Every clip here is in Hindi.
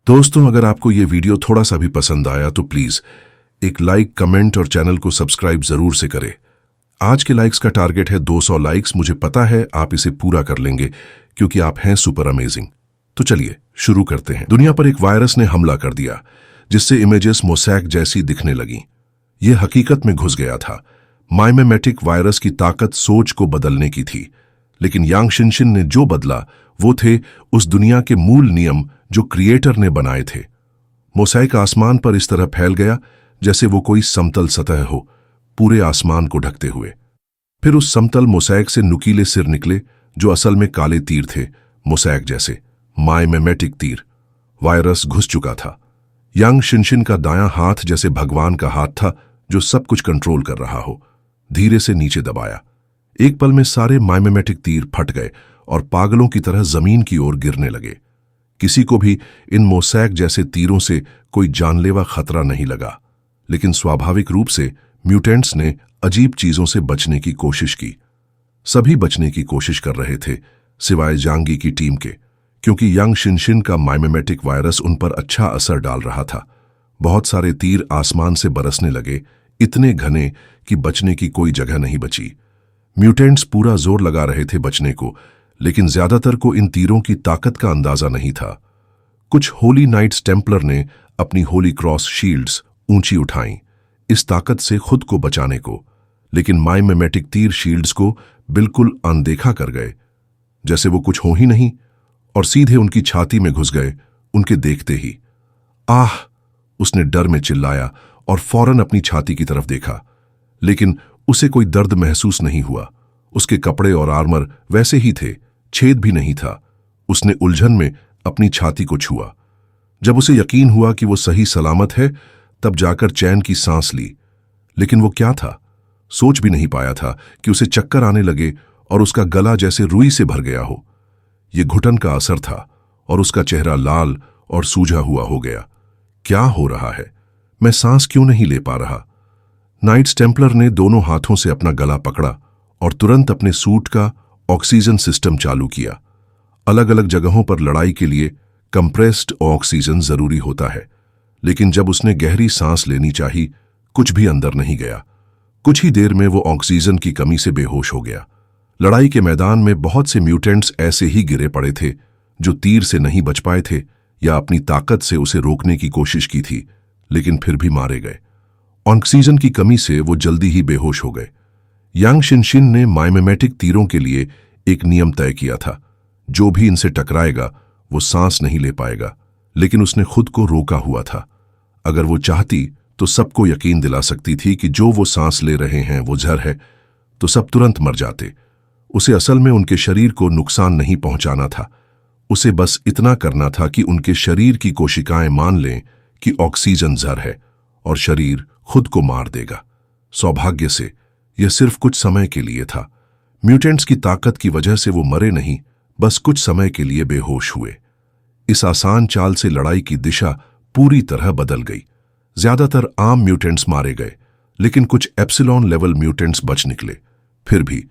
दोस्तों, अगर आपको ये वीडियो थोड़ा सा भी पसंद आया तो प्लीज एक लाइक, कमेंट और चैनल को सब्सक्राइब जरूर से करें। आज के लाइक्स का टारगेट है 200 लाइक्स। मुझे पता है आप इसे पूरा कर लेंगे क्योंकि आप हैं सुपर अमेजिंग। तो चलिए शुरू करते हैं। दुनिया पर एक वायरस ने हमला कर दिया जिससे इमेजेस मोसैक जैसी दिखने लगी। यह हकीकत में घुस गया था। माइमेटिक वायरस की ताकत सोच को बदलने की थी, लेकिन यांग शिनशिन ने जो बदला वो थे उस दुनिया के मूल नियम जो क्रिएटर ने बनाए थे। मोसैक आसमान पर इस तरह फैल गया जैसे वो कोई समतल सतह हो, पूरे आसमान को ढकते हुए। फिर उस समतल मोसैक से नुकीले सिर निकले जो असल में काले तीर थे, मोसैक जैसे माइमेटिक तीर। वायरस घुस चुका था। यांग शिनशिन का दायां हाथ जैसे भगवान का हाथ था जो सब कुछ कंट्रोल कर रहा हो। धीरे से नीचे दबाया। एक पल में सारे माइमेटिक तीर फट गए और पागलों की तरह जमीन की ओर गिरने लगे। किसी को भी इन मोसैक जैसे तीरों से कोई जानलेवा खतरा नहीं लगा, लेकिन स्वाभाविक रूप से म्यूटेंट्स ने अजीब चीजों से बचने की कोशिश की। सभी बचने की कोशिश कर रहे थे सिवाय जांगी की टीम के, क्योंकि यांग शिनशिन का माइमेटिक वायरस उन पर अच्छा असर डाल रहा था। बहुत सारे तीर आसमान से बरसने लगे, इतने घने कि बचने की कोई जगह नहीं बची। म्यूटेंट्स पूरा जोर लगा रहे थे बचने को, लेकिन ज्यादातर को इन तीरों की ताकत का अंदाजा नहीं था। कुछ होली नाइट्स टेम्पलर ने अपनी होली क्रॉस शील्ड्स ऊंची उठाईं इस ताकत से खुद को बचाने को, लेकिन माइमेटिक तीर शील्ड्स को बिल्कुल अनदेखा कर गए, जैसे वो कुछ हो ही नहीं, और सीधे उनकी छाती में घुस गए उनके देखते ही। आह! उसने डर में चिल्लाया और फौरन अपनी छाती की तरफ देखा, लेकिन उसे कोई दर्द महसूस नहीं हुआ। उसके कपड़े और आर्मर वैसे ही थे, छेद भी नहीं था। उसने उलझन में अपनी छाती को छुआ। जब उसे यकीन हुआ कि वो सही सलामत है, तब जाकर चैन की सांस ली। लेकिन वो क्या था? सोच भी नहीं पाया था कि उसे चक्कर आने लगे और उसका गला जैसे रुई से भर गया हो। ये घुटन का असर था और उसका चेहरा लाल और सूझा हुआ हो गया। क्या हो रहा है? मैं सांस क्यों नहीं ले पा रहा? नाइट्स टेम्पलर ने दोनों हाथों से अपना गला पकड़ा और तुरंत अपने सूट का ऑक्सीजन सिस्टम चालू किया। अलग अलग जगहों पर लड़ाई के लिए कंप्रेस्ड ऑक्सीजन जरूरी होता है, लेकिन जब उसने गहरी सांस लेनी चाहिए, कुछ भी अंदर नहीं गया। कुछ ही देर में वो ऑक्सीजन की कमी से बेहोश हो गया। लड़ाई के मैदान में बहुत से म्यूटेंट्स ऐसे ही गिरे पड़े थे जो तीर से नहीं बच पाए थे या अपनी ताकत से उसे रोकने की कोशिश की थी, लेकिन फिर भी मारे गए। ऑक्सीजन की कमी से वो जल्दी ही बेहोश हो गए। यांग शिनशिन ने माइमेटिक तीरों के लिए एक नियम तय किया था, जो भी इनसे टकराएगा वो सांस नहीं ले पाएगा, लेकिन उसने खुद को रोका हुआ था। अगर वो चाहती तो सबको यकीन दिला सकती थी कि जो वो सांस ले रहे हैं वो जहर है, तो सब तुरंत मर जाते। उसे असल में उनके शरीर को नुकसान नहीं पहुंचाना था। उसे बस इतना करना था कि उनके शरीर की कोशिकाएं मान लें कि ऑक्सीजन जहर है और शरीर खुद को मार देगा। सौभाग्य से यह सिर्फ कुछ समय के लिए था। म्यूटेंट्स की ताकत की वजह से वो मरे नहीं, बस कुछ समय के लिए बेहोश हुए। इस आसान चाल से लड़ाई की दिशा पूरी तरह बदल गई। ज्यादातर आम म्यूटेंट्स मारे गए, लेकिन कुछ एप्सिलॉन लेवल म्यूटेंट्स बच निकले। फिर भी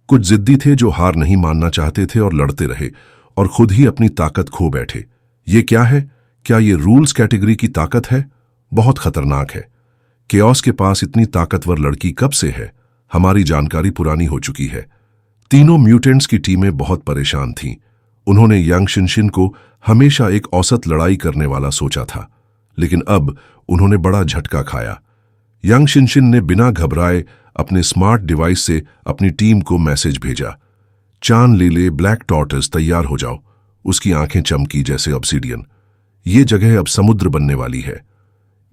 कुछ जिद्दी थे जो हार नहीं मानना चाहते थे और लड़ते रहे और खुद ही अपनी ताकत खो बैठे। ये क्या है? क्या ये रूल्स कैटेगरी की ताकत है? बहुत खतरनाक है। केओस के पास इतनी ताकतवर लड़की कब से है? हमारी जानकारी पुरानी हो चुकी है। तीनों म्यूटेंट्स की टीमें बहुत परेशान थीं। उन्होंने यांग शिनशिन को हमेशा एक औसत लड़ाई करने वाला सोचा था, लेकिन अब उन्होंने बड़ा झटका खाया। यांग शिनशिन ने बिना घबराए अपने स्मार्ट डिवाइस से अपनी टीम को मैसेज भेजा, चान लीले ब्लैक टॉर्टस तैयार हो जाओ। उसकी आंखें चमकी जैसे ऑब्सिडियन। ये जगह अब समुद्र बनने वाली है।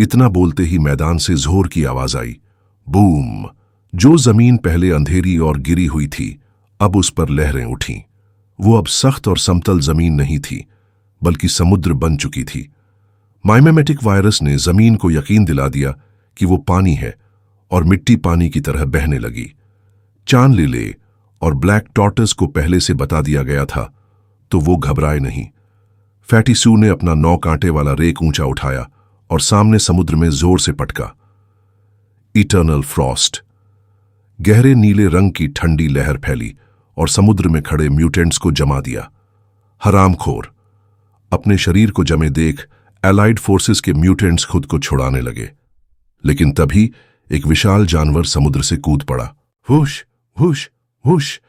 इतना बोलते ही मैदान से जोर की आवाज आई, बूम! जो जमीन पहले अंधेरी और गिरी हुई थी, अब उस पर लहरें उठीं। वो अब सख्त और समतल जमीन नहीं थी, बल्कि समुद्र बन चुकी थी। माइमेटिक वायरस ने जमीन को यकीन दिला दिया कि वो पानी है और मिट्टी पानी की तरह बहने लगी। चान लीले और ब्लैक टॉर्टस को पहले से बता दिया गया था, तो वो घबराए नहीं। फैटी सू ने अपना 9 कांटे वाला रेक ऊंचा उठाया और सामने समुद्र में जोर से पटका। Eternal Frost! गहरे नीले रंग की ठंडी लहर फैली और समुद्र में खड़े म्यूटेंट्स को जमा दिया। हरामखोर! अपने शरीर को जमे देख एलाइड फोर्सेस के म्यूटेंट्स खुद को छुड़ाने लगे, लेकिन तभी एक विशाल जानवर समुद्र से कूद पड़ा। हुश हुश हुश!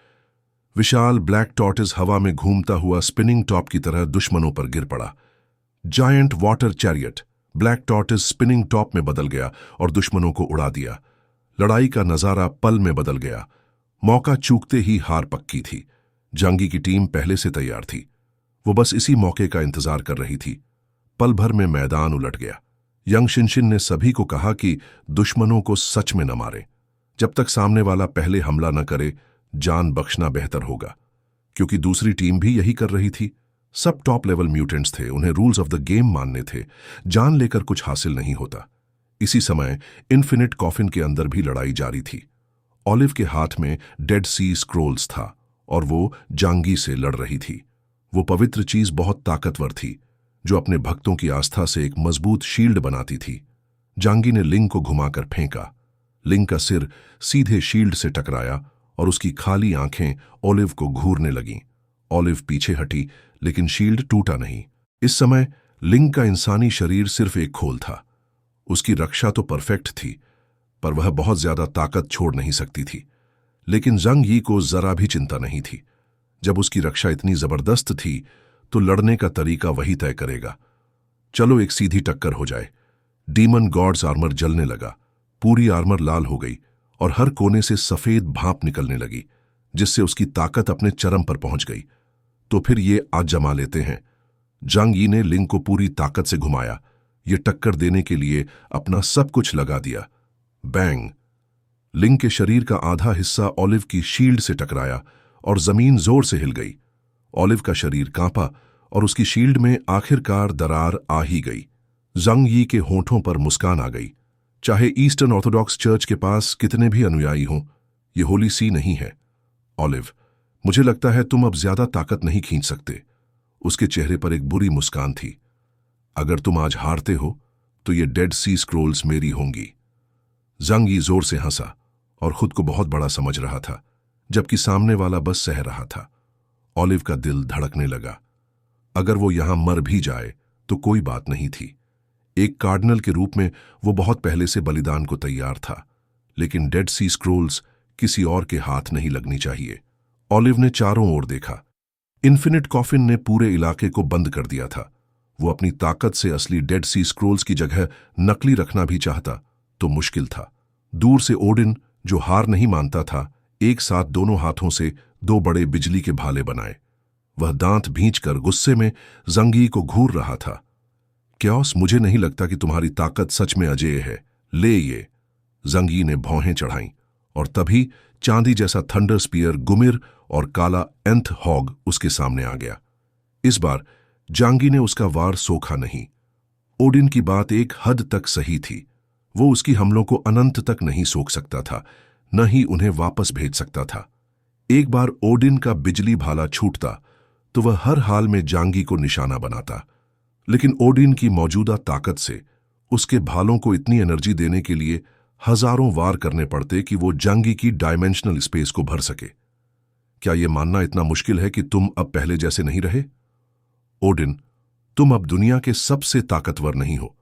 विशाल ब्लैक टॉर्टोइस हवा में घूमता हुआ स्पिनिंग टॉप की तरह दुश्मनों पर गिर पड़ा। Giant water chariot black tortoise spinning top में बदल गया और दुश्मनों को उड़ा दिया। लड़ाई का नजारा पल में बदल गया। मौका चूकते ही हार पक्की थी। जंगी की टीम पहले से तैयार थी। वो बस इसी मौके का इंतजार कर रही थी। पल भर में मैदान उलट गया। यंग शिनशिन ने सभी को कहा कि दुश्मनों को सच में न मारे। जब तक सामने वाला पहले हमला न करे, जान बख्शना बेहतर होगा, क्योंकि दूसरी टीम भी यही कर रही थी। सब टॉप लेवल म्यूटेंट्स थे, उन्हें रूल्स ऑफ द गेम मानने थे। जान लेकर कुछ हासिल नहीं होता। इसी समय इन्फिनिट कॉफिन के अंदर भी लड़ाई जारी थी। ऑलिव के हाथ में डेड सी स्क्रोल्स था और वो जांगी से लड़ रही थी। वो पवित्र चीज बहुत ताकतवर थी, जो अपने भक्तों की आस्था से एक मजबूत शील्ड बनाती थी। जांगी ने लिंग को घुमाकर फेंका। लिंग का सिर सीधे शील्ड से टकराया और उसकी खाली आंखें ऑलिव को घूरने लगीं। ऑलिव पीछे हटी, लेकिन शील्ड टूटा नहीं। इस समय लिंग का इंसानी शरीर सिर्फ एक खोल था। उसकी रक्षा तो परफेक्ट थी, पर वह बहुत ज्यादा ताकत छोड़ नहीं सकती थी। लेकिन जंग यी को जरा भी चिंता नहीं थी। जब उसकी रक्षा इतनी जबरदस्त थी, तो लड़ने का तरीका वही तय करेगा। चलो एक सीधी टक्कर हो जाए। डीमन गॉड्स आर्मर जलने लगा। पूरी आर्मर लाल हो गई और हर कोने से सफेद भाप निकलने लगी, जिससे उसकी ताकत अपने चरम पर पहुंच गई। तो फिर ये आज जमा लेते हैं। जंग यी ने लिंग को पूरी ताकत से घुमाया। ये टक्कर देने के लिए अपना सब कुछ लगा दिया। बैंग! लिंग के शरीर का आधा हिस्सा ऑलिव की शील्ड से टकराया और जमीन जोर से हिल गई। ऑलिव का शरीर कांपा और उसकी शील्ड में आखिरकार दरार आ ही गई। जंग यी के होठों पर मुस्कान आ गई। चाहे ईस्टर्न ऑर्थोडॉक्स चर्च के पास कितने भी अनुयायी हों, ये होली सी नहीं है। ऑलिव, मुझे लगता है तुम अब ज्यादा ताकत नहीं खींच सकते। उसके चेहरे पर एक बुरी मुस्कान थी। अगर तुम आज हारते हो, तो ये डेड सी स्क्रोल्स मेरी होंगी। जंग यी जोर से हंसा और खुद को बहुत बड़ा समझ रहा था, जबकि सामने वाला बस सह रहा था। ऑलिव का दिल धड़कने लगा। अगर वो यहां मर भी जाए तो कोई बात नहीं थी। एक कार्डिनल के रूप में वो बहुत पहले से बलिदान को तैयार था, लेकिन डेड सी स्क्रोल्स किसी और के हाथ नहीं लगनी चाहिए। ऑलिव ने चारों ओर देखा। इन्फिनिट कॉफिन ने पूरे इलाके को बंद कर दिया था। वो अपनी ताकत से असली डेड सी स्क्रोल्स की जगह नकली रखना भी चाहता तो मुश्किल था। दूर से ओडिन, जो हार नहीं मानता था, एक साथ दोनों हाथों से दो बड़े बिजली के भाले बनाए। वह दांत भींचकर गुस्से में जंग यी को घूर रहा था। क्योस, मुझे नहीं लगता कि तुम्हारी ताकत सच में अजेय है। ले ये! जंग यी ने भौहें चढ़ाईं और तभी चांदी जैसा थंडर स्पीयर गुमिर और काला एंथ हॉग उसके सामने आ गया। इस बार जांगी ने उसका वार सोखा नहीं। ओडिन की बात एक हद तक सही थी। वो उसकी हमलों को अनंत तक नहीं सोख सकता था, न ही उन्हें वापस भेज सकता था। एक बार ओडिन का बिजली भाला छूटता तो वह हर हाल में जांगी को निशाना बनाता, लेकिन ओडिन की मौजूदा ताकत से उसके भालों को इतनी एनर्जी देने के लिए हजारों वार करने पड़ते कि वो जांगी की डायमेंशनल स्पेस को भर सके। क्या यह मानना इतना मुश्किल है कि तुम अब पहले जैसे नहीं रहे? ओडिन, तुम अब दुनिया के सबसे ताकतवर नहीं हो।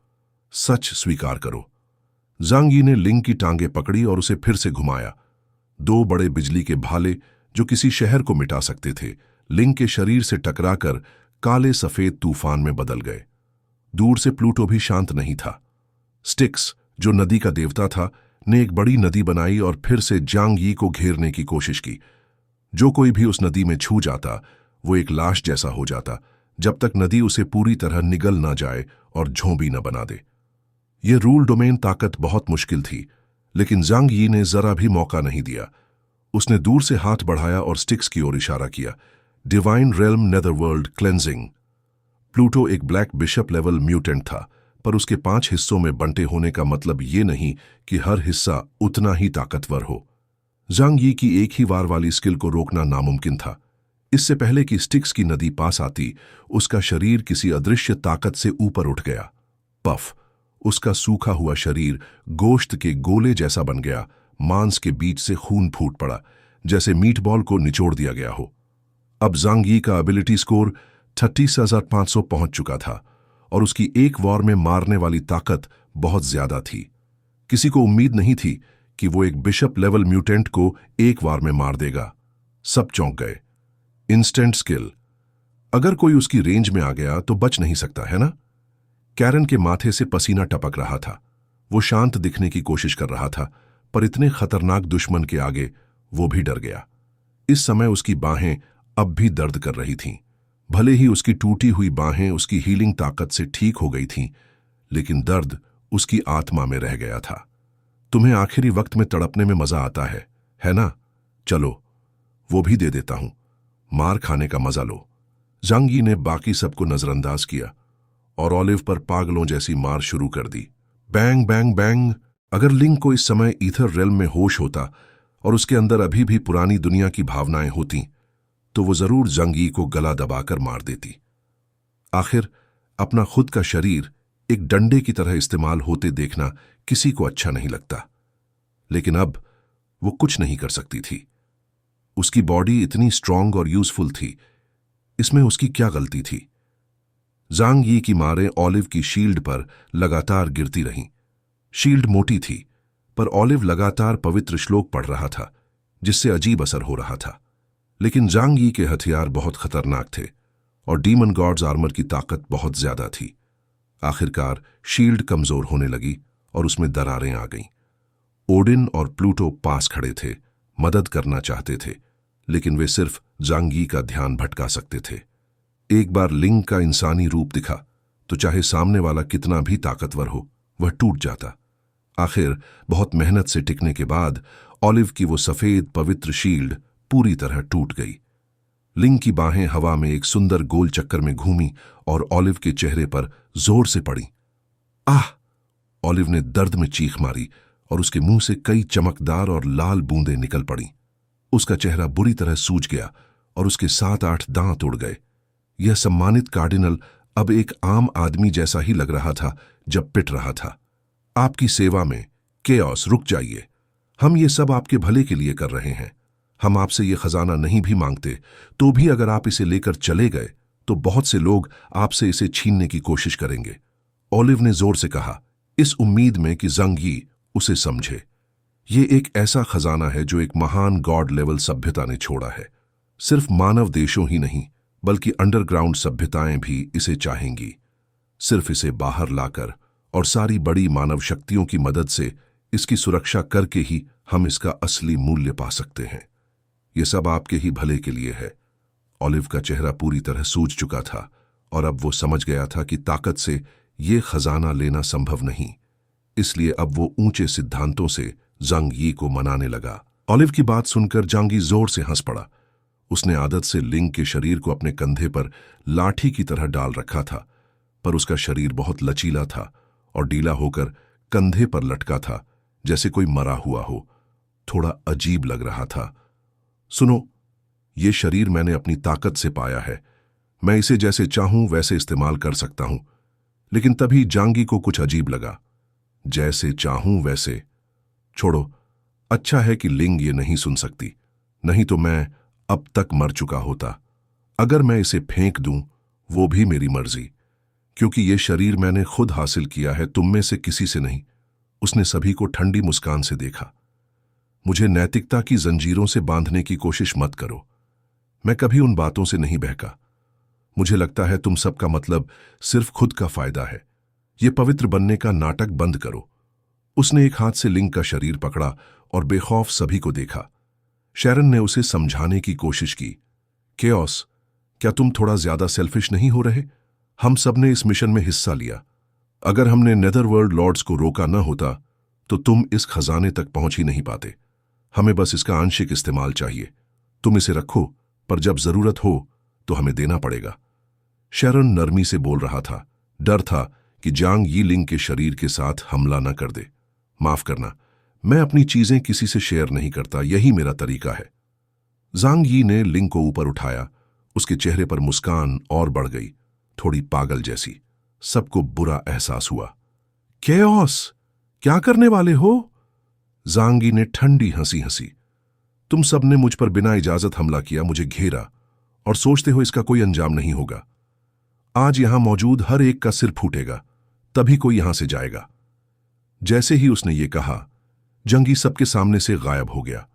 सच स्वीकार करो। जंग यी ने लिंग की टांगे पकड़ी और उसे फिर से घुमाया। दो बड़े बिजली के भाले, जो किसी शहर को मिटा सकते थे, लिंग के शरीर से टकराकर काले सफेद तूफान में बदल गए। दूर से प्लूटो भी शांत नहीं था। स्टिक्स, जो नदी का देवता था, ने एक बड़ी नदी बनाई और फिर से जांग यी को घेरने की कोशिश की। जो कोई भी उस नदी में छू जाता, वो एक लाश जैसा हो जाता, जब तक नदी उसे पूरी तरह निगल ना जाए और झोंबी न बना दे। यह रूल डोमेन ताकत बहुत मुश्किल थी, लेकिन जांग यी ने जरा भी मौका नहीं दिया। उसने दूर से हाथ बढ़ाया और स्टिक्स की ओर इशारा किया। Divine realm netherworld cleansing. Pluto एक ब्लैक बिशप लेवल म्यूटेंट था, पर उसके 5 हिस्सों में बंटे होने का मतलब ये नहीं कि हर हिस्सा उतना ही ताकतवर हो। जांग यी की एक ही वार वाली स्किल को रोकना नामुमकिन था। इससे पहले कि स्टिक्स की नदी पास आती, उसका शरीर किसी अदृश्य ताकत से ऊपर उठ गया। पफ! उसका सूखा हुआ शरीर गोश्त के गोले जैसा बन गया। मांस के बीच से खून फूट पड़ा, जैसे मीटबॉल को निचोड़ दिया गया हो। अब जांग यी का एबिलिटी स्कोर 36,500 पहुंच चुका था और उसकी एक वॉर में मारने वाली ताकत बहुत ज्यादा थी। किसी को उम्मीद नहीं थी कि वो एक बिशप लेवल म्यूटेंट को एक वार में मार देगा। सब चौंक गए। इंस्टेंट स्किल, अगर कोई उसकी रेंज में आ गया तो बच नहीं सकता, है ना? कैरन के माथे से पसीना टपक रहा था। वो शांत दिखने की कोशिश कर रहा था, पर इतने खतरनाक दुश्मन के आगे वो भी डर गया। इस समय उसकी बाहें अब भी दर्द कर रही थीं। भले ही उसकी टूटी हुई बाहें उसकी हीलिंग ताकत से ठीक हो गई थीं, लेकिन दर्द उसकी आत्मा में रह गया था। तुम्हें आखिरी वक्त में तड़पने में मजा आता है ना? चलो, वो भी दे देता हूं। मार खाने का मजा लो। जांग यी ने बाकी सबको नजरअंदाज किया और ऑलिव पर पागलों जैसी मार शुरू कर दी। Bang bang bang. अगर लिंग को इस समय ईथर रेल्म में होश होता और उसके अंदर अभी भी पुरानी दुनिया की भावनाएं होती, तो वो जरूर जांग यी को गला दबाकर मार देती। आखिर अपना खुद का शरीर एक डंडे की तरह इस्तेमाल होते देखना किसी को अच्छा नहीं लगता, लेकिन अब वो कुछ नहीं कर सकती थी। उसकी बॉडी इतनी स्ट्रांग और यूजफुल थी, इसमें उसकी क्या गलती थी? जांग यी की मारें ऑलिव की शील्ड पर लगातार गिरती रहीं। शील्ड मोटी थी, पर ऑलिव लगातार पवित्र श्लोक पढ़ रहा था, जिससे अजीब असर हो रहा था। लेकिन जांग यी के हथियार बहुत खतरनाक थे और डीमन गॉड्स आर्मर की ताकत बहुत ज्यादा थी। आखिरकार शील्ड कमजोर होने लगी और उसमें दरारें आ गईं। ओडिन और प्लूटो पास खड़े थे, मदद करना चाहते थे, लेकिन वे सिर्फ जांग यी का ध्यान भटका सकते थे। एक बार लिंग का इंसानी रूप दिखा तो चाहे सामने वाला कितना भी ताकतवर हो, वह टूट जाता। आखिर बहुत मेहनत से टिकने के बाद ऑलिव की वो सफेद पवित्र शील्ड पूरी तरह टूट गई। लिंग की बाहें हवा में एक सुंदर गोल चक्कर में घूमी और ऑलिव के चेहरे पर जोर से पड़ी। आह! ऑलिव ने दर्द में चीख मारी और उसके मुंह से कई चमकदार और लाल बूंदें निकल पड़ी। उसका चेहरा बुरी तरह सूज गया और उसके 7-8 दांत उड़ गए। यह सम्मानित कार्डिनल अब एक आम आदमी जैसा ही लग रहा था जब पिट रहा था। आपकी सेवा में। केओस, रुक जाइए। हम ये सब आपके भले के लिए कर रहे हैं। हम आपसे ये खजाना नहीं भी मांगते, तो भी अगर आप इसे लेकर चले गए तो बहुत से लोग आपसे इसे छीनने की कोशिश करेंगे। ऑलिव ने जोर से कहा, इस उम्मीद में कि जांग यी उसे समझे। ये एक ऐसा खजाना है जो एक महान गॉड लेवल सभ्यता ने छोड़ा है। सिर्फ मानव देशों ही नहीं, बल्कि अंडरग्राउंड सभ्यताएं भी इसे चाहेंगी। सिर्फ इसे बाहर लाकर और सारी बड़ी मानव शक्तियों की मदद से इसकी सुरक्षा करके ही हम इसका असली मूल्य पा सकते हैं। ये सब आपके ही भले के लिए है। ऑलिव का चेहरा पूरी तरह सूज चुका था और अब वो समझ गया था कि ताकत से ये खजाना लेना संभव नहीं। इसलिए अब वो ऊंचे सिद्धांतों से जांग यी को मनाने लगा। ऑलिव की बात सुनकर जांग यी जोर से हंस पड़ा। उसने आदत से लिंग के शरीर को अपने कंधे पर लाठी की तरह डाल रखा था, पर उसका शरीर बहुत लचीला था और ढीला होकर कंधे पर लटका था, जैसे कोई मरा हुआ हो। थोड़ा अजीब लग रहा था। सुनो, ये शरीर मैंने अपनी ताकत से पाया है। मैं इसे जैसे चाहूं वैसे इस्तेमाल कर सकता हूं। लेकिन तभी जांग यी को कुछ अजीब लगा। जैसे चाहूं वैसे? छोड़ो, अच्छा है कि लिंग ये नहीं सुन सकती, नहीं तो मैं अब तक मर चुका होता। अगर मैं इसे फेंक दूं, वो भी मेरी मर्जी, क्योंकि ये शरीर मैंने खुद हासिल किया है, तुम में से किसी से नहीं। उसने सभी को ठंडी मुस्कान से देखा। मुझे नैतिकता की जंजीरों से बांधने की कोशिश मत करो। मैं कभी उन बातों से नहीं बहका। मुझे लगता है तुम सबका मतलब सिर्फ खुद का फायदा है। ये पवित्र बनने का नाटक बंद करो। उसने एक हाथ से लिंग का शरीर पकड़ा और बेखौफ सभी को देखा। शैरन ने उसे समझाने की कोशिश की। केओस, क्या तुम थोड़ा ज्यादा सेल्फिश नहीं हो रहे? हम सब ने इस मिशन में हिस्सा लिया। अगर हमने नेदरवर्ल्ड लॉर्ड्स को रोका न होता तो तुम इस खजाने तक पहुंच ही नहीं पाते। हमें बस इसका आंशिक इस्तेमाल चाहिए। तुम इसे रखो, पर जब जरूरत हो तो हमें देना पड़ेगा। शैरन नरमी से बोल रहा था। डर था कि जांग यी लिंग के शरीर के साथ हमला न कर दे। माफ करना, मैं अपनी चीजें किसी से शेयर नहीं करता, यही मेरा तरीका है। जांग यी ने लिंग को ऊपर उठाया। उसके चेहरे पर मुस्कान और बढ़ गई, थोड़ी पागल जैसी। सबको बुरा एहसास हुआ। केओस, क्या करने वाले हो? जांग यी ने ठंडी हंसी हंसी। तुम सबने मुझ पर बिना इजाजत हमला किया, मुझे घेरा और सोचते हो इसका कोई अंजाम नहीं होगा। आज यहां मौजूद हर एक का सिर फूटेगा, तभी कोई यहां से जाएगा। जैसे ही उसने ये कहा, जंगी सबके सामने से गायब हो गया।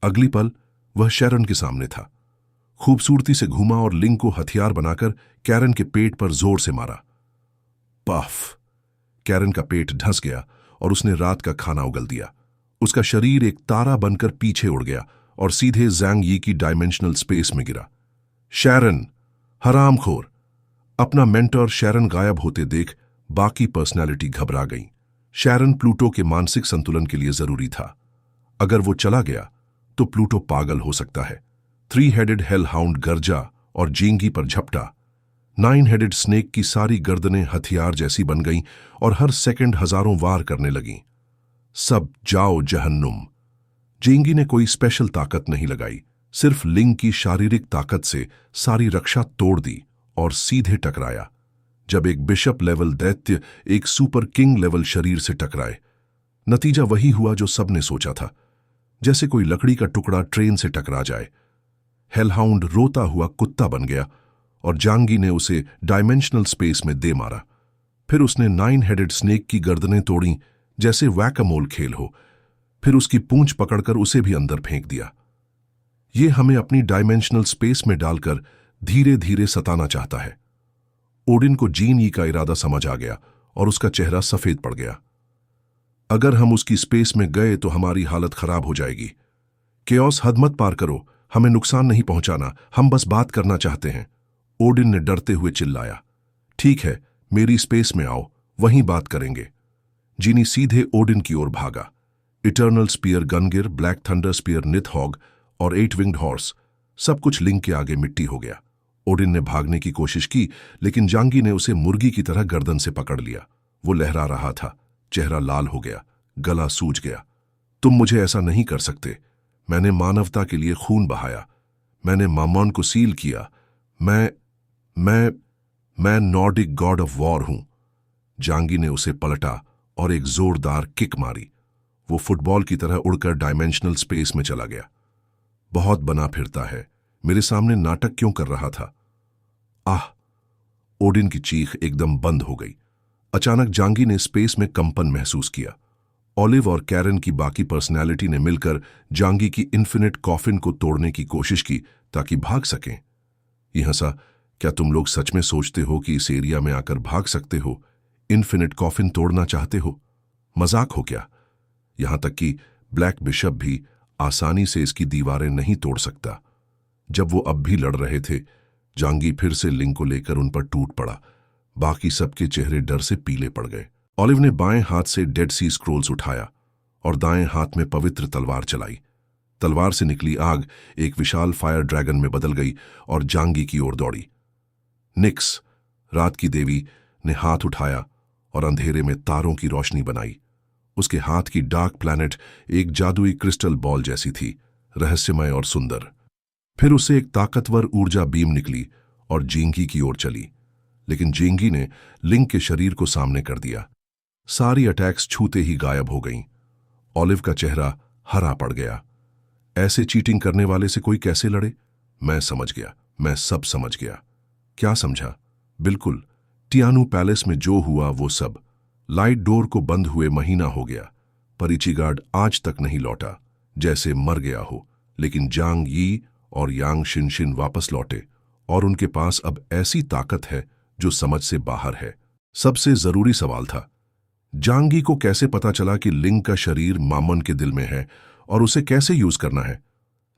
अगली पल वह शैरन के सामने था। खूबसूरती से घूमा और लिंक को हथियार बनाकर कैरन के पेट पर जोर से मारा। पफ! कैरन का पेट ढंस गया और उसने रात का खाना उगल दिया। उसका शरीर एक तारा बनकर पीछे उड़ गया और सीधे ज़ैंग यी की डायमेंशनल स्पेस में गिरा। शैरन, हरामखोर! अपना मेंटर शैरन गायब होते देख बाकी पर्सनैलिटी घबरा गई। शैरन प्लूटो के मानसिक संतुलन के लिए जरूरी था। अगर वो चला गया तो प्लूटो पागल हो सकता है। 3 हेडेड हेल हाउंड गरजा और जिंगी पर झपटा। 9 हेडेड स्नेक की सारी गर्दनें हथियार जैसी बन गईं और हर सेकंड हजारों वार करने लगीं। सब जाओ जहन्नुम। जिंगी ने कोई स्पेशल ताकत नहीं लगाई, सिर्फ लिंग की शारीरिक ताकत से सारी रक्षा तोड़ दी और सीधे टकराया। जब एक बिशप लेवल दैत्य एक सुपर किंग लेवल शरीर से टकराए, नतीजा वही हुआ जो सबने सोचा था, जैसे कोई लकड़ी का टुकड़ा ट्रेन से टकरा जाए। हेलहाउंड रोता हुआ कुत्ता बन गया और जांगी ने उसे डायमेंशनल स्पेस में दे मारा। फिर उसने 9 हेडेड स्नेक की गर्दनें तोड़ी जैसे वैकमोल खेल हो, फिर उसकी पूंछ पकड़कर उसे भी अंदर फेंक दिया। ये हमें अपनी डायमेंशनल स्पेस में डालकर धीरे धीरे सताना चाहता है। ओडिन को जीन यी का इरादा समझ आ गया और उसका चेहरा सफेद पड़ गया। अगर हम उसकी स्पेस में गए तो हमारी हालत खराब हो जाएगी। केओस, हद मत पार करो, हमें नुकसान नहीं पहुंचाना, हम बस बात करना चाहते हैं। ओडिन ने डरते हुए चिल्लाया। ठीक है, मेरी स्पेस में आओ, वहीं बात करेंगे। जीनी सीधे ओडिन की ओर भागा। Eternal spear Gungnir, black thunder spear Nidhogg और 8 विंग्ड हॉर्स, सब कुछ लिंक के आगे मिट्टी हो गया। ओडिन ने भागने की कोशिश की, लेकिन जांगी ने उसे मुर्गी की तरह गर्दन से पकड़ लिया। वो लहरा रहा था, चेहरा लाल हो गया, गला सूज गया। तुम मुझे ऐसा नहीं कर सकते। मैंने मानवता के लिए खून बहाया, मैंने मामॉन को सील किया। मैं नॉर्डिक गॉड ऑफ वॉर हूं। जांगी ने उसे पलटा और एक जोरदार किक मारी। वो फुटबॉल की तरह उड़कर डायमेंशनल स्पेस में चला गया। बहुत बना फिरता है, मेरे सामने नाटक क्यों कर रहा था? आह! ओडिन की चीख एकदम बंद हो गई। अचानक जांगी ने स्पेस में कंपन महसूस किया। ऑलिव और कैरन की बाकी पर्सनैलिटी ने मिलकर जांगी की इन्फिनिट कॉफिन को तोड़ने की कोशिश की ताकि भाग सकें। ये हंसा, क्या तुम लोग सच में सोचते हो कि इस एरिया में आकर भाग सकते हो? इन्फिनिट कॉफिन तोड़ना चाहते हो? मजाक हो क्या? यहां तक कि ब्लैक बिशप भी आसानी से इसकी दीवारें नहीं तोड़ सकता। जब वो अब भी लड़ रहे थे, जांगी फिर से लिंक को लेकर उन पर टूट पड़ा। बाकी सबके चेहरे डर से पीले पड़ गए। ऑलिव ने बाएं हाथ से डेड सी स्क्रोल्स उठाया और दाएं हाथ में पवित्र तलवार चलाई। तलवार से निकली आग एक विशाल फायर ड्रैगन में बदल गई और जांगी की ओर दौड़ी। निक्स, रात की देवी, ने हाथ उठाया और अंधेरे में तारों की रोशनी बनाई। उसके हाथ की डार्क प्लैनेट एक जादुई क्रिस्टल बॉल जैसी थी, रहस्यमय और सुंदर। फिर उसे एक ताकतवर ऊर्जा बीम निकली और जिंगी की ओर चली, लेकिन जिंगी ने लिंक के शरीर को सामने कर दिया। सारी अटैक्स छूते ही गायब हो गईं। ऑलिव का चेहरा हरा पड़ गया। ऐसे चीटिंग करने वाले से कोई कैसे लड़े? मैं समझ गया, मैं सब समझ गया। क्या समझा? बिल्कुल, टियानू पैलेस में जो हुआ वो सब। लाइट डोर को बंद हुए महीना हो गया, पर इचिगार्ड आज तक नहीं लौटा, जैसे मर गया हो। लेकिन जांग यी और यांग शिनशिन वापस लौटे और उनके पास अब ऐसी ताकत है जो समझ से बाहर है। सबसे जरूरी सवाल था, जांगी को कैसे पता चला कि लिंग का शरीर मामन के दिल में है और उसे कैसे यूज करना है?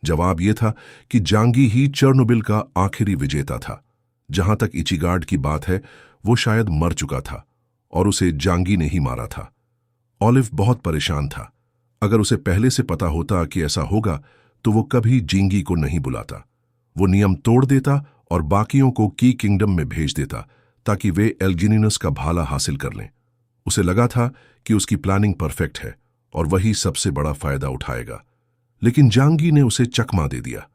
जवाब यह था कि जांगी ही चर्नोबिल का आखिरी विजेता था। जहां तक इचिगार्ड की बात है, वो शायद मर चुका था और उसे जांगी ने ही मारा था। ऑलिव बहुत परेशान था। अगर उसे पहले से पता होता कि ऐसा होगा तो वो कभी जिंगी को नहीं बुलाता। वो नियम तोड़ देता और बाकियों को की किंगडम में भेज देता ताकि वे एल्जिनिनस का भाला हासिल कर लें। उसे लगा था कि उसकी प्लानिंग परफेक्ट है और वही सबसे बड़ा फायदा उठाएगा, लेकिन जांगी ने उसे चकमा दे दिया।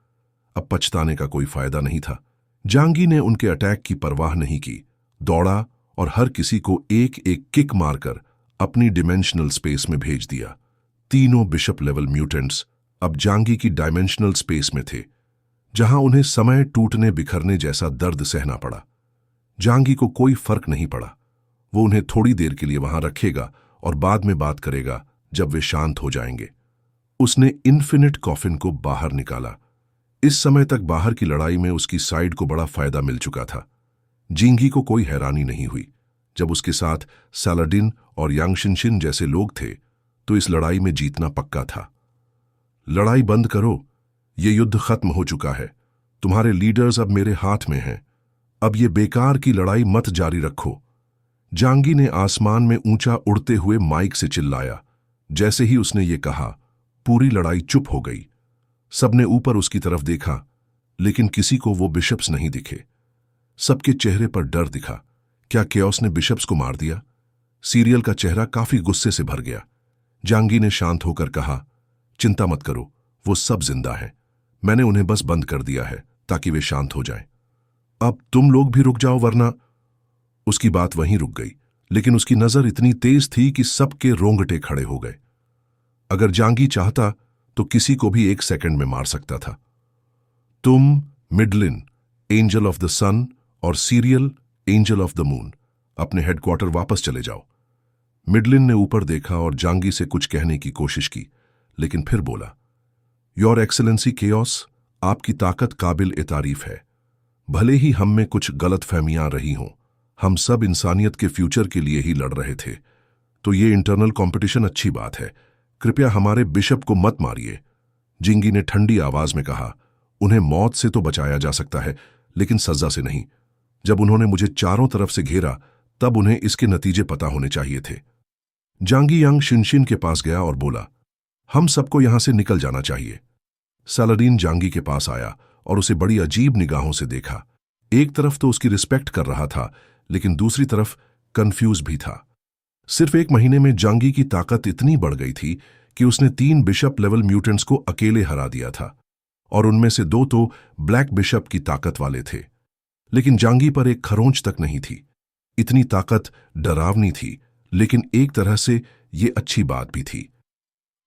अब पछताने का कोई फायदा नहीं था। जांगी ने उनके अटैक की परवाह नहीं की, दौड़ा और हर किसी को एक एक किक मारकर अपनी डिमेंशनल स्पेस में भेज दिया। तीनों बिशप लेवल म्यूटेंट्स अब जांगी की डायमेंशनल स्पेस में थे, जहां उन्हें समय टूटने बिखरने जैसा दर्द सहना पड़ा। जांगी को कोई फर्क नहीं पड़ा। वो उन्हें थोड़ी देर के लिए वहां रखेगा और बाद में बात करेगा जब वे शांत हो जाएंगे। उसने इन्फिनिट कॉफिन को बाहर निकाला। इस समय तक बाहर की लड़ाई में उसकी साइड को बड़ा फायदा मिल चुका था। जिंगी को कोई हैरानी नहीं हुई। जब उसके साथ सैलाडिन और यांग शिनशिन जैसे लोग थे तो इस लड़ाई में जीतना पक्का था। लड़ाई बंद करो, ये युद्ध खत्म हो चुका है। तुम्हारे लीडर्स अब मेरे हाथ में हैं। अब ये बेकार की लड़ाई मत जारी रखो। जांगी ने आसमान में ऊंचा उड़ते हुए माइक से चिल्लाया। जैसे ही उसने ये कहा, पूरी लड़ाई चुप हो गई। सबने ऊपर उसकी तरफ देखा, लेकिन किसी को वो बिशप्स नहीं दिखे। सबके चेहरे पर डर दिखा। क्या केओस ने बिशप्स को मार दिया? सीरियल का चेहरा काफी गुस्से से भर गया। जांगी ने शांत होकर कहा, चिंता मत करो, वो सब जिंदा हैं। मैंने उन्हें बस बंद कर दिया है ताकि वे शांत हो जाएं। अब तुम लोग भी रुक जाओ वरना। उसकी बात वहीं रुक गई, लेकिन उसकी नजर इतनी तेज थी कि सबके रोंगटे खड़े हो गए। अगर जांगी चाहता तो किसी को भी 1 सेकंड में मार सकता था। तुम मिडलिन, एंजल ऑफ द सन, और serial, angel of the moon, अपने हेडक्वार्टर वापस चले जाओ। मिडलिन ने ऊपर देखा और जांगी से कुछ कहने की कोशिश की, लेकिन फिर बोला, योर एक्सेलेंसी केओस, आपकी ताकत काबिल ए तारीफ है। भले ही हम में कुछ गलतफहमियां रही हों, हम सब इंसानियत के फ्यूचर के लिए ही लड़ रहे थे। तो ये इंटरनल कंपटीशन अच्छी बात है। कृपया हमारे बिशप को मत मारिए। जिंगी ने ठंडी आवाज में कहा, उन्हें मौत से तो बचाया जा सकता है, लेकिन सजा से नहीं। जब उन्होंने मुझे चारों तरफ से घेरा तब उन्हें इसके नतीजे पता होने चाहिए थे। जांगी यांग शिनशिन के पास गया और बोला, हम सबको यहां से निकल जाना चाहिए। सैलाडिन जांगी के पास आया और उसे बड़ी अजीब निगाहों से देखा। एक तरफ तो उसकी रिस्पेक्ट कर रहा था, लेकिन दूसरी तरफ कंफ्यूज भी था। सिर्फ 1 महीने में जांगी की ताकत इतनी बढ़ गई थी कि उसने 3 बिशप लेवल म्यूटेंट्स को अकेले हरा दिया था, और उनमें से 2 तो ब्लैक बिशप की ताकत वाले थे। लेकिन जांगी पर एक खरोंच तक नहीं थी। इतनी ताकत डरावनी थी, लेकिन एक तरह से ये अच्छी बात भी थी,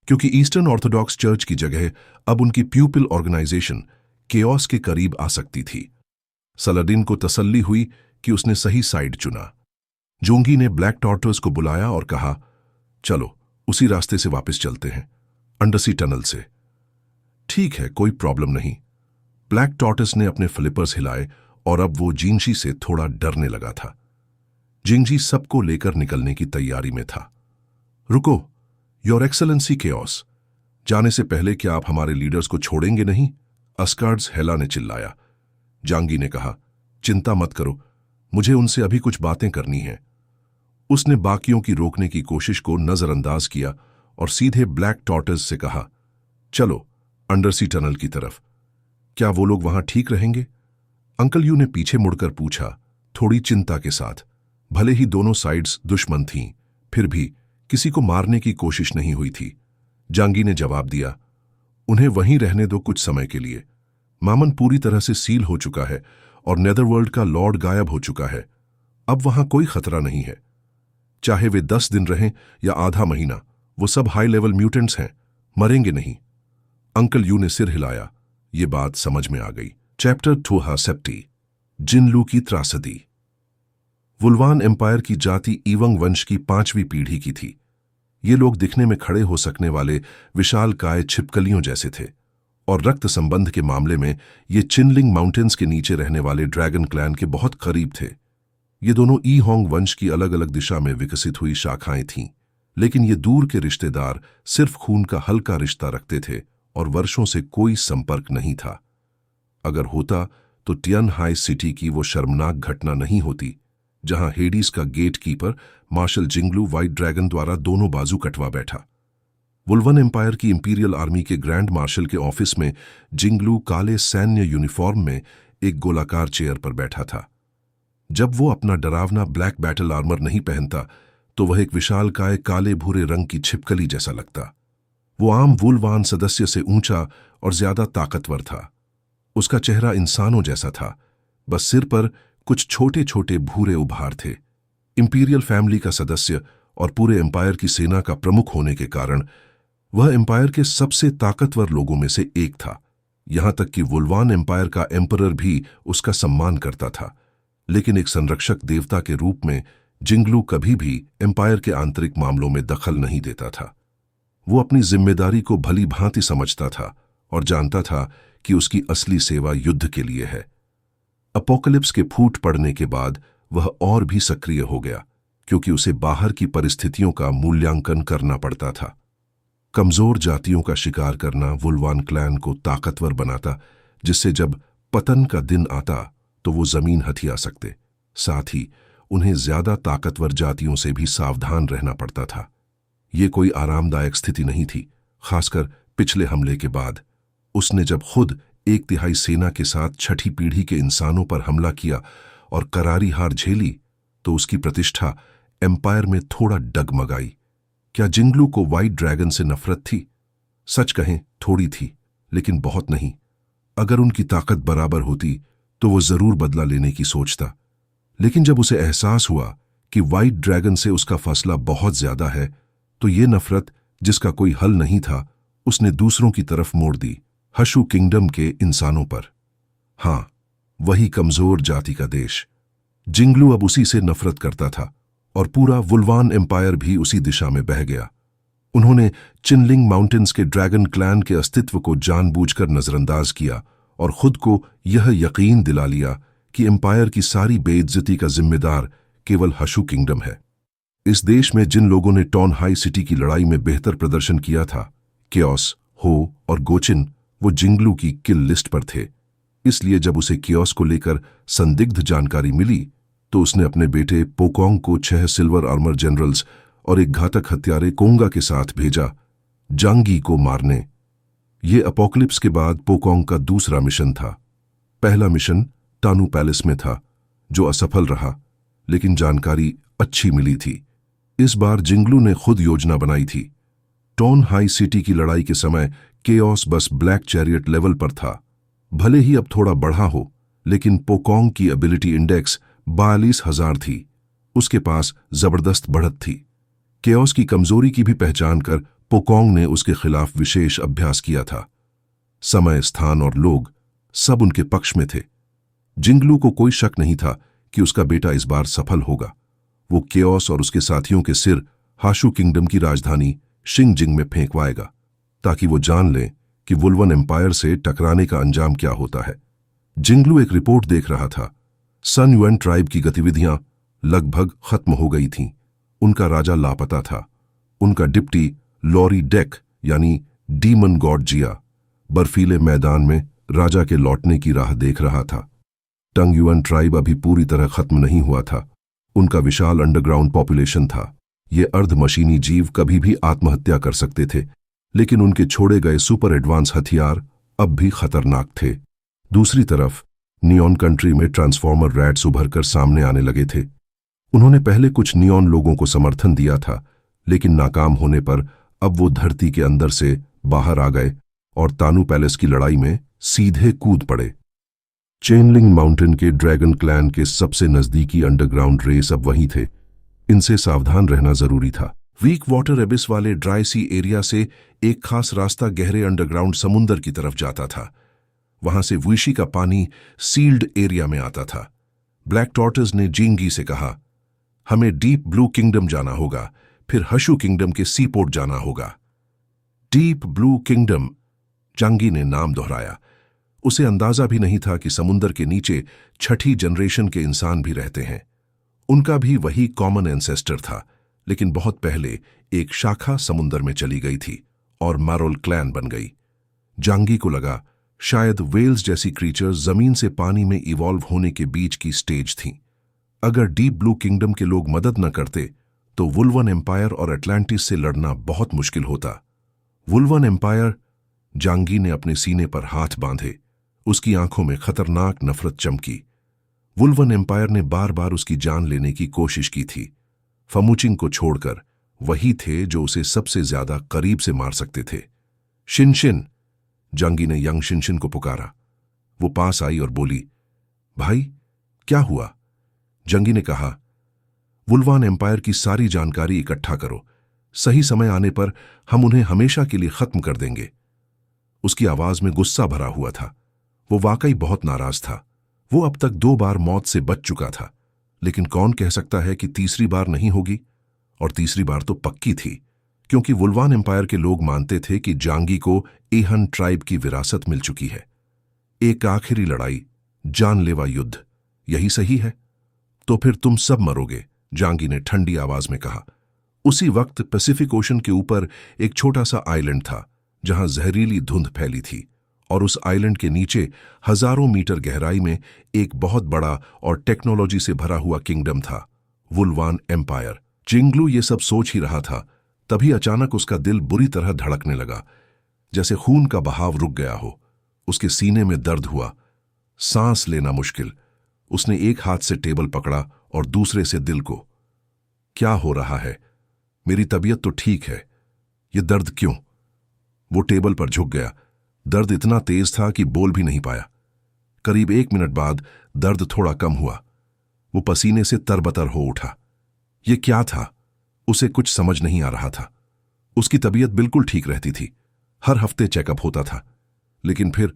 क्योंकि ईस्टर्न ऑर्थोडॉक्स चर्च की जगह अब उनकी प्यूपिल ऑर्गेनाइजेशन केओस के करीब आ सकती थी। सलाडिन को तसल्ली हुई कि उसने सही साइड चुना। जोंगी ने ब्लैक टॉर्टर्स को बुलाया और कहा, चलो उसी रास्ते से वापस चलते हैं, अंडरसी टनल से। ठीक है, कोई प्रॉब्लम नहीं। ब्लैक टॉर्टस ने अपने फ्लिपर्स हिलाए और अब वो जिंगजी से थोड़ा डरने लगा था। जिंगजी सबको लेकर निकलने की तैयारी में था। रुको, योर एक्सेलेंसी केओस, जाने से पहले क्या आप हमारे लीडर्स को छोड़ेंगे नहीं? अस्कार्ड्स हेला ने चिल्लाया। जांगी ने कहा, चिंता मत करो, मुझे उनसे अभी कुछ बातें करनी हैं। उसने बाकियों की रोकने की कोशिश को नजरअंदाज किया और सीधे ब्लैक टॉर्टस से कहा, चलो अंडरसी टनल की तरफ। क्या वो लोग वहां ठीक रहेंगे? अंकल यू ने पीछे मुड़कर पूछा, थोड़ी चिंता के साथ। भले ही दोनों साइड्स दुश्मन थीं, फिर भी किसी को मारने की कोशिश नहीं हुई थी। जांगी ने जवाब दिया, उन्हें वहीं रहने दो कुछ समय के लिए। मामन पूरी तरह से सील हो चुका है और नेदरवर्ल्ड का लॉर्ड गायब हो चुका है। अब वहां कोई खतरा नहीं है। चाहे वे 10 दिन रहें या आधा महीना, वो सब हाई लेवल म्यूटेंट्स हैं, मरेंगे नहीं। अंकल यू ने सिर हिलाया। ये बात समझ में आ गई। चैप्टर 2 सेप्टी, जिनलू की त्रासदी। वुल्वान एम्पायर की जाति ईवंग वंश की 5वीं पीढ़ी की थी। ये लोग दिखने में खड़े हो सकने वाले विशालकाय छिपकलियों जैसे थे, और रक्त संबंध के मामले में ये चिनलिंग माउंटेन्स के नीचे रहने वाले ड्रैगन क्लैन के बहुत करीब थे। ये दोनों ई होंग वंश की अलग अलग दिशा में विकसित हुई शाखाएं थीं, लेकिन ये दूर के रिश्तेदार सिर्फ खून का हल्का रिश्ता रखते थे और वर्षों से कोई संपर्क नहीं था। अगर होता तो टियन हाई सिटी की वो शर्मनाक घटना नहीं होती जहां हेडीज का gate keeper marshal Jinglu white dragon द्वारा दोनों बाजू कटवा बैठा। वुल्वन एम्पायर की इंपीरियल आर्मी के ग्रैंड मार्शल के ऑफिस में जिंगलू काले सैन्य यूनिफॉर्म में एक गोलाकार चेयर पर बैठा था। जब वो अपना डरावना ब्लैक बैटल आर्मर नहीं पहनता तो वह एक विशालकाय काले भूरे रंग की छिपकली जैसा लगता। वो आम वुल्वान सदस्य से ऊंचा और ज्यादा ताकतवर था। उसका चेहरा इंसानों जैसा था, बस सिर पर कुछ छोटे छोटे भूरे उभार थे। इंपीरियल फैमिली का सदस्य और पूरे एम्पायर की सेना का प्रमुख होने के कारण वह एम्पायर के सबसे ताकतवर लोगों में से एक था। यहां तक कि वुल्वान एम्पायर का एम्परर भी उसका सम्मान करता था, लेकिन एक संरक्षक देवता के रूप में जिंगलू कभी भी एम्पायर के आंतरिक मामलों में दखल नहीं देता था। वो अपनी जिम्मेदारी को भली भांति समझता था और जानता था कि उसकी असली सेवा युद्ध के लिए है। अपोकलिप्स के फूट पड़ने के बाद वह और भी सक्रिय हो गया, क्योंकि उसे बाहर की परिस्थितियों का मूल्यांकन करना पड़ता था। कमजोर जातियों का शिकार करना वुल्वान क्लैन को ताकतवर बनाता, जिससे जब पतन का दिन आता तो वो जमीन हथिया सकते। साथ ही उन्हें ज्यादा ताकतवर जातियों से भी सावधान रहना पड़ता था। ये कोई आरामदायक स्थिति नहीं थी, खासकर पिछले हमले के बाद। उसने जब खुद 1/3 सेना के साथ छठी पीढ़ी के इंसानों पर हमला किया और करारी हार झेली, तो उसकी प्रतिष्ठा एम्पायर में थोड़ा डगमगाई। क्या जिंगलू को व्हाइट ड्रैगन से नफरत थी? सच कहें, थोड़ी थी, लेकिन बहुत नहीं। अगर उनकी ताकत बराबर होती तो वो जरूर बदला लेने की सोचता। लेकिन जब उसे एहसास हुआ कि व्हाइट ड्रैगन से उसका फासला बहुत ज्यादा है, तो ये नफरत, जिसका कोई हल नहीं था, उसने दूसरों की तरफ मोड़ दी, हशु किंगडम के इंसानों पर। हाँ, वही कमजोर जाति का देश। जिंगलू अब उसी से नफरत करता था और पूरा वुल्वान एम्पायर भी उसी दिशा में बह गया। उन्होंने चिनलिंग माउंटेन्स के ड्रैगन क्लैन के अस्तित्व को जानबूझकर नजरअंदाज किया और खुद को यह यकीन दिला लिया कि एम्पायर की सारी बेइज्जती का जिम्मेदार केवल हशु किंगडम है। इस देश में जिन लोगों ने टॉन हाई सिटी की लड़ाई में बेहतर प्रदर्शन किया था, केओस, हो और गोचिन, वो जिंगलू की किल लिस्ट पर थे। इसलिए जब उसे केओस को लेकर संदिग्ध जानकारी मिली, तो उसने अपने बेटे पोकोंग को 6 सिल्वर आर्मर जनरल्स और एक घातक हत्यारे कोंगा के साथ भेजा, जांगी को मारने। ये अपोकलिप्स के बाद पोकोंग का दूसरा मिशन था। पहला मिशन तानू पैलेस में था, जो असफल रहा, लेकिन जानकारी अच्छी मिली थी। इस बार जिंगलू ने खुद योजना बनाई थी। टॉन हाई सिटी की लड़ाई के समय केओस बस ब्लैक चैरियट लेवल पर था। भले ही अब थोड़ा बढ़ा हो, लेकिन पोकोंग की एबिलिटी इंडेक्स 42,000 थी। उसके पास जबरदस्त बढ़त थी। केओस की कमजोरी की भी पहचान कर पोकोंग ने उसके खिलाफ विशेष अभ्यास किया था। समय, स्थान और लोग सब उनके पक्ष में थे। जिंगलू को कोई शक नहीं था कि उसका बेटा इस बार सफल होगा। वो केओस और उसके साथियों के सिर हाशु किंगडम की राजधानी शिंगजिंग में फेंकवाएगा, ताकि वो जान लें कि वुल्वन एम्पायर से टकराने का अंजाम क्या होता है। जिंगलू एक रिपोर्ट देख रहा था। सन युएन ट्राइब की गतिविधियां लगभग खत्म हो गई थीं। उनका राजा लापता था। उनका डिप्टी लॉरी डेक यानी डीमन गॉड जिया बर्फीले मैदान में राजा के लौटने की राह देख रहा था। टंग युएन ट्राइब अभी पूरी तरह खत्म नहीं हुआ था। उनका विशाल अंडरग्राउंड पॉपुलेशन था। ये अर्ध मशीनी जीव कभी भी आत्महत्या कर सकते थे, लेकिन उनके छोड़े गए सुपर एडवांस हथियार अब भी खतरनाक थे। दूसरी तरफ नियॉन कंट्री में ट्रांसफॉर्मर रैट्स उभर कर सामने आने लगे थे। उन्होंने पहले कुछ नियॉन लोगों को समर्थन दिया था, लेकिन नाकाम होने पर अब वो धरती के अंदर से बाहर आ गए और तानू पैलेस की लड़ाई में सीधे कूद पड़े। चेनलिंग माउंटेन के ड्रैगन क्लैन के सबसे नजदीकी अंडरग्राउंड रेस अब वहीं थे। इनसे सावधान रहना जरूरी था। वीक वाटर एबिस वाले ड्राई सी एरिया से एक खास रास्ता गहरे अंडरग्राउंड समुंदर की तरफ जाता था। वहां से वुइशी का पानी सील्ड एरिया में आता था। ब्लैक टॉर्टस ने जिंगी से कहा, हमें डीप ब्लू किंगडम जाना होगा, फिर हशु किंगडम के सीपोर्ट जाना होगा। डीप ब्लू किंगडम, जांगी ने नाम दोहराया। उसे अंदाजा भी नहीं था कि समुंदर के नीचे छठी जनरेशन के इंसान भी रहते हैं। उनका भी वही कॉमन एंसेस्टर था, लेकिन बहुत पहले एक शाखा समुंदर में चली गई थी और मारोल क्लैन बन गई। जांगी को लगा शायद वेल्स जैसी क्रीचर्स जमीन से पानी में इवॉल्व होने के बीच की स्टेज थीं। अगर डीप ब्लू किंगडम के लोग मदद न करते, तो वुल्वन एम्पायर और अटलांटिस से लड़ना बहुत मुश्किल होता। वुल्वन एम्पायर, जांगी ने अपने सीने पर हाथ बांधे। उसकी आंखों में खतरनाक नफरत चमकी। वुल्वन एम्पायर ने बार बार उसकी जान लेने की कोशिश की थी। फमुचिंग को छोड़कर वही थे जो उसे सबसे ज्यादा करीब से मार सकते थे। शिनशिन, जांगी ने यंग शिनशिन को पुकारा। वो पास आई और बोली, भाई क्या हुआ? जंगी ने कहा, वुल्वान एम्पायर की सारी जानकारी इकट्ठा करो। सही समय आने पर हम उन्हें हमेशा के लिए खत्म कर देंगे। उसकी आवाज में गुस्सा भरा हुआ था। वो वाकई बहुत नाराज था। वो अब तक 2 बार मौत से बच चुका था, लेकिन कौन कह सकता है कि तीसरी बार नहीं होगी। और तीसरी बार तो पक्की थी, क्योंकि वुल्वान एम्पायर के लोग मानते थे कि जांगी को एहन ट्राइब की विरासत मिल चुकी है। एक आखिरी लड़ाई, जानलेवा युद्ध, यही सही है। तो फिर तुम सब मरोगे, जांगी ने ठंडी आवाज में कहा। उसी वक्त पैसिफिक ओशन के ऊपर एक छोटा सा आइलैंड था, जहां जहरीली धुंध फैली थी, और उस आइलैंड के नीचे हजारों मीटर गहराई में एक बहुत बड़ा और टेक्नोलॉजी से भरा हुआ किंगडम था, वुल्वान एम्पायर। जिंगलू ये सब सोच ही रहा था, तभी अचानक उसका दिल बुरी तरह धड़कने लगा, जैसे खून का बहाव रुक गया हो। उसके सीने में दर्द हुआ, सांस लेना मुश्किल। उसने एक हाथ से टेबल पकड़ा और दूसरे से दिल को। क्या हो रहा है? मेरी तबीयत तो ठीक है, ये दर्द क्यों? वो टेबल पर झुक गया। दर्द इतना तेज था कि बोल भी नहीं पाया। करीब 1 मिनट बाद दर्द थोड़ा कम हुआ। वो पसीने से तरबतर हो उठा। ये क्या था? उसे कुछ समझ नहीं आ रहा था। उसकी तबीयत बिल्कुल ठीक रहती थी, हर हफ्ते चेकअप होता था, लेकिन फिर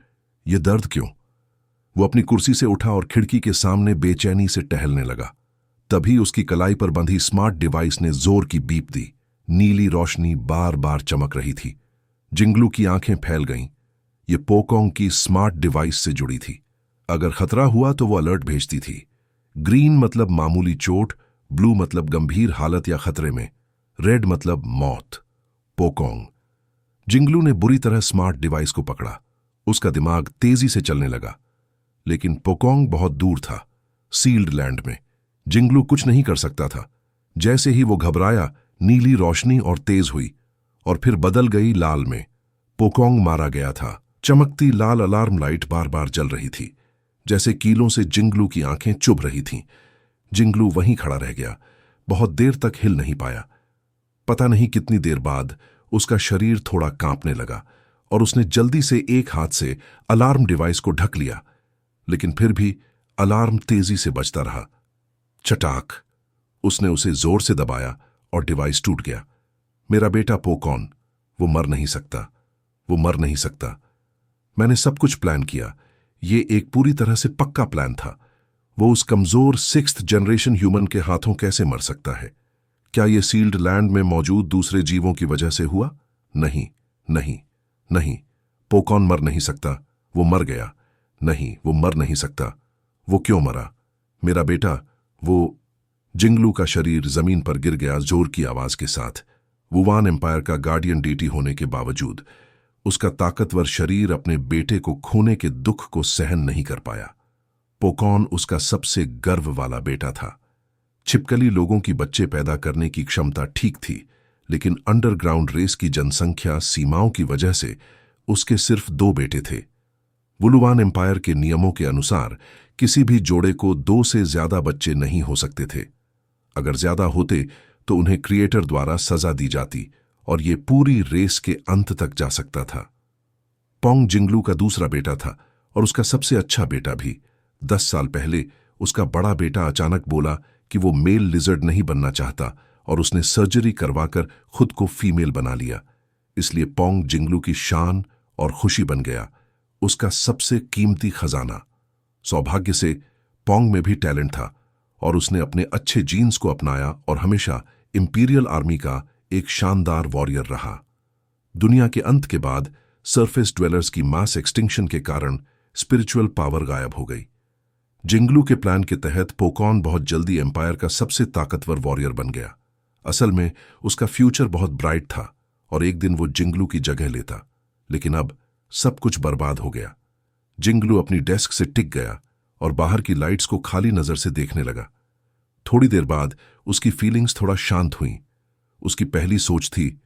ये दर्द क्यों? वो अपनी कुर्सी से उठा और खिड़की के सामने बेचैनी से टहलने लगा। तभी उसकी कलाई पर बंधी स्मार्ट डिवाइस ने जोर की बीप दी। नीली रोशनी बार बार चमक रही थी। जिंगलू की आंखें फैल गईं। ये पोकोंग की स्मार्ट डिवाइस से जुड़ी थी। अगर खतरा हुआ तो वो अलर्ट भेजती थी। ग्रीन मतलब मामूली चोट, ब्लू मतलब गंभीर हालत या खतरे में, रेड मतलब मौत। पोकोंग। जिंगलू ने बुरी तरह स्मार्ट डिवाइस को पकड़ा। उसका दिमाग तेजी से चलने लगा, लेकिन पोकोंग बहुत दूर था, सील्ड लैंड में। जिंगलू कुछ नहीं कर सकता था। जैसे ही वो घबराया, नीली रोशनी और तेज हुई, और फिर बदल गई लाल में। पोकोंग मारा गया था। चमकती लाल अलार्म लाइट बार बार जल रही थी, जैसे कीलों से जिंगलू की आंखें चुभ रही थीं। जिंगलू वहीं खड़ा रह गया, बहुत देर तक हिल नहीं पाया। पता नहीं कितनी देर बाद उसका शरीर थोड़ा कांपने लगा, और उसने जल्दी से एक हाथ से अलार्म डिवाइस को ढक लिया, लेकिन फिर भी अलार्म तेजी से बजता रहा। चटाक! उसने उसे जोर से दबाया और डिवाइस टूट गया। मेरा बेटा पोकॉन, वो मर नहीं सकता, वो मर नहीं सकता। मैंने सब कुछ प्लान किया। ये एक पूरी तरह से पक्का प्लान था। वो उस कमजोर 6th जनरेशन ह्यूमन के हाथों कैसे मर सकता है? क्या ये सील्ड लैंड में मौजूद दूसरे जीवों की वजह से हुआ? नहीं, नहीं, नहीं। पोकॉन मर नहीं सकता, वो मर गया। नहीं, वो मर नहीं सकता। वो क्यों मरा? मेरा बेटा, वो... जिंगलू का शरीर जमीन पर गिर गया जोर की आवाज के साथ। वुवान एम्पायर का गार्डियन डीटी होने के बावजूद उसका ताकतवर शरीर अपने बेटे को खोने के दुख को सहन नहीं कर पाया। पोकॉन उसका सबसे गर्व वाला बेटा था। छिपकली लोगों की बच्चे पैदा करने की क्षमता ठीक थी, लेकिन अंडरग्राउंड रेस की जनसंख्या सीमाओं की वजह से उसके सिर्फ 2 बेटे थे। वुलुवान एम्पायर के नियमों के अनुसार किसी भी जोड़े को 2 से ज्यादा बच्चे नहीं हो सकते थे। अगर ज्यादा होते तो उन्हें क्रिएटर द्वारा सजा दी जाती, और ये पूरी रेस के अंत तक जा सकता था। पोंग जिंगलू का दूसरा बेटा था, और उसका सबसे अच्छा बेटा भी। 10 साल पहले उसका बड़ा बेटा अचानक बोला कि वो मेल लिजर्ड नहीं बनना चाहता, और उसने सर्जरी करवाकर खुद को फीमेल बना लिया। इसलिए पोंग जिंगलू की शान और खुशी बन गया, उसका सबसे कीमती खजाना। सौभाग्य से पोंग में भी टैलेंट था, और उसने अपने अच्छे जीन्स को अपनाया और हमेशा इंपीरियल आर्मी का एक शानदार वॉरियर रहा। दुनिया के अंत के बाद सरफेस ड्वेलर्स की मास एक्सटिंक्शन के कारण स्पिरिचुअल पावर गायब हो गई। जिंगलू के प्लान के तहत पोकॉन बहुत जल्दी एम्पायर का सबसे ताकतवर वॉरियर बन गया। असल में उसका फ्यूचर बहुत ब्राइट था, और एक दिन वो जिंगलू की जगह लेता। लेकिन अब सब कुछ बर्बाद हो गया। जिंगलू अपनी डेस्क से टिक गया और बाहर की लाइट्स को खाली नजर से देखने लगा। थोड़ी देर बाद उसकी फीलिंग्स थोड़ा शांत हुईं। उसकी पहली सोच थी,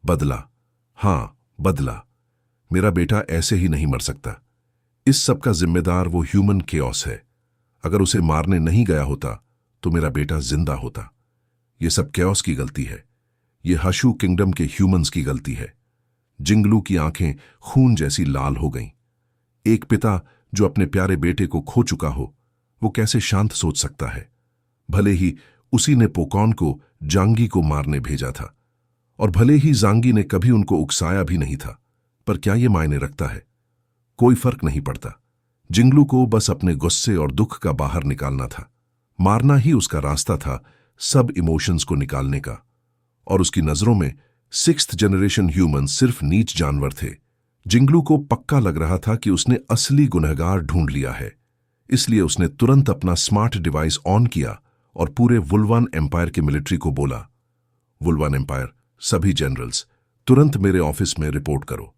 बदला। हां, बदला। मेरा बेटा ऐसे ही नहीं मर सकता। इस सब का जिम्मेदार वो ह्यूमन केओस है। अगर उसे मारने नहीं गया होता तो मेरा बेटा जिंदा होता। ये सब केओस की गलती है। ये हशु किंगडम के ह्यूमंस की गलती है। जिंगलू की आंखें खून जैसी लाल हो गईं। एक पिता जो अपने प्यारे बेटे को खो चुका हो, वो कैसे शांत सोच सकता है? भले ही उसी ने पोकॉन को जांगी को मारने भेजा था, और भले ही जांगी ने कभी उनको उकसाया भी नहीं था, पर क्या ये मायने रखता है? कोई फर्क नहीं पड़ता। जिंगलू को बस अपने गुस्से और दुख का बाहर निकालना था। मारना ही उसका रास्ता था सब इमोशंस को निकालने का। और उसकी नजरों में 6th जनरेशन ह्यूमन सिर्फ नीच जानवर थे। जिंगलू को पक्का लग रहा था कि उसने असली गुनहगार ढूंढ लिया है। इसलिए उसने तुरंत अपना स्मार्ट डिवाइस ऑन किया और पूरे वुल्वान एम्पायर के मिलिट्री को बोला, वुल्वान एम्पायर, सभी जनरल्स, तुरंत मेरे ऑफिस में रिपोर्ट करो।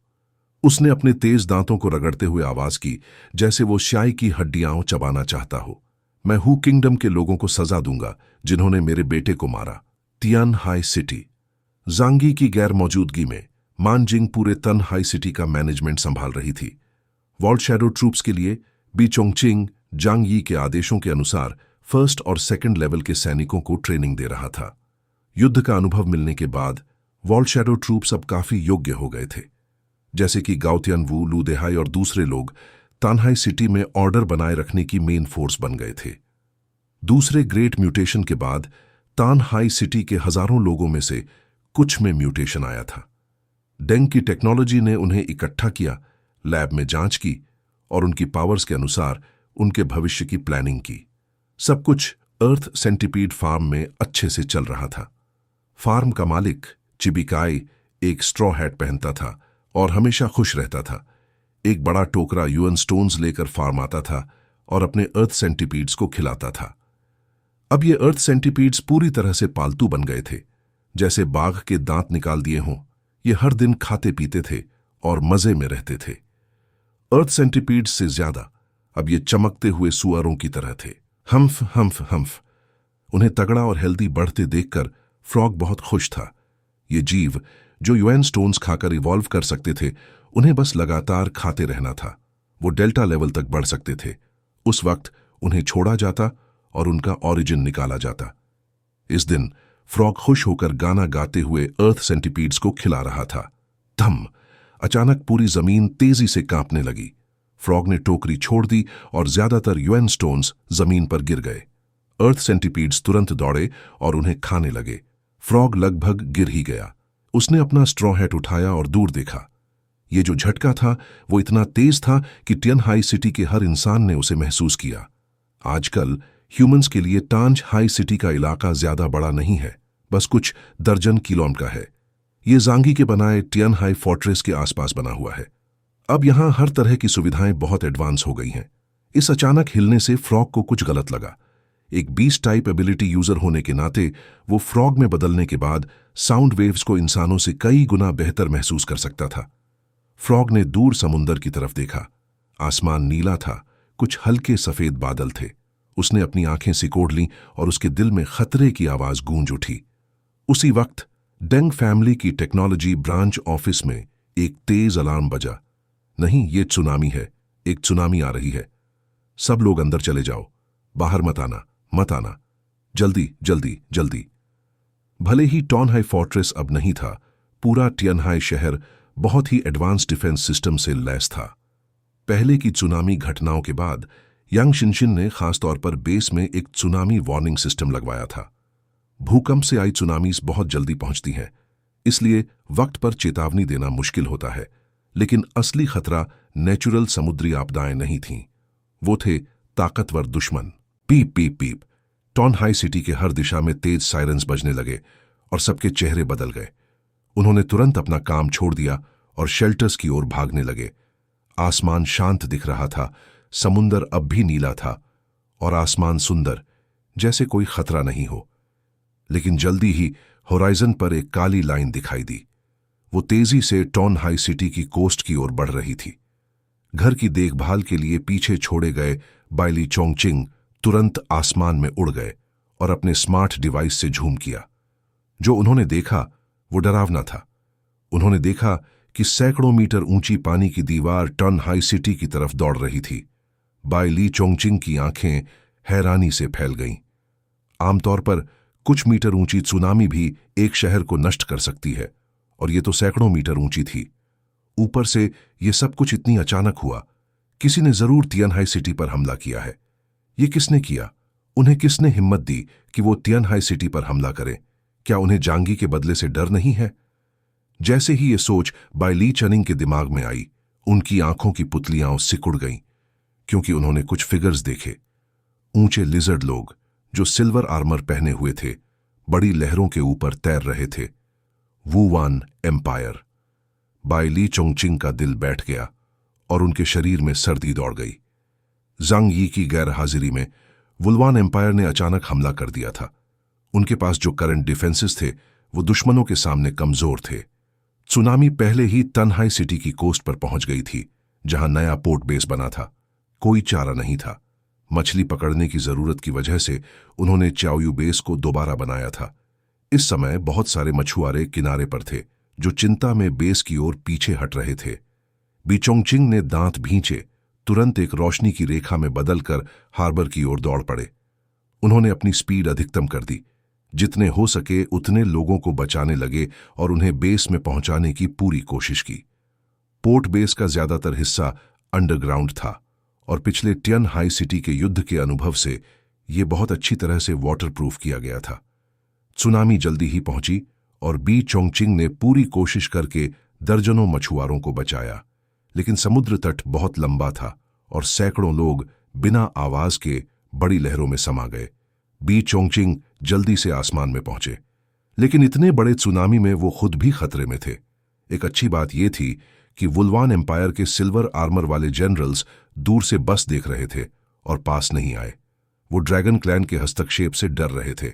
उसने अपने तेज दांतों को रगड़ते हुए आवाज की, जैसे वो शाई की हड्डियां चबाना चाहता हो। मैं हू किंगडम के लोगों को सजा दूंगा जिन्होंने मेरे बेटे को मारा। Tian high city. जांगी की गैर मौजूदगी में मानजिंग पूरे तन हाई सिटी का मैनेजमेंट संभाल रही थी। वॉल्ट शैडो ट्रूप्स के लिए बी चोंगचिंग जांग यी के आदेशों के अनुसार 1st और 2nd लेवल के सैनिकों को ट्रेनिंग दे रहा था। युद्ध का अनुभव मिलने के बाद वॉल्ट शैडो ट्रूप्स अब काफी योग्य हो गए थे। जैसे कि गाउतियन वू, लू देहाई और दूसरे लोग तानहाई सिटी में ऑर्डर बनाए रखने की मेन फोर्स बन गए थे। दूसरे ग्रेट म्यूटेशन के बाद तानहाई सिटी के हजारों लोगों में से कुछ में म्यूटेशन आया था। डेंग की टेक्नोलॉजी ने उन्हें इकट्ठा किया, लैब में जांच की और उनकी पावर्स के अनुसार उनके भविष्य की प्लानिंग की। सब कुछ अर्थ सेंटिपीड फार्म में अच्छे से चल रहा था। फार्म का मालिक चिबिकाई एक स्ट्रॉ हैट पहनता था और हमेशा खुश रहता था। एक बड़ा टोकरा यूएन स्टोन्स लेकर फार्म आता था और अपने अर्थ सेंटिपीड्स को खिलाता था। अब ये अर्थ सेंटिपीड्स पूरी तरह से पालतू बन गए थे, जैसे बाघ के दांत निकाल दिए हों। ये हर दिन खाते पीते थे और मजे में रहते थे। अर्थ सेंटिपीड्स से ज्यादा अब ये चमकते हुए सुअरों की तरह थे। हम्फ हम्फ हम्फ। उन्हें तगड़ा और हेल्दी बढ़ते देखकर फ्रॉग बहुत खुश था। ये जीव जो यूएन स्टोन्स खाकर इवॉल्व कर सकते थे, उन्हें बस लगातार खाते रहना था। वो डेल्टा लेवल तक बढ़ सकते थे। उस वक्त उन्हें छोड़ा जाता और उनका ऑरिजिन निकाला जाता। इस दिन फ्रॉग खुश होकर गाना गाते हुए अर्थ सेंटिपीड्स को खिला रहा था। धम! अचानक पूरी जमीन तेजी से कांपने लगी। फ्रॉग ने टोकरी छोड़ दी और ज्यादातर यूएन स्टोन्स जमीन पर गिर गए। अर्थ सेंटिपीड्स तुरंत दौड़े और उन्हें खाने लगे। फ्रॉग लगभग गिर ही गया। उसने अपना स्ट्रॉ हैट उठाया और दूर देखा। ये जो झटका था वो इतना तेज था कि टियन हाई सिटी के हर इंसान ने उसे महसूस किया। आजकल ह्यूमंस के लिए टांज हाई सिटी का इलाका ज्यादा बड़ा नहीं है, बस कुछ दर्जन किलोमीटर का है। ये जांगी के बनाए टियन हाई फोर्ट्रेस के आसपास बना हुआ है। अब यहां हर तरह की सुविधाएं बहुत एडवांस हो गई हैं। इस अचानक हिलने से फ्रॉग को कुछ गलत लगा। एक बीस्ट टाइप एबिलिटी यूजर होने के नाते वो फ्रॉग में बदलने के बाद साउंड वेव्स को इंसानों से कई गुना बेहतर महसूस कर सकता था। फ्रॉग ने दूर समुंदर की तरफ देखा। आसमान नीला था, कुछ हल्के सफेद बादल थे। उसने अपनी आंखें सिकोड़ लीं और उसके दिल में खतरे की आवाज गूंज उठी। उसी वक्त डेंग फैमिली की टेक्नोलॉजी ब्रांच ऑफिस में एक तेज अलार्म बजा। नहीं, ये सुनामी है, एक सुनामी आ रही है। सब लोग अंदर चले जाओ, बाहर मत आना, मत आना, जल्दी जल्दी जल्दी। भले ही टॉनहाई फोर्ट्रेस अब नहीं था, पूरा टियनहाई शहर बहुत ही एडवांस डिफेंस सिस्टम से लैस था। पहले की सुनामी घटनाओं के बाद यांग शिनशिन ने खासतौर पर बेस में एक सुनामी वार्निंग सिस्टम लगवाया था। भूकंप से आई सुनामीज बहुत जल्दी पहुंचती हैं, इसलिए वक्त पर चेतावनी देना मुश्किल होता है। लेकिन असली खतरा नेचुरल समुद्री आपदाएं नहीं थीं, वो थे ताकतवर दुश्मन। पीप पीप पीप। टॉनहाई सिटी के हर दिशा में तेज सायरन्स बजने लगे और सबके चेहरे बदल गए। उन्होंने तुरंत अपना काम छोड़ दिया और शेल्टर्स की ओर भागने लगे। आसमान शांत दिख रहा था, समुंदर अब भी नीला था और आसमान सुंदर, जैसे कोई खतरा नहीं हो। लेकिन जल्दी ही होराइजन पर एक काली लाइन दिखाई दी। वो तेजी से टॉनहाई सिटी की कोस्ट की ओर बढ़ रही थी। घर की देखभाल के लिए पीछे छोड़े गए बाइली चोंगचिंग तुरंत आसमान में उड़ गए और अपने स्मार्ट डिवाइस से झूम किया। जो उन्होंने देखा वो डरावना था। उन्होंने देखा कि सैकड़ों मीटर ऊंची पानी की दीवार टॉनहाई सिटी की तरफ दौड़ रही थी। बाइली चोंगचिंग की आंखें हैरानी से फैल गईं। आमतौर पर कुछ मीटर ऊंची सुनामी भी एक शहर को नष्ट कर सकती है, और ये तो सैकड़ों मीटर ऊंची थी। ऊपर से ये सब कुछ इतनी अचानक हुआ। किसी ने जरूर तियनहाई सिटी पर हमला किया है। ये किसने किया? उन्हें किसने हिम्मत दी कि वो तियनहाई सिटी पर हमला करें? क्या उन्हें जांगी के बदले से डर नहीं है? जैसे ही ये सोच बाइली चनिंग के दिमाग में आई, उनकी आंखों की पुतलियां सिकुड़ गईं। क्योंकि उन्होंने कुछ फिगर्स देखे। ऊंचे लिजर्ड लोग जो सिल्वर आर्मर पहने हुए थे, बड़ी लहरों के ऊपर तैर रहे थे। वुवान एम्पायर। बाई ली चोंगचिंग का दिल बैठ गया और उनके शरीर में सर्दी दौड़ गई। जांग यी की गैर हाजिरी में वुलवान एम्पायर ने अचानक हमला कर दिया था। उनके पास जो करंट डिफेंसेस थे वो दुश्मनों के सामने कमजोर थे। सुनामी पहले ही तन्हाई सिटी की कोस्ट पर पहुंच गई थी, जहां नया पोर्ट बेस बना था। कोई चारा नहीं था। मछली पकड़ने की जरूरत की वजह से उन्होंने चाओयू बेस को दोबारा बनाया था। इस समय बहुत सारे मछुआरे किनारे पर थे जो चिंता में बेस की ओर पीछे हट रहे थे। बीचोंगचिंग ने दांत भींचे तुरंत एक रोशनी की रेखा में बदलकर हार्बर की ओर दौड़ पड़े। उन्होंने अपनी स्पीड अधिकतम कर दी। जितने हो सके उतने लोगों को बचाने लगे और उन्हें बेस में पहुंचाने की पूरी कोशिश की। पोर्ट बेस का ज्यादातर हिस्सा अंडरग्राउंड था और पिछले टियन हाई सिटी के युद्ध के अनुभव से यह बहुत अच्छी तरह से वाटरप्रूफ किया गया था। सुनामी जल्दी ही पहुंची और बी चोंगचिंग ने पूरी कोशिश करके दर्जनों मछुआरों को बचाया, लेकिन समुद्र तट बहुत लंबा था और सैकड़ों लोग बिना आवाज के बड़ी लहरों में समा गए। बी चोंगचिंग जल्दी से आसमान में पहुंचे, लेकिन इतने बड़े सुनामी में वो खुद भी खतरे में थे। एक अच्छी बात यह थी कि वुलवान एम्पायर के सिल्वर आर्मर वाले जनरल्स दूर से बस देख रहे थे और पास नहीं आए। वो ड्रैगन क्लैन के हस्तक्षेप से डर रहे थे।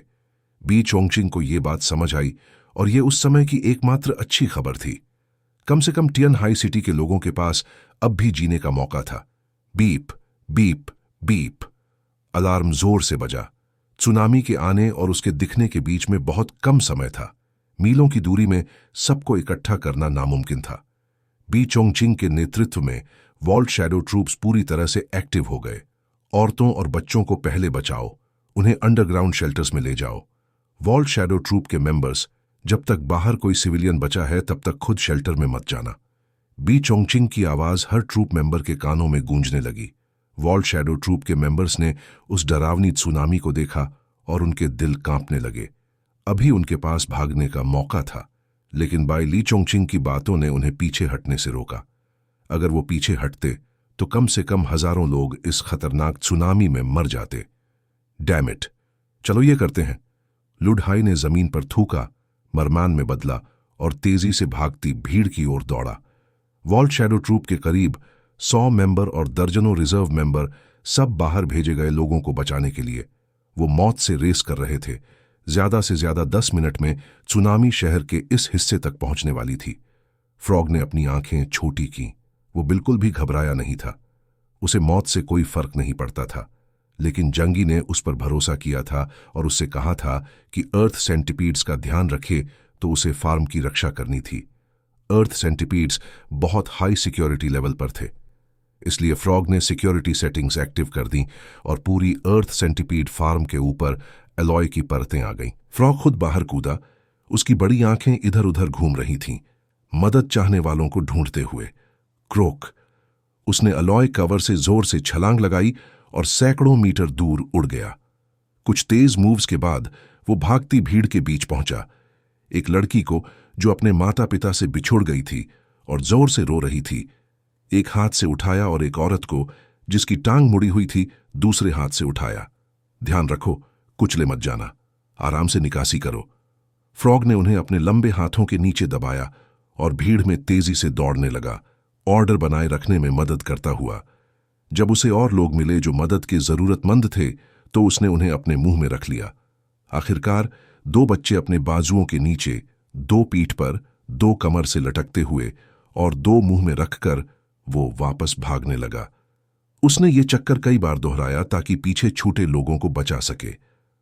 बी चोंगचिंग को यह बात समझ आई और यह उस समय की एकमात्र अच्छी खबर थी। कम से कम टियन हाई सिटी के लोगों के पास अब भी जीने का मौका था। बीप बीप बीप अलार्म जोर से बजा। सुनामी के आने और उसके दिखने के बीच में बहुत कम समय था। मीलों की दूरी में सबको इकट्ठा करना नामुमकिन था। बी चोंगचिंग के नेतृत्व में वॉल्ट शैडो ट्रूप्स पूरी तरह से एक्टिव हो गए। औरतों और बच्चों को पहले बचाओ, उन्हें अंडरग्राउंड शेल्टर्स में ले जाओ। वॉल्ट शैडो ट्रूप के मेंबर्स, जब तक बाहर कोई सिविलियन बचा है तब तक खुद शेल्टर में मत जाना। बी चोंगचिंग की आवाज हर ट्रूप मेंबर के कानों में गूंजने लगी। वॉल्ट शैडो ट्रूप के मेंबर्स ने उस डरावनी सुनामी को देखा और उनके दिल कांपने लगे। अभी उनके पास भागने का मौका था, लेकिन बाई ली चोंगचिंग की बातों ने उन्हें पीछे हटने से रोका। अगर वो पीछे हटते तो कम से कम हजारों लोग इस खतरनाक सुनामी में मर जाते। डैम इट, चलो ये करते हैं। लुडहाई ने जमीन पर थूका, मरमान में बदला और तेजी से भागती भीड़ की ओर दौड़ा। वॉल्ट शैडो ट्रूप के करीब 100 मेंबर और दर्जनों रिजर्व मेंबर सब बाहर भेजे गए लोगों को बचाने के लिए। वो मौत से रेस कर रहे थे। ज्यादा से ज्यादा 10 मिनट में सुनामी शहर के इस हिस्से तक पहुंचने वाली थी। फ्रॉग ने अपनी आंखें छोटी की। वो बिल्कुल भी घबराया नहीं था। उसे मौत से कोई फर्क नहीं पड़ता था, लेकिन जंगी ने उस पर भरोसा किया था और उससे कहा था कि अर्थ सेंटिपीड्स का ध्यान रखे तो उसे फार्म की रक्षा करनी थी। अर्थ सेंटिपीड्स बहुत हाई सिक्योरिटी लेवल पर थे, इसलिए फ्रॉग ने सिक्योरिटी सेटिंग्स एक्टिव कर दी और पूरी अर्थ सेंटिपीड फार्म के ऊपर एलॉय की परतें आ गईं। फ्रॉग खुद बाहर कूदा। उसकी बड़ी आंखें इधर उधर घूम रही थीं, मदद चाहने वालों को ढूंढते हुए। क्रोक, उसने अलॉय कवर से जोर से छलांग लगाई और सैकड़ों मीटर दूर उड़ गया। कुछ तेज मूव्स के बाद वो भागती भीड़ के बीच पहुंचा। एक लड़की को जो अपने माता पिता से बिछुड़ गई थी और जोर से रो रही थी, एक हाथ से उठाया और एक औरत को जिसकी टांग मुड़ी हुई थी दूसरे हाथ से उठाया। ध्यान रखो, कुचले मत जाना, आराम से निकासी करो। फ्रॉग ने उन्हें अपने लंबे हाथों के नीचे दबाया और भीड़ में तेजी से दौड़ने लगा, ऑर्डर बनाए रखने में मदद करता हुआ। जब उसे और लोग मिले जो मदद के जरूरतमंद थे तो उसने उन्हें अपने मुंह में रख लिया। आखिरकार 2 बच्चे अपने बाजुओं के नीचे, 2 पीठ पर, 2 कमर से लटकते हुए और 2 मुंह में रखकर वो वापस भागने लगा। उसने ये चक्कर कई बार दोहराया ताकि पीछे छूटे लोगों को बचा सके।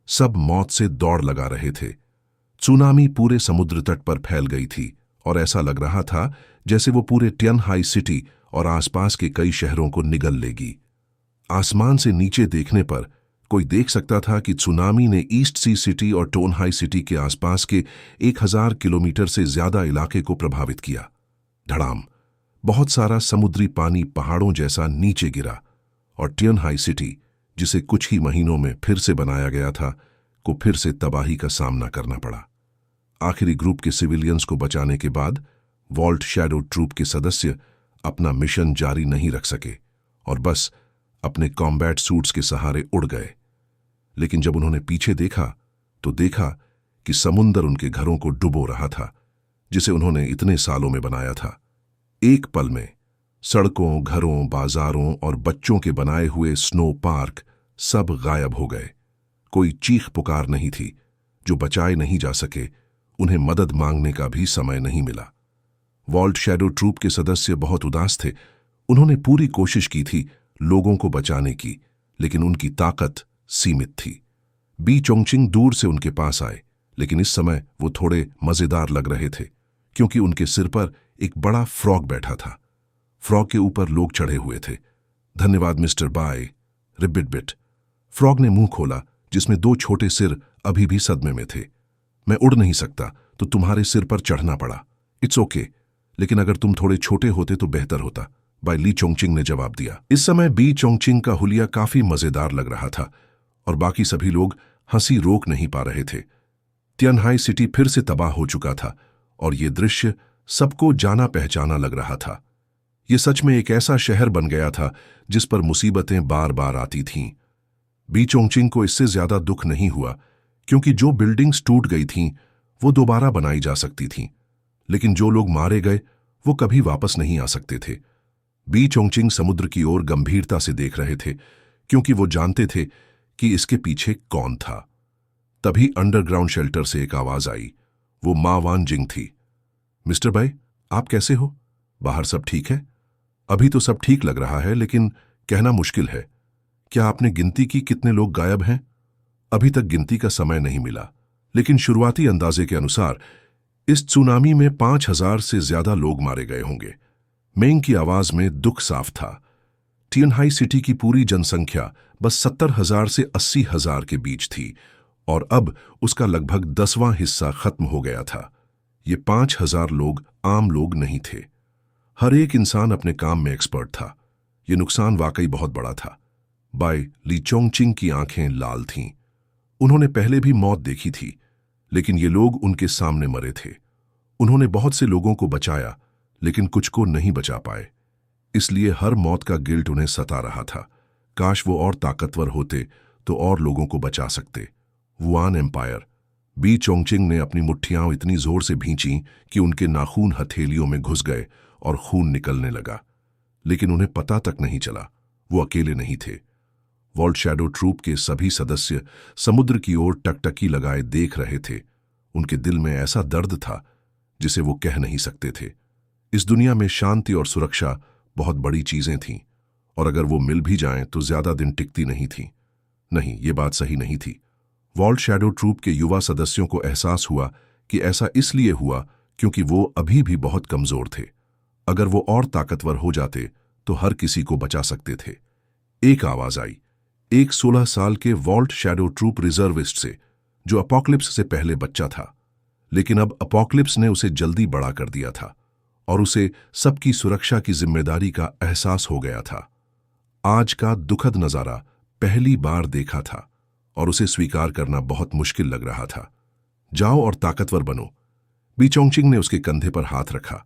सब मौत से दौड़ लगा रहे थे। सुनामी पूरे समुद्र तट पर फैल गई थी और ऐसा लग रहा था जैसे वो पूरे टियन हाई सिटी और आसपास के कई शहरों को निगल लेगी। आसमान से नीचे देखने पर कोई देख सकता था कि सुनामी ने ईस्ट सी सिटी और टोन हाई सिटी के आसपास के 1000 किलोमीटर से ज्यादा इलाके को प्रभावित किया। धड़ाम, बहुत सारा समुद्री पानी पहाड़ों जैसा नीचे गिरा और टियन हाई सिटी, जिसे कुछ ही महीनों में फिर से बनाया गया था, को फिर से तबाही का सामना करना पड़ा। आखिरी ग्रुप के सिविलियंस को बचाने के बाद वॉल्ट शैडो ट्रूप के सदस्य अपना मिशन जारी नहीं रख सके और बस अपने कॉम्बैट सूट्स के सहारे उड़ गए। लेकिन जब उन्होंने पीछे देखा तो देखा कि समुंदर उनके घरों को डुबो रहा था, जिसे उन्होंने इतने सालों में बनाया था। एक पल में सड़कों, घरों, बाजारों और बच्चों के बनाए हुए स्नो पार्क सब गायब हो गए। कोई चीख पुकार नहीं थी जो बचाए नहीं जा सके। उन्हें मदद मांगने का भी समय नहीं मिला। वॉल्ट शैडो ट्रूप के सदस्य बहुत उदास थे। उन्होंने पूरी कोशिश की थी लोगों को बचाने की, लेकिन उनकी ताकत सीमित थी। बी चोंगचिंग दूर से उनके पास आए, लेकिन इस समय वो थोड़े मजेदार लग रहे थे, क्योंकि उनके सिर पर एक बड़ा फ्रॉग बैठा था। फ्रॉग के ऊपर लोग चढ़े हुए थे। धन्यवाद मिस्टर बाय, रिबिट। फ्रॉग ने मुंह खोला, जिसमें 2 छोटे सिर अभी भी सदमे में थे। मैं उड़ नहीं सकता, तो तुम्हारे सिर पर चढ़ना पड़ा। इट्स ओके, लेकिन अगर तुम थोड़े छोटे होते तो बेहतर होता, बाय ली चोंगचिंग ने जवाब दिया। इस समय बी चोंगचिंग का हुलिया काफी मजेदार लग रहा था और बाकी सभी लोग हंसी रोक नहीं पा रहे थे। तियानहाई सिटी फिर से तबाह हो चुका था और ये दृश्य सबको जाना पहचाना लग रहा था। ये सच में एक ऐसा शहर बन गया था जिस पर मुसीबतें बार बार आती थीं। बी चोंगचिंग को इससे ज्यादा दुख नहीं हुआ, क्योंकि जो बिल्डिंग्स टूट गई थीं वो दोबारा बनाई जा सकती थीं, लेकिन जो लोग मारे गए वो कभी वापस नहीं आ सकते थे। बी चोंगचिंग समुद्र की ओर गंभीरता से देख रहे थे, क्योंकि वो जानते थे कि इसके पीछे कौन था। तभी अंडरग्राउंड शेल्टर से एक आवाज आई। वो मा वानजिंग थी। मिस्टर बाय, आप कैसे हो? बाहर सब ठीक है? अभी तो सब ठीक लग रहा है, लेकिन कहना मुश्किल है। क्या आपने गिनती की कितने लोग गायब हैं? अभी तक गिनती का समय नहीं मिला, लेकिन शुरुआती अंदाजे के अनुसार इस सुनामी में 5,000 से ज्यादा लोग मारे गए होंगे। मेंग की आवाज में दुख साफ था। तियानहाई सिटी की पूरी जनसंख्या बस 70,000 से 80,000 के बीच थी और अब उसका लगभग 10वां हिस्सा खत्म हो गया था। ये 5,000 लोग आम लोग नहीं थे। हर एक इंसान अपने काम में एक्सपर्ट था। ये नुकसान वाकई बहुत बड़ा था। बाय ली चोंगचिंग की आंखें लाल थीं। उन्होंने पहले भी मौत देखी थी, लेकिन ये लोग उनके सामने मरे थे। उन्होंने बहुत से लोगों को बचाया, लेकिन कुछ को नहीं बचा पाए। इसलिए हर मौत का गिल्ट उन्हें सता रहा था। काश वो और ताकतवर होते तो और लोगों को बचा सकते। वुआन एम्पायर। बी चोंगचिंग ने अपनी मुट्ठियां इतनी जोर से भींची कि उनके नाखून हथेलियों में घुस गए और खून निकलने लगा, लेकिन उन्हें पता तक नहीं चला वो अकेले नहीं थे। वॉल्ट शैडो ट्रूप के सभी सदस्य समुद्र की ओर टकटकी लगाए देख रहे थे। उनके दिल में ऐसा दर्द था जिसे वो कह नहीं सकते थे। इस दुनिया में शांति और सुरक्षा बहुत बड़ी चीजें थीं, और अगर वो मिल भी जाएं तो ज्यादा दिन टिकती नहीं थीं। नहीं, ये बात सही नहीं थी। वॉल्ट शैडो ट्रूप के युवा सदस्यों को एहसास हुआ कि ऐसा इसलिए हुआ क्योंकि वो अभी भी बहुत कमजोर थे। अगर वो और ताकतवर हो जाते तो हर किसी को बचा सकते थे। एक आवाज आई, एक 16 साल के वॉल्ट शैडो ट्रूप रिजर्विस्ट से, जो अपॉक्लिप्स से पहले बच्चा था, लेकिन अब अपॉक्लिप्स ने उसे जल्दी बड़ा कर दिया था और उसे सबकी सुरक्षा की जिम्मेदारी का एहसास हो गया था। आज का दुखद नजारा पहली बार देखा था और उसे स्वीकार करना बहुत मुश्किल लग रहा था। जाओ और ताकतवर बनो। बी चोंगचिंग ने उसके कंधे पर हाथ रखा।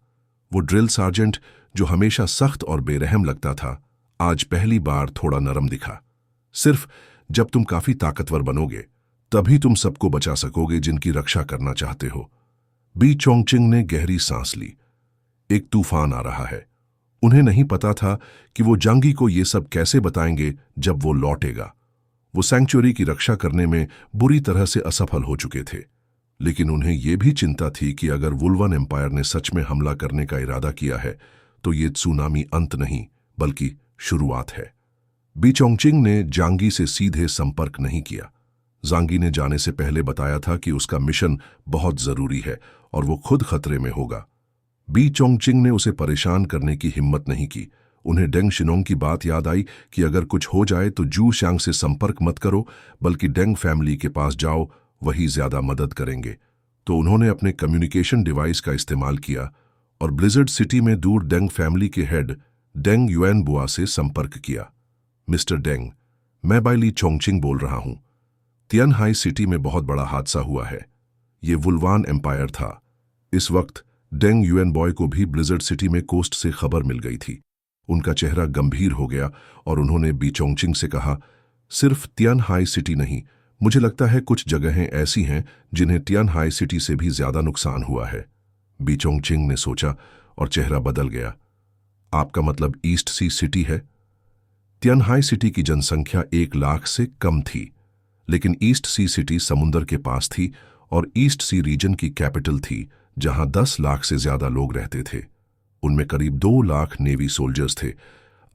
वो ड्रिल सार्जेंट, जो हमेशा सख्त और बेरहम लगता था, आज पहली बार थोड़ा नरम दिखा। सिर्फ जब तुम काफी ताकतवर बनोगे तभी तुम सबको बचा सकोगे जिनकी रक्षा करना चाहते हो। बी चोंगचिंग ने गहरी सांस ली। एक तूफान आ रहा है। उन्हें नहीं पता था कि वो जांगी को ये सब कैसे बताएंगे जब वो लौटेगा। वो सैंक्चुअरी की रक्षा करने में बुरी तरह से असफल हो चुके थे, लेकिन उन्हें यह भी चिंता थी कि अगर वुल्वन एम्पायर ने सच में हमला करने का इरादा किया है तो ये सुनामी अंत नहीं बल्कि शुरुआत है। बी चोंगचिंग ने जांगी से सीधे संपर्क नहीं किया। जांगी ने जाने से पहले बताया था कि उसका मिशन बहुत जरूरी है और वो खुद खतरे में होगा। बी चोंगचिंग ने उसे परेशान करने की हिम्मत नहीं की। उन्हें डेंग शिनोंग की बात याद आई कि अगर कुछ हो जाए तो जू शांग से संपर्क मत करो, बल्कि डेंग फैमिली के पास जाओ, वही ज्यादा मदद करेंगे। तो उन्होंने अपने कम्युनिकेशन डिवाइस का इस्तेमाल किया और ब्लिजर्ड सिटी में दूर डेंग फैमिली के हेड डेंग युएन बुआ से संपर्क किया। मिस्टर डेंग, मैं बाय ली चोंगचिंग बोल रहा हूं। तियानहाई सिटी में बहुत बड़ा हादसा हुआ है। ये वुल्वान एम्पायर था। इस वक्त डेंग युएन बॉय को भी ब्लिजर्ड सिटी में कोस्ट से खबर मिल गई थी। उनका चेहरा गंभीर हो गया और उन्होंने बीचोंगचिंग से कहा, सिर्फ तियानहाई सिटी नहीं, मुझे लगता है कुछ जगहें ऐसी हैं जिन्हें तियानहाई सिटी से भी ज्यादा नुकसान हुआ है। बीचोंगचिंग ने सोचा और चेहरा बदल गया। आपका मतलब ईस्ट सी सिटी है? तियानहाई सिटी की जनसंख्या 1 लाख से कम थी, लेकिन ईस्ट सी सिटी समुंदर के पास थी और ईस्ट सी रीजन की कैपिटल थी, जहां 10 लाख से ज्यादा लोग रहते थे। उनमें करीब 2 लाख नेवी सोल्जर्स थे।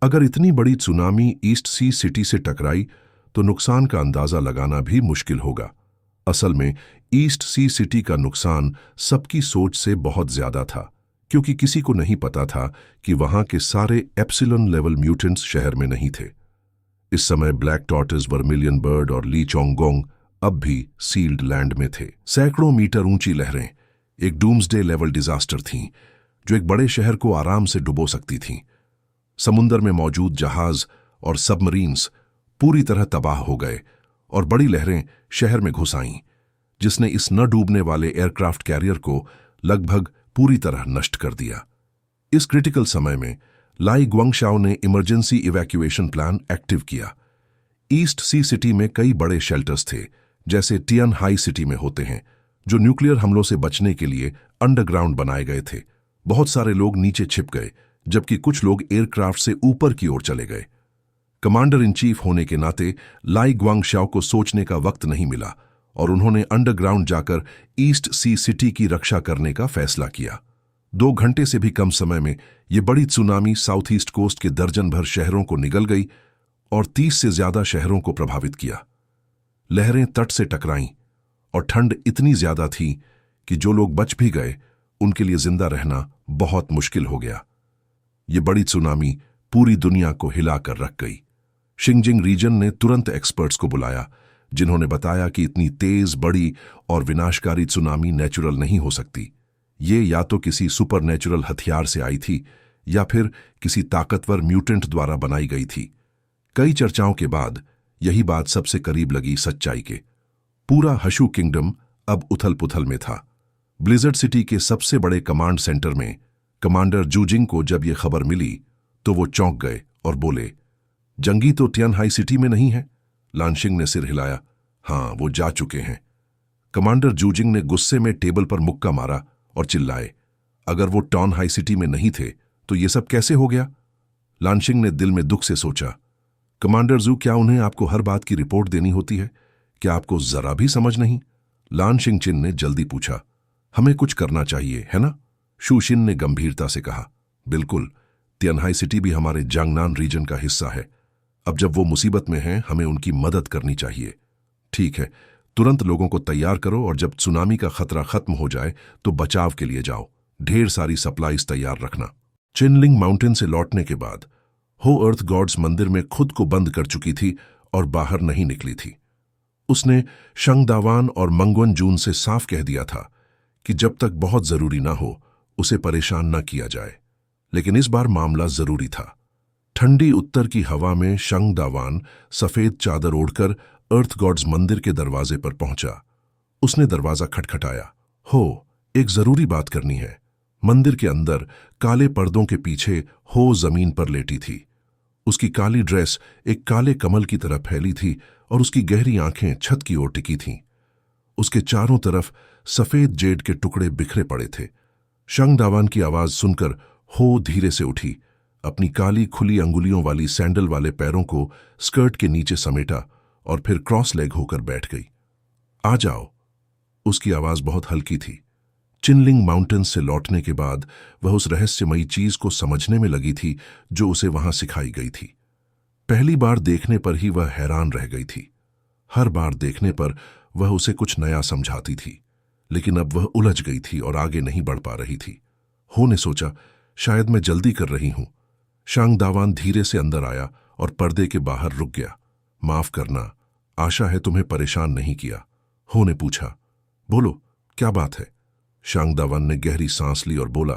अगर इतनी बड़ी सुनामी ईस्ट सी सिटी से टकराई तो नुकसान का अंदाजा लगाना भी मुश्किल होगा। असल में ईस्ट सी सिटी का नुकसान सबकी सोच से बहुत ज्यादा था, क्योंकि किसी को नहीं पता था कि वहां के सारे एप्सिलॉन लेवल म्यूटेंट्स शहर में नहीं थे। इस समय ब्लैक टॉर्टोइस, वर्मिलियन बर्ड और ली चोंगगोंग अब भी सील्ड लैंड में थे। सैकड़ों मीटर ऊंची लहरें एक डूम्सडे लेवल डिजास्टर थीं, जो एक बड़े शहर को आराम से डुबो सकती थीं। समुंदर में मौजूद जहाज और सबमरीन्स पूरी तरह तबाह हो गए और बड़ी लहरें शहर में घुस आईं, जिसने इस न डूबने वाले एयरक्राफ्ट कैरियर को लगभग पूरी तरह नष्ट कर दिया। इस क्रिटिकल समय में लाई ग्वांगशाओ ने इमरजेंसी इवैक्यूएशन प्लान एक्टिव किया। ईस्ट सी सिटी में कई बड़े शेल्टर्स थे, जैसे तियानहाई सिटी में होते हैं, जो न्यूक्लियर हमलों से बचने के लिए अंडरग्राउंड बनाए गए थे। बहुत सारे लोग नीचे छिप गए, जबकि कुछ लोग एयरक्राफ्ट से ऊपर की ओर चले गए। कमांडर इन चीफ होने के नाते लाई ग्वांगशाओ को सोचने का वक्त नहीं मिला और उन्होंने अंडरग्राउंड जाकर ईस्ट सी सिटी की रक्षा करने का फैसला किया। 2 घंटे से भी कम समय में यह बड़ी सुनामी साउथ ईस्ट कोस्ट के दर्जन भर शहरों को निगल गई और 30 से ज्यादा शहरों को प्रभावित किया। लहरें तट से टकराईं और ठंड इतनी ज्यादा थी कि जो लोग बच भी गए उनके लिए जिंदा रहना बहुत मुश्किल हो गया। ये बड़ी सुनामी पूरी दुनिया को हिलाकर रख गई। शिंजिंग रीजन ने तुरंत एक्सपर्ट्स को बुलाया, जिन्होंने बताया कि इतनी तेज, बड़ी और विनाशकारी सुनामी नेचुरल नहीं हो सकती। ये या तो किसी सुपरनेचुरल हथियार से आई थी या फिर किसी ताकतवर म्यूटेंट द्वारा बनाई गई थी। कई चर्चाओं के बाद यही बात सबसे करीब लगी सच्चाई के। पूरा हशु किंगडम अब उथल पुथल में था। ब्लिजर्ड सिटी के सबसे बड़े कमांड सेंटर में कमांडर जूजिंग को जब यह खबर मिली तो वो चौंक गए और बोले, जंगी तो तियानहाई सिटी में नहीं है? लानशिंग ने सिर हिलाया। हाँ, वो जा चुके हैं। कमांडर जूजिंग ने गुस्से में टेबल पर मुक्का मारा और चिल्लाए, अगर वो तियानहाई सिटी में नहीं थे तो ये सब कैसे हो गया? लानशिंग ने दिल में दुख से सोचा, कमांडर जू, क्या उन्हें आपको हर बात की रिपोर्ट देनी होती है? क्या आपको जरा भी समझ नहीं? लानशिंग चिन ने जल्दी पूछा। हमें कुछ करना चाहिए, है ना? शूशिन ने गंभीरता से कहा। बिल्कुल, तियानहाई सिटी भी हमारे जांगनान रीजन का हिस्सा है। अब जब वो मुसीबत में हैं, हमें उनकी मदद करनी चाहिए। ठीक है, तुरंत लोगों को तैयार करो और जब सुनामी का खतरा खत्म हो जाए तो बचाव के लिए जाओ। ढेर सारी सप्लाईज तैयार रखना। चिनलिंग माउंटेन से लौटने के बाद हो अर्थ गॉड्स मंदिर में खुद को बंद कर चुकी थी और बाहर नहीं निकली थी। उसने शंगदावान और मंगवन जून से साफ कह दिया था कि जब तक बहुत जरूरी ना हो उसे परेशान न किया जाए, लेकिन इस बार मामला जरूरी था। ठंडी उत्तर की हवा में शंगदावान सफेद चादर ओढ़कर अर्थ गॉड्स मंदिर के दरवाजे पर पहुंचा। उसने दरवाजा खटखटाया। हो, एक जरूरी बात करनी है। मंदिर के अंदर काले पर्दों के पीछे हो जमीन पर लेटी थी। उसकी काली ड्रेस एक काले कमल की तरह फैली थी और उसकी गहरी आंखें छत की ओर टिकी थीं। उसके चारों तरफ सफेद जेड के टुकड़े बिखरे पड़े थे। शंगदावान की आवाज सुनकर हो धीरे से उठी, अपनी काली खुली अंगुलियों वाली सैंडल वाले पैरों को स्कर्ट के नीचे समेटा और फिर क्रॉस लेग होकर बैठ गई। आ जाओ। उसकी आवाज बहुत हल्की थी। चिनलिंग माउंटेन से लौटने के बाद वह उस रहस्यमयी चीज को समझने में लगी थी जो उसे वहां सिखाई गई थी। पहली बार देखने पर ही वह हैरान रह गई थी। हर बार देखने पर वह उसे कुछ नया समझाती थी, लेकिन अब वह उलझ गई थी और आगे नहीं बढ़ पा रही थी। हो ने सोचा, शायद मैं जल्दी कर रही हूं। शांगदावान धीरे से अंदर आया और पर्दे के बाहर रुक गया। माफ करना, आशा है तुम्हें परेशान नहीं किया। हो ने पूछा। बोलो, क्या बात है? शांगदावान ने गहरी सांस ली और बोला,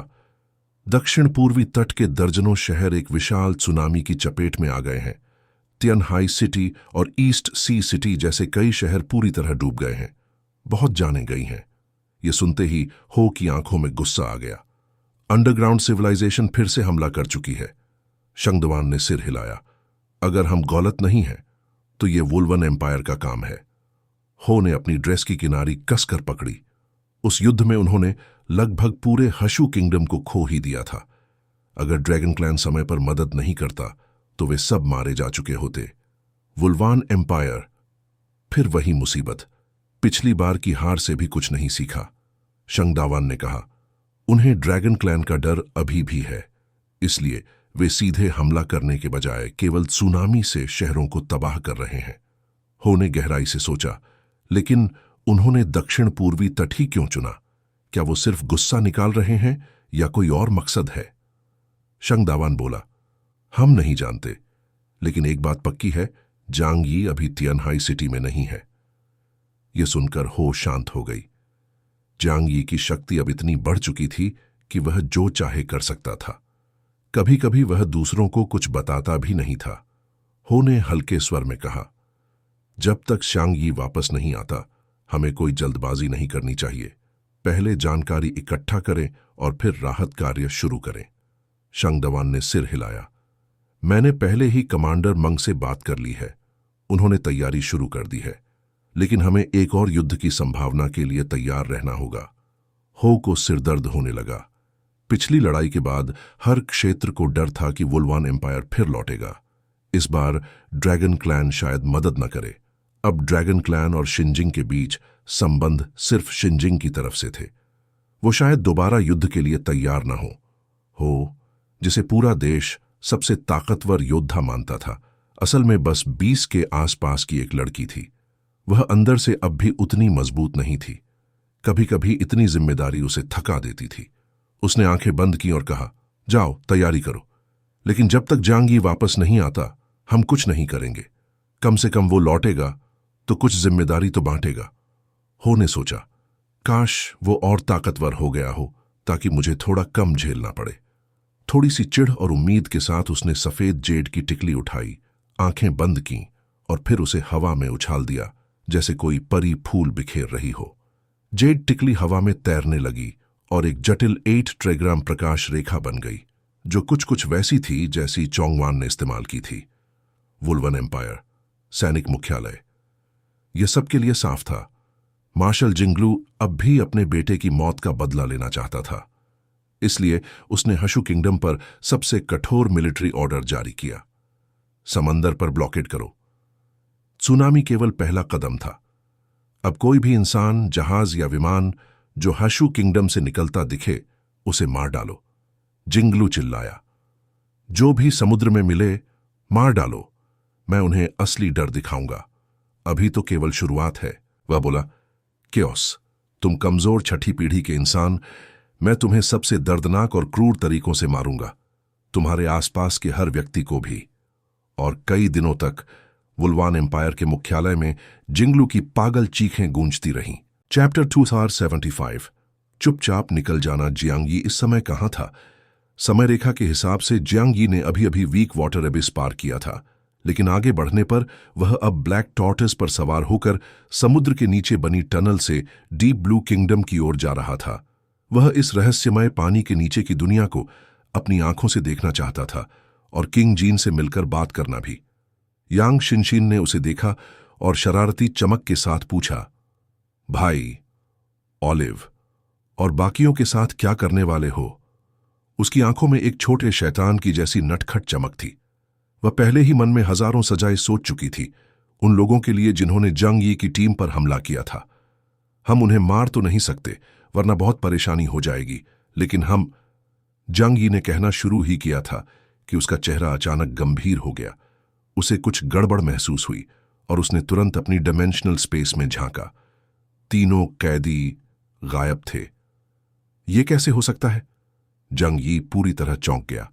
दक्षिण पूर्वी तट के दर्जनों शहर एक विशाल सुनामी की चपेट में आ गए हैं। तियानहाई सिटी और ईस्ट सी सिटी जैसे कई शहर पूरी तरह डूब गए हैं। बहुत जानें गई हैं। ये सुनते ही हो की आंखों में गुस्सा आ गया। अंडरग्राउंड सिविलाइजेशन फिर से हमला कर चुकी है। शंगदवान ने सिर हिलाया। अगर हम गलत नहीं हैं तो ये वुल्वन एम्पायर का काम है। हो ने अपनी ड्रेस की किनारी कसकर पकड़ी। उस युद्ध में उन्होंने लगभग पूरे हशु किंगडम को खो ही दिया था। अगर ड्रैगन क्लैन समय पर मदद नहीं करता तो वे सब मारे जा चुके होते। वुल्वान एम्पायर, फिर वही मुसीबत। पिछली बार की हार से भी कुछ नहीं सीखा। शंगदावान ने कहा, उन्हें ड्रैगन क्लैन का डर अभी भी है, इसलिए वे सीधे हमला करने के बजाय केवल सुनामी से शहरों को तबाह कर रहे हैं। हो ने गहराई से सोचा, लेकिन उन्होंने दक्षिण पूर्वी तट ही क्यों चुना? क्या वो सिर्फ गुस्सा निकाल रहे हैं या कोई और मकसद है? शंगदावान बोला, हम नहीं जानते, लेकिन एक बात पक्की है, जांग यी अभी तियानहाई सिटी में नहीं है। यह सुनकर हो शांत हो गई। जांग यी की शक्ति अब इतनी बढ़ चुकी थी कि वह जो चाहे कर सकता था। कभी कभी वह दूसरों को कुछ बताता भी नहीं था। हो ने हल्के स्वर में कहा, जब तक जांग यी वापस नहीं आता हमें कोई जल्दबाजी नहीं करनी चाहिए। पहले जानकारी इकट्ठा करें और फिर राहत कार्य शुरू करें। शंगदवान ने सिर हिलाया। मैंने पहले ही कमांडर मंग से बात कर ली है, उन्होंने तैयारी शुरू कर दी है, लेकिन हमें एक और युद्ध की संभावना के लिए तैयार रहना होगा। हो को सिरदर्द होने लगा। पिछली लड़ाई के बाद हर क्षेत्र को डर था कि वुल्वान एम्पायर फिर लौटेगा। इस बार ड्रैगन क्लैन शायद मदद न करे। अब ड्रैगन क्लैन और शिनजिंग के बीच संबंध सिर्फ शिनजिंग की तरफ से थे। वो शायद दोबारा युद्ध के लिए तैयार न हो, जिसे पूरा देश सबसे ताकतवर योद्धा मानता था, असल में बस 20 के आसपास की एक लड़की थी। वह अंदर से अब भी उतनी मजबूत नहीं थी। कभी कभी इतनी जिम्मेदारी उसे थका देती थी। उसने आंखें बंद की और कहा, जाओ तैयारी करो, लेकिन जब तक जांग यी वापस नहीं आता हम कुछ नहीं करेंगे। कम से कम वो लौटेगा तो कुछ जिम्मेदारी तो बांटेगा। हो ने सोचा, काश वो और ताकतवर हो गया हो ताकि मुझे थोड़ा कम झेलना पड़े। थोड़ी सी चिढ़ और उम्मीद के साथ उसने सफेद जेड की टिकली उठाई, आंखें बंद की और फिर उसे हवा में उछाल दिया जैसे कोई परी फूल बिखेर रही हो। जेड टिकली हवा में तैरने लगी और एक जटिल 8 ट्रायग्राम प्रकाश रेखा बन गई, जो कुछ कुछ वैसी थी जैसी चोंगवान ने इस्तेमाल की थी। वुल्वन एम्पायर, सैनिक मुख्यालय। यह सबके लिए साफ था, मार्शल जिंगलू अब भी अपने बेटे की मौत का बदला लेना चाहता था। इसलिए उसने हशु किंगडम पर सबसे कठोर मिलिट्री ऑर्डर जारी किया। समंदर पर ब्लॉकेड करो। सुनामी केवल पहला कदम था। अब कोई भी इंसान, जहाज या विमान जो हशु किंगडम से निकलता दिखे उसे मार डालो। जिंगलू चिल्लाया, जो भी समुद्र में मिले मार डालो, मैं उन्हें असली डर दिखाऊंगा। अभी तो केवल शुरुआत है। वह बोला, क्योस, तुम कमजोर छठी पीढ़ी के इंसान, मैं तुम्हें सबसे दर्दनाक और क्रूर तरीकों से मारूंगा, तुम्हारे आसपास के हर व्यक्ति को भी। और कई दिनों तक वुल्वान एम्पायर के मुख्यालय में जिंगलू की पागल चीखें गूंजती रहीं। चैप्टर 275। चुपचाप निकल जाना। जियांग यी इस समय कहां था? समय रेखा के हिसाब से जियांग यी ने अभी अभी वीक वाटर एबिस पार किया था, लेकिन आगे बढ़ने पर वह अब ब्लैक टॉर्टस पर सवार होकर समुद्र के नीचे बनी टनल से डीप ब्लू किंगडम की ओर जा रहा था। वह इस रहस्यमय पानी के नीचे की दुनिया को अपनी आंखों से देखना चाहता था और किंग जीन से मिलकर बात करना भी। यांग शिनशिन ने उसे देखा और शरारती चमक के साथ पूछा, भाई, ऑलिव और बाकियों के साथ क्या करने वाले हो? उसकी आंखों में एक छोटे शैतान की जैसी नटखट चमक थी। वह पहले ही मन में हजारों सजाएं सोच चुकी थी, उन लोगों के लिए जिन्होंने जांग यी की टीम पर हमला किया था। हम उन्हें मार तो नहीं सकते, वरना बहुत परेशानी हो जाएगी, लेकिन हम। जांग यी ने कहना शुरू ही किया था कि उसका चेहरा अचानक गंभीर हो गया। उसे कुछ गड़बड़ महसूस हुई और उसने तुरंत अपनी डायमेंशनल स्पेस में झांका। तीनों कैदी गायब थे। यह कैसे हो सकता है? जांग यी पूरी तरह चौंक गया।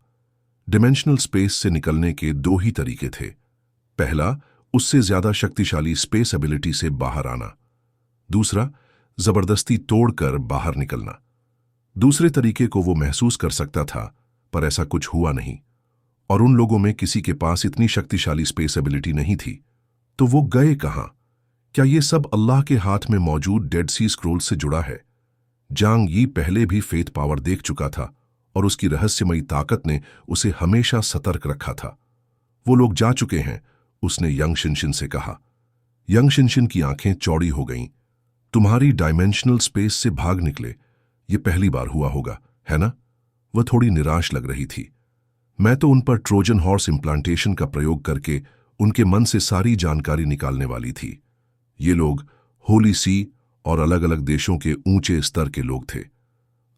डिमेंशनल स्पेस से निकलने के दो ही तरीके थे। पहला, उससे ज्यादा शक्तिशाली स्पेस एबिलिटी से बाहर आना। दूसरा, जबरदस्ती तोड़कर बाहर निकलना। दूसरे तरीके को वो महसूस कर सकता था, पर ऐसा कुछ हुआ नहीं, और उन लोगों में किसी के पास इतनी शक्तिशाली स्पेस एबिलिटी नहीं थी। तो वो गए कहां? क्या ये सब अल्लाह के हाथ में मौजूद डेड सी स्क्रोल से जुड़ा है? जांग यी पहले भी फेथ पावर देख चुका था और उसकी रहस्यमयी ताकत ने उसे हमेशा सतर्क रखा था। वो लोग जा चुके हैं, उसने यंग शिनशिन से कहा। यंग शिनशिन की आंखें चौड़ी हो गईं। तुम्हारी डायमेंशनल स्पेस से भाग निकले, ये पहली बार हुआ होगा, है ना? वह थोड़ी निराश लग रही थी। मैं तो उन पर ट्रोजन हॉर्स इम्प्लांटेशन का प्रयोग करके उनके मन से सारी जानकारी निकालने वाली थी। ये लोग होली सी और अलग अलग देशों के ऊंचे स्तर के लोग थे।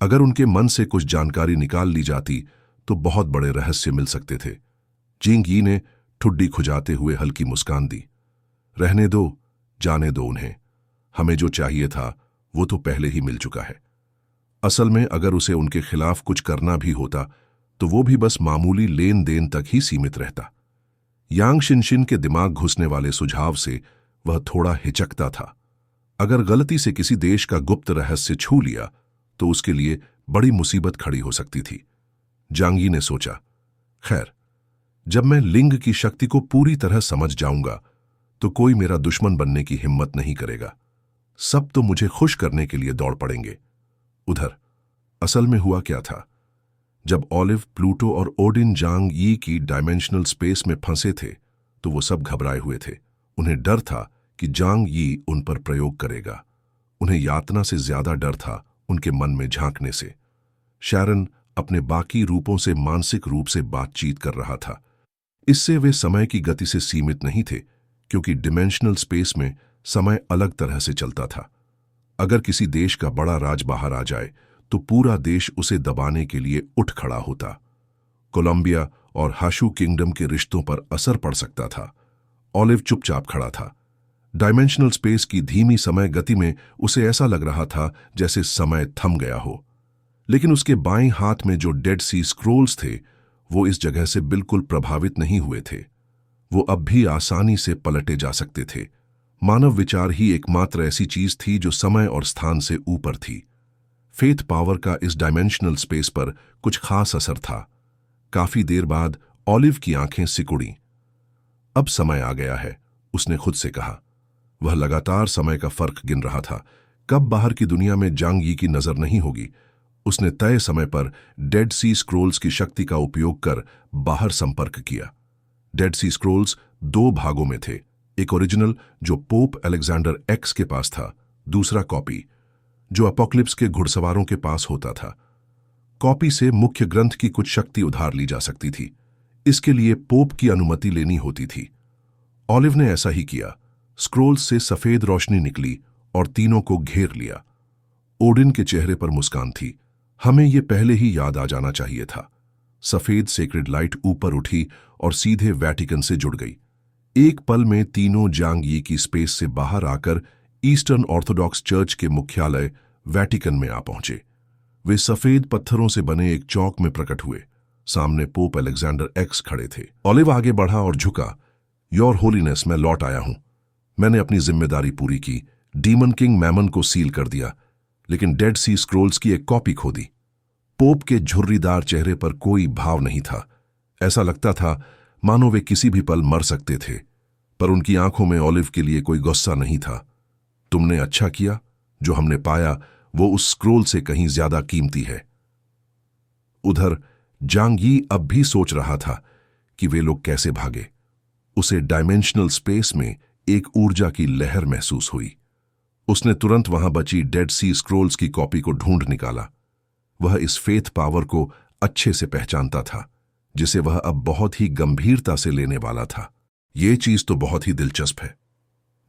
अगर उनके मन से कुछ जानकारी निकाल ली जाती तो बहुत बड़े रहस्य मिल सकते थे। जिंग यी ने ठुड्डी खुजाते हुए हल्की मुस्कान दी। रहने दो, जाने दो उन्हें। हमें जो चाहिए था वो तो पहले ही मिल चुका है। असल में अगर उसे उनके खिलाफ कुछ करना भी होता तो वो भी बस मामूली लेन देन तक ही सीमित रहता। यांग शिनशिन के दिमाग घुसने वाले सुझाव से वह थोड़ा हिचकता था। अगर गलती से किसी देश का गुप्त रहस्य छू लिया तो उसके लिए बड़ी मुसीबत खड़ी हो सकती थी। जांगी ने सोचा, खैर, जब मैं लिंग की शक्ति को पूरी तरह समझ जाऊंगा तो कोई मेरा दुश्मन बनने की हिम्मत नहीं करेगा। सब तो मुझे खुश करने के लिए दौड़ पड़ेंगे। उधर असल में हुआ क्या था? जब ऑलिव, प्लूटो और ओडिन जांग यी की डायमेंशनल स्पेस में फंसे थे तो वो सब घबराए हुए थे। उन्हें डर था कि जांग यी उन पर प्रयोग करेगा। उन्हें यातना से ज्यादा डर था उनके मन में झांकने से। शैरन अपने बाकी रूपों से मानसिक रूप से बातचीत कर रहा था। इससे वे समय की गति से सीमित नहीं थे, क्योंकि डिमेंशनल स्पेस में समय अलग तरह से चलता था। अगर किसी देश का बड़ा राज बाहर आ जाए तो पूरा देश उसे दबाने के लिए उठ खड़ा होता। कोलंबिया और हाशु किंगडम के रिश्तों पर असर पड़ सकता था। ऑलिव चुपचाप खड़ा था। डायमेंशनल स्पेस की धीमी समय गति में उसे ऐसा लग रहा था जैसे समय थम गया हो। लेकिन उसके बाएं हाथ में जो डेड सी स्क्रोल्स थे वो इस जगह से बिल्कुल प्रभावित नहीं हुए थे। वो अब भी आसानी से पलटे जा सकते थे। मानव विचार ही एकमात्र ऐसी चीज थी जो समय और स्थान से ऊपर थी। फेथ पावर का इस डायमेंशनल स्पेस पर कुछ खास असर था। काफी देर बाद ऑलिव की आंखें सिकुड़ी। अब समय आ गया है, उसने खुद से कहा। वह लगातार समय का फर्क गिन रहा था। कब बाहर की दुनिया में जांग यी की नजर नहीं होगी। उसने तय समय पर डेड सी स्क्रोल्स की शक्ति का उपयोग कर बाहर संपर्क किया। डेड सी स्क्रोल्स दो भागों में थे, एक ओरिजिनल जो पोप अलेक्जेंडर एक्स के पास था, दूसरा कॉपी जो अपोक्लिप्स के घुड़सवारों के पास होता था। कॉपी से मुख्य ग्रंथ की कुछ शक्ति उधार ली जा सकती थी। इसके लिए पोप की अनुमति लेनी होती थी। ऑलिव ने ऐसा ही किया। स्क्रोल्स से सफेद रोशनी निकली और तीनों को घेर लिया। ओडिन के चेहरे पर मुस्कान थी। हमें यह पहले ही याद आ जाना चाहिए था। सफेद सेक्रेड लाइट ऊपर उठी और सीधे वैटिकन से जुड़ गई। एक पल में तीनों जांग यी की स्पेस से बाहर आकर ईस्टर्न ऑर्थोडॉक्स चर्च के मुख्यालय वैटिकन में आ पहुंचे। वे सफेद पत्थरों से बने एक चौक में प्रकट हुए। सामने पोप अलेक्जेंडर एक्स खड़े थे। ऑलिव आगे बढ़ा और झुका। योर होलीनेस, मैं लौट आया हूं। मैंने अपनी जिम्मेदारी पूरी की। डीमन किंग मैमन को सील कर दिया, लेकिन डेड सी स्क्रोल्स की एक कॉपी खो दी। पोप के झुर्रीदार चेहरे पर कोई भाव नहीं था। ऐसा लगता था मानो वे किसी भी पल मर सकते थे, पर उनकी आंखों में ऑलिव के लिए कोई गुस्सा नहीं था। तुमने अच्छा किया। जो हमने पाया वो उस स्क्रोल से कहीं ज्यादा कीमती है। उधर जांग यी अब भी सोच रहा था कि वे लोग कैसे भागे। उसे डायमेंशनल स्पेस में एक ऊर्जा की लहर महसूस हुई। उसने तुरंत वहां बची डेड सी स्क्रोल्स की कॉपी को ढूंढ निकाला। वह इस फेथ पावर को अच्छे से पहचानता था, जिसे वह अब बहुत ही गंभीरता से लेने वाला था। ये चीज तो बहुत ही दिलचस्प है।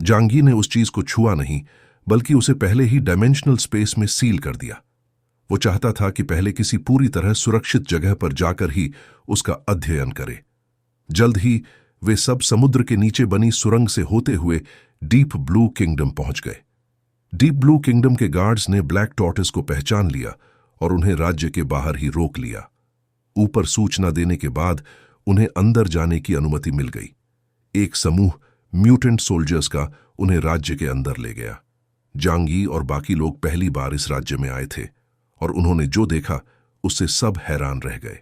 जांगी ने उस चीज को छुआ नहीं, बल्कि उसे पहले ही डायमेंशनल स्पेस में सील कर दिया। वो चाहता था कि पहले किसी पूरी तरह सुरक्षित जगह पर जाकर ही उसका अध्ययन करे। जल्द ही वे सब समुद्र के नीचे बनी सुरंग से होते हुए डीप ब्लू किंगडम पहुंच गए। डीप ब्लू किंगडम के गार्ड्स ने ब्लैक टॉर्टोइस को पहचान लिया और उन्हें राज्य के बाहर ही रोक लिया। ऊपर सूचना देने के बाद उन्हें अंदर जाने की अनुमति मिल गई। एक समूह म्यूटेंट सोल्जर्स का उन्हें राज्य के अंदर ले गया। जांग यी और बाकी लोग पहली बार इस राज्य में आए थे और उन्होंने जो देखा उससे सब हैरान रह गए।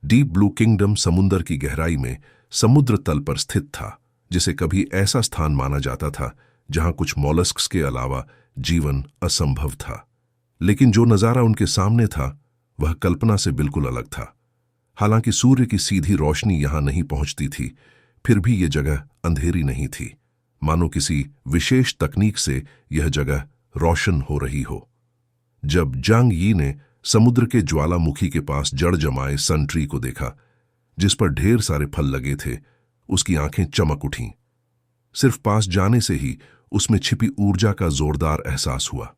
डीप ब्लू किंगडम समुद्र की गहराई में समुद्र तल पर स्थित था, जिसे कभी ऐसा स्थान माना जाता था जहां कुछ मॉलस्क्स के अलावा जीवन असंभव था। लेकिन जो नजारा उनके सामने था वह कल्पना से बिल्कुल अलग था। हालांकि सूर्य की सीधी रोशनी यहां नहीं पहुंचती थी, फिर भी यह जगह अंधेरी नहीं थी, मानो किसी विशेष तकनीक से यह जगह रोशन हो रही हो। जब जांग यी ने समुद्र के ज्वालामुखी के पास जड़ जमाए सन ट्री को देखा, जिस पर ढेर सारे फल लगे थे, उसकी आंखें चमक उठीं। सिर्फ पास जाने से ही उसमें छिपी ऊर्जा का जोरदार एहसास हुआ।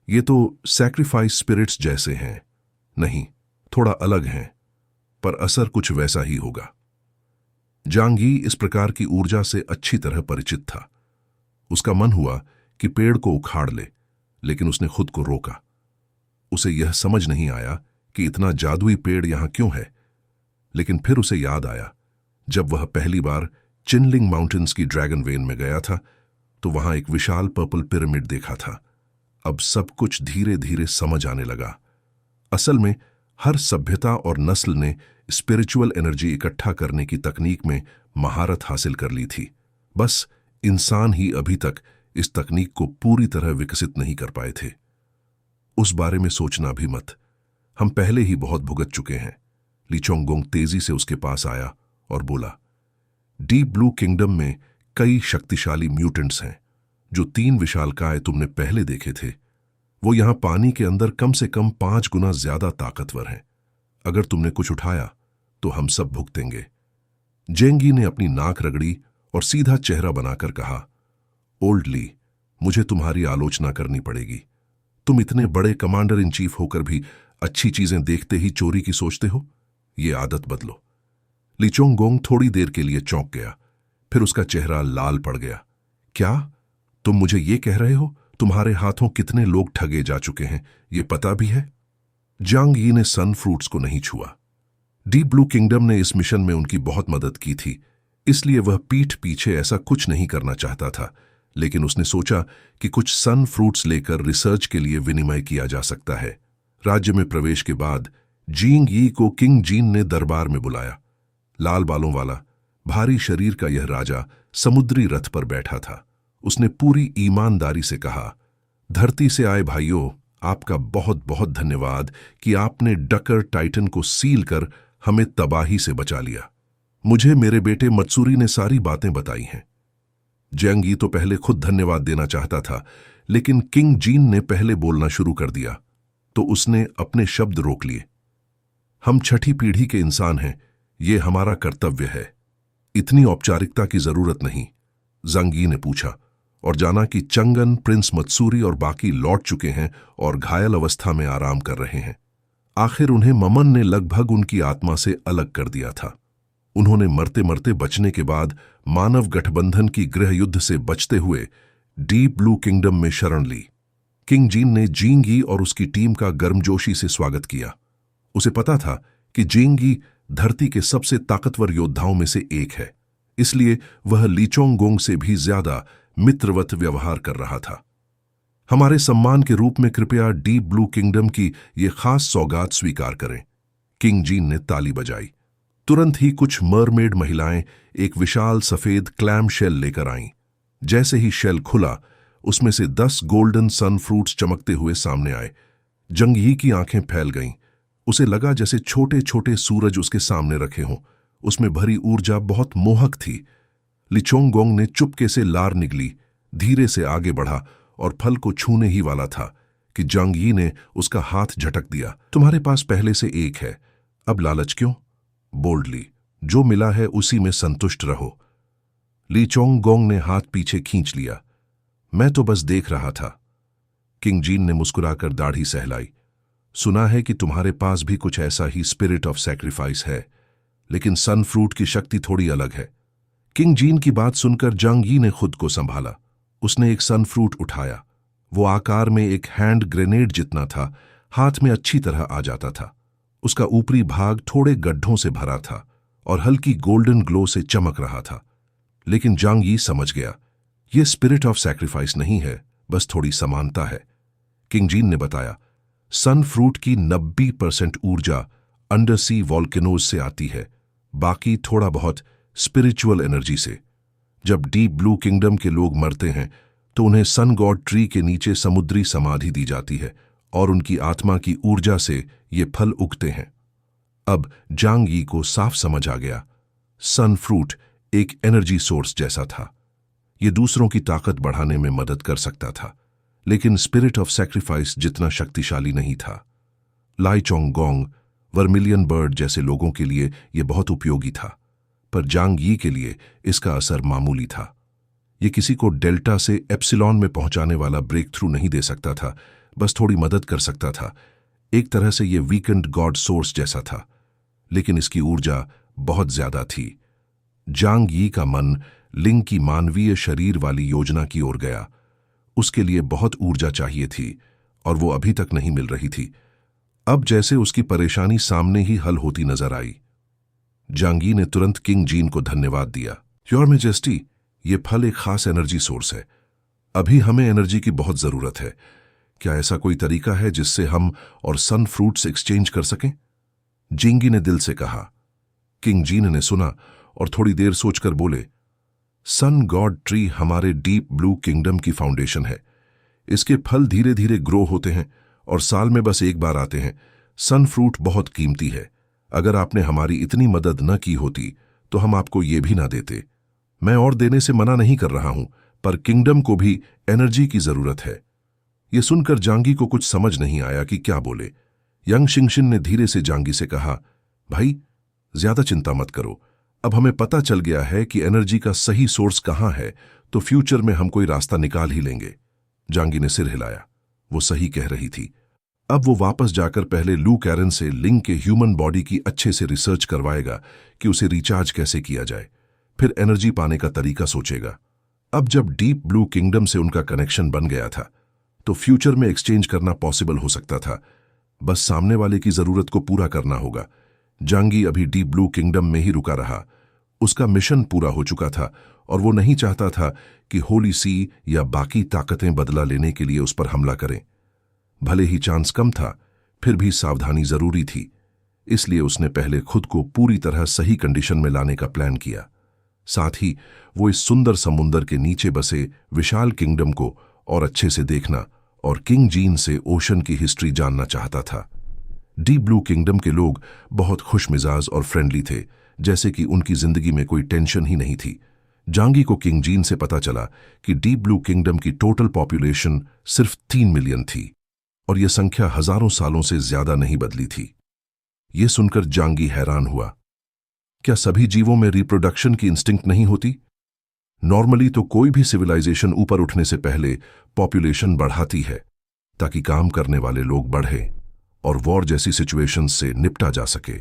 ये तो सैक्रिफाइस स्पिरिट्स जैसे हैं। नहीं, थोड़ा अलग हैं, पर असर कुछ वैसा ही होगा। जांग यी इस प्रकार की ऊर्जा से अच्छी तरह परिचित था। उसका मन हुआ कि पेड़ को उखाड़ ले, लेकिन उसने खुद को रोका। उसे यह समझ नहीं आया कि इतना जादुई पेड़ यहां क्यों है। लेकिन फिर उसे याद आया, जब वह पहली बार चिनलिंग माउंटेन्स की ड्रैगन वेन में गया था, तो वहां एक विशाल पर्पल पिरामिड देखा था। अब सब कुछ धीरे धीरे समझ आने लगा। असल में हर सभ्यता और नस्ल ने स्पिरिचुअल एनर्जी इकट्ठा करने की तकनीक में महारत हासिल कर ली थी। बस इंसान ही अभी तक इस तकनीक को पूरी तरह विकसित नहीं कर पाए थे। उस बारे में सोचना भी मत, हम पहले ही बहुत भुगत चुके हैं। ली चोंगगोंग तेजी से उसके पास आया और बोला, डीप ब्लू किंगडम में कई शक्तिशाली म्यूटेंट्स हैं। जो 3 विशालकाय तुमने पहले देखे थे, वो यहां पानी के अंदर कम से कम 5 गुना ज्यादा ताकतवर हैं। अगर तुमने कुछ उठाया तो हम सब भुगतेंगे। जेंगी ने अपनी नाक रगड़ी और सीधा चेहरा बनाकर कहा, ओल्ड ली, मुझे तुम्हारी आलोचना करनी पड़ेगी। तुम इतने बड़े कमांडर इन चीफ होकर भी अच्छी चीजें देखते ही चोरी की सोचते हो। ये आदत बदलो। ली चोंगगोंग थोड़ी देर के लिए चौंक गया, फिर उसका चेहरा लाल पड़ गया। क्या तुम मुझे ये कह रहे हो तुम्हारे हाथों कितने लोग ठगे जा चुके हैं, ये पता भी है? जांग यी ने सन फ्रूट्स को नहीं छुआ। डीप ब्लू किंगडम ने इस मिशन में उनकी बहुत मदद की थी, इसलिए वह पीठ पीछे ऐसा कुछ नहीं करना चाहता था। लेकिन उसने सोचा कि कुछ सन फ्रूट्स लेकर रिसर्च के लिए विनिमय किया जा सकता है। राज्य में प्रवेश के बाद जींग यी को किंग जीन ने दरबार में बुलाया। लाल बालों वाला भारी शरीर का यह राजा समुद्री रथ पर बैठा था। उसने पूरी ईमानदारी से कहा, धरती से आए भाइयों, आपका बहुत बहुत धन्यवाद कि आपने डकर टाइटन को सील कर हमें तबाही से बचा लिया। मुझे मेरे बेटे मत्सूरी ने सारी बातें बताई हैं। जांग यी तो पहले खुद धन्यवाद देना चाहता था, लेकिन किंग जीन ने पहले बोलना शुरू कर दिया, तो उसने अपने शब्द रोक लिए। हम छठी पीढ़ी के इंसान हैं, ये हमारा कर्तव्य है। इतनी औपचारिकता की जरूरत नहीं। जांग यी ने पूछा और जाना कि चंगन, प्रिंस मत्सूरी और बाकी लौट चुके हैं और घायल अवस्था में आराम कर रहे हैं। आखिर उन्हें ममन ने लगभग उनकी आत्मा से अलग कर दिया था। उन्होंने मरते मरते बचने के बाद मानव गठबंधन की गृह युद्ध से बचते हुए डीप ब्लू किंगडम में शरण ली। किंग जीन ने जींग यी और उसकी टीम का गर्मजोशी से स्वागत किया। उसे पता था कि जींग यी धरती के सबसे ताकतवर योद्धाओं में से एक है, इसलिए वह ली चोंगगोंग से भी ज्यादा मित्रवत व्यवहार कर रहा था। हमारे सम्मान के रूप में कृपया डीप ब्लू किंगडम की ये खास सौगात स्वीकार करें। किंग जीन ने ताली बजाई। तुरंत ही कुछ मरमेड महिलाएं एक विशाल सफेद क्लैम शेल लेकर आईं। जैसे ही शेल खुला, उसमें से 10 गोल्डन सन फ्रूट्स चमकते हुए सामने आए। जांग यी की आंखें फैल गईं। उसे लगा जैसे छोटे छोटे सूरज उसके सामने रखे हों। उसमें भरी ऊर्जा बहुत मोहक थी। ली चोंगगोंग ने चुपके से लार निगली, धीरे से आगे बढ़ा और फल को छूने ही वाला था कि जांग यी ने उसका हाथ झटक दिया। तुम्हारे पास पहले से एक है, अब लालच क्यों? बोल्डली, जो मिला है उसी में संतुष्ट रहो। ली चोंगगोंग ने हाथ पीछे खींच लिया। मैं तो बस देख रहा था। किंग जीन ने मुस्कुराकर दाढ़ी सहलाई। सुना है कि तुम्हारे पास भी कुछ ऐसा ही स्पिरिट ऑफ सैक्रिफाइस है, लेकिन सन फ्रूट की शक्ति थोड़ी अलग है। किंग जीन की बात सुनकर जांग यी ने खुद को संभाला। उसने एक सन फ्रूट उठाया। वो आकार में एक हैंड ग्रेनेड जितना था, हाथ में अच्छी तरह आ जाता था। उसका ऊपरी भाग थोड़े गड्ढों से भरा था और हल्की गोल्डन ग्लो से चमक रहा था। लेकिन जांग यी समझ गया, यह स्पिरिट ऑफ सैक्रिफाइस नहीं है, बस थोड़ी समानता है। किंग जीन ने बताया, सन फ्रूट की 90% ऊर्जा अंडर सी वॉल्केनोज से आती है, बाकी थोड़ा बहुत स्पिरिचुअल एनर्जी से। जब डीप ब्लू किंगडम के लोग मरते हैं तो उन्हें सन गॉड ट्री के नीचे समुद्री समाधि दी जाती है और उनकी आत्मा की ऊर्जा से ये फल उगते हैं। अब जांग यी को साफ समझ आ गया, सन फ्रूट एक एनर्जी सोर्स जैसा था। ये दूसरों की ताकत बढ़ाने में मदद कर सकता था, लेकिन स्पिरिट ऑफ सैक्रिफाइस जितना शक्तिशाली नहीं था। लाई चोंग गोंग, वर्मिलियन बर्ड जैसे लोगों के लिए यह बहुत उपयोगी था, पर जांग यी के लिए इसका असर मामूली था। ये किसी को डेल्टा से एप्सिलॉन में पहुंचाने वाला ब्रेक थ्रू नहीं दे सकता था, बस थोड़ी मदद कर सकता था। एक तरह से ये वीकेंड गॉड सोर्स जैसा था, लेकिन इसकी ऊर्जा बहुत ज्यादा थी। जांग यी का मन लिंग की मानवीय शरीर वाली योजना की ओर गया। उसके लिए बहुत ऊर्जा चाहिए थी और वो अभी तक नहीं मिल रही थी। अब जैसे उसकी परेशानी सामने ही हल होती नजर आई। जांग यी ने तुरंत किंग जीन को धन्यवाद दिया। योर मेजेस्टी, ये फल एक खास एनर्जी सोर्स है। अभी हमें एनर्जी की बहुत जरूरत है। क्या ऐसा कोई तरीका है जिससे हम और सन फ्रूट्स एक्सचेंज कर सकें? जिंगी ने दिल से कहा। किंग जीन ने सुना और थोड़ी देर सोचकर बोले, सन गॉड ट्री हमारे डीप ब्लू किंगडम की फाउंडेशन है। इसके फल धीरे धीरे ग्रो होते हैं और साल में बस एक बार आते हैं। सन फ्रूट बहुत कीमती है। अगर आपने हमारी इतनी मदद न की होती तो हम आपको ये भी ना देते। मैं और देने से मना नहीं कर रहा हूं, पर किंगडम को भी एनर्जी की जरूरत है। यह सुनकर जांगी को कुछ समझ नहीं आया कि क्या बोले। यंग शिंगशिन ने धीरे से जांगी से कहा, भाई ज्यादा चिंता मत करो। अब हमें पता चल गया है कि एनर्जी का सही सोर्स कहां है, तो फ्यूचर में हम कोई रास्ता निकाल ही लेंगे। जांगी ने सिर हिलाया। वो सही कह रही थी। अब वो वापस जाकर पहले लू कैरन से लिंग के ह्यूमन बॉडी की अच्छे से रिसर्च करवाएगा कि उसे रिचार्ज कैसे किया जाए, फिर एनर्जी पाने का तरीका सोचेगा। अब जब डीप ब्लू किंगडम से उनका कनेक्शन बन गया था, तो फ्यूचर में एक्सचेंज करना पॉसिबल हो सकता था। बस सामने वाले की जरूरत को पूरा करना होगा। जांगी अभी डीप ब्लू किंगडम में ही रुका रहा। उसका मिशन पूरा हो चुका था और वो नहीं चाहता था कि होली सी या बाकी ताकतें बदला लेने के लिए उस पर हमला करें। भले ही चांस कम था, फिर भी सावधानी जरूरी थी। इसलिए उसने पहले खुद को पूरी तरह सही कंडीशन में लाने का प्लान किया। साथ ही वो इस सुंदर समुंदर के नीचे बसे विशाल किंगडम को और अच्छे से देखना और किंग जीन से ओशन की हिस्ट्री जानना चाहता था। डीप ब्लू किंगडम के लोग बहुत खुशमिजाज और फ्रेंडली थे, जैसे कि उनकी जिंदगी में कोई टेंशन ही नहीं थी। जांगी को किंग जीन से पता चला कि डीप ब्लू किंगडम की टोटल पॉपुलेशन सिर्फ 3 मिलियन थी और यह संख्या हजारों सालों से ज्यादा नहीं बदली थी। यह सुनकर जांगी हैरान हुआ। क्या सभी जीवों में रिप्रोडक्शन की इंस्टिंक्ट नहीं होती? नॉर्मली तो कोई भी सिविलाइजेशन ऊपर उठने से पहले पॉपुलेशन बढ़ाती है ताकि काम करने वाले लोग बढ़े और वॉर जैसी सिचुएशंस से निपटा जा सके।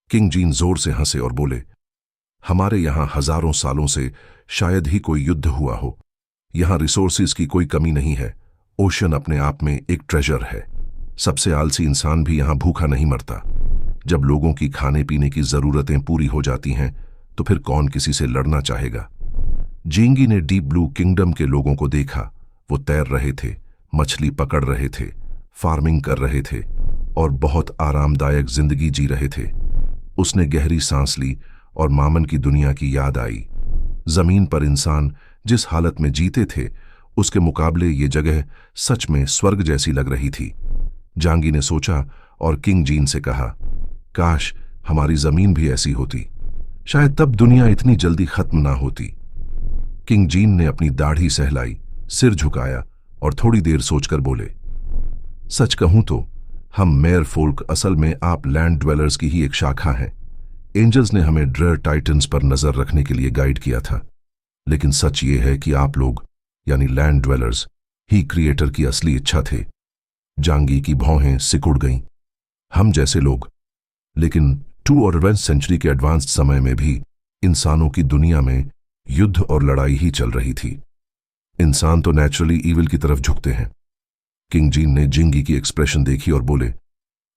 किंग जीन जोर से हंसे और बोले, हमारे यहां हजारों सालों से शायद ही कोई युद्ध हुआ हो। यहां रिसोर्सेज की कोई कमी नहीं है। ओशन अपने आप में एक ट्रेजर है। सबसे आलसी इंसान भी यहां भूखा नहीं मरता। जब लोगों की खाने पीने की जरूरतें पूरी हो जाती हैं, तो फिर कौन किसी से लड़ना चाहेगा? जिंगी ने डीप ब्लू किंगडम के लोगों को देखा। वो तैर रहे थे, मछली पकड़ रहे थे, फार्मिंग कर रहे थे और बहुत आरामदायक जिंदगी जी रहे थे। उसने गहरी सांस ली और मामन की दुनिया की याद आई। जमीन पर इंसान जिस हालत में जीते थे, उसके मुकाबले ये जगह सच में स्वर्ग जैसी लग रही थी। जांगी ने सोचा और किंग जीन से कहा, काश हमारी जमीन भी ऐसी होती। शायद तब दुनिया इतनी जल्दी खत्म ना होती। किंग जीन ने अपनी दाढ़ी सहलाई, सिर झुकाया और थोड़ी देर सोचकर बोले, सच कहूं तो हम मेयर फोल्क असल में आप लैंड ड्वेलर्स की ही एक शाखा हैं। एंजल्स ने हमें ड्रेयर टाइटन्स पर नजर रखने के लिए गाइड किया था, लेकिन सच ये है कि आप लोग यानी लैंड ड्वेलर्स ही क्रिएटर की असली इच्छा थे। जांगी की भौहें सिकुड़ गईं। हम जैसे लोग, लेकिन 2 और 11th सेंचुरी के एडवांस्ड समय में भी इंसानों की दुनिया में युद्ध और लड़ाई ही चल रही थी। इंसान तो नेचुरली ईविल की तरफ झुकते हैं। किंग जीन ने जिंगी की एक्सप्रेशन देखी और बोले,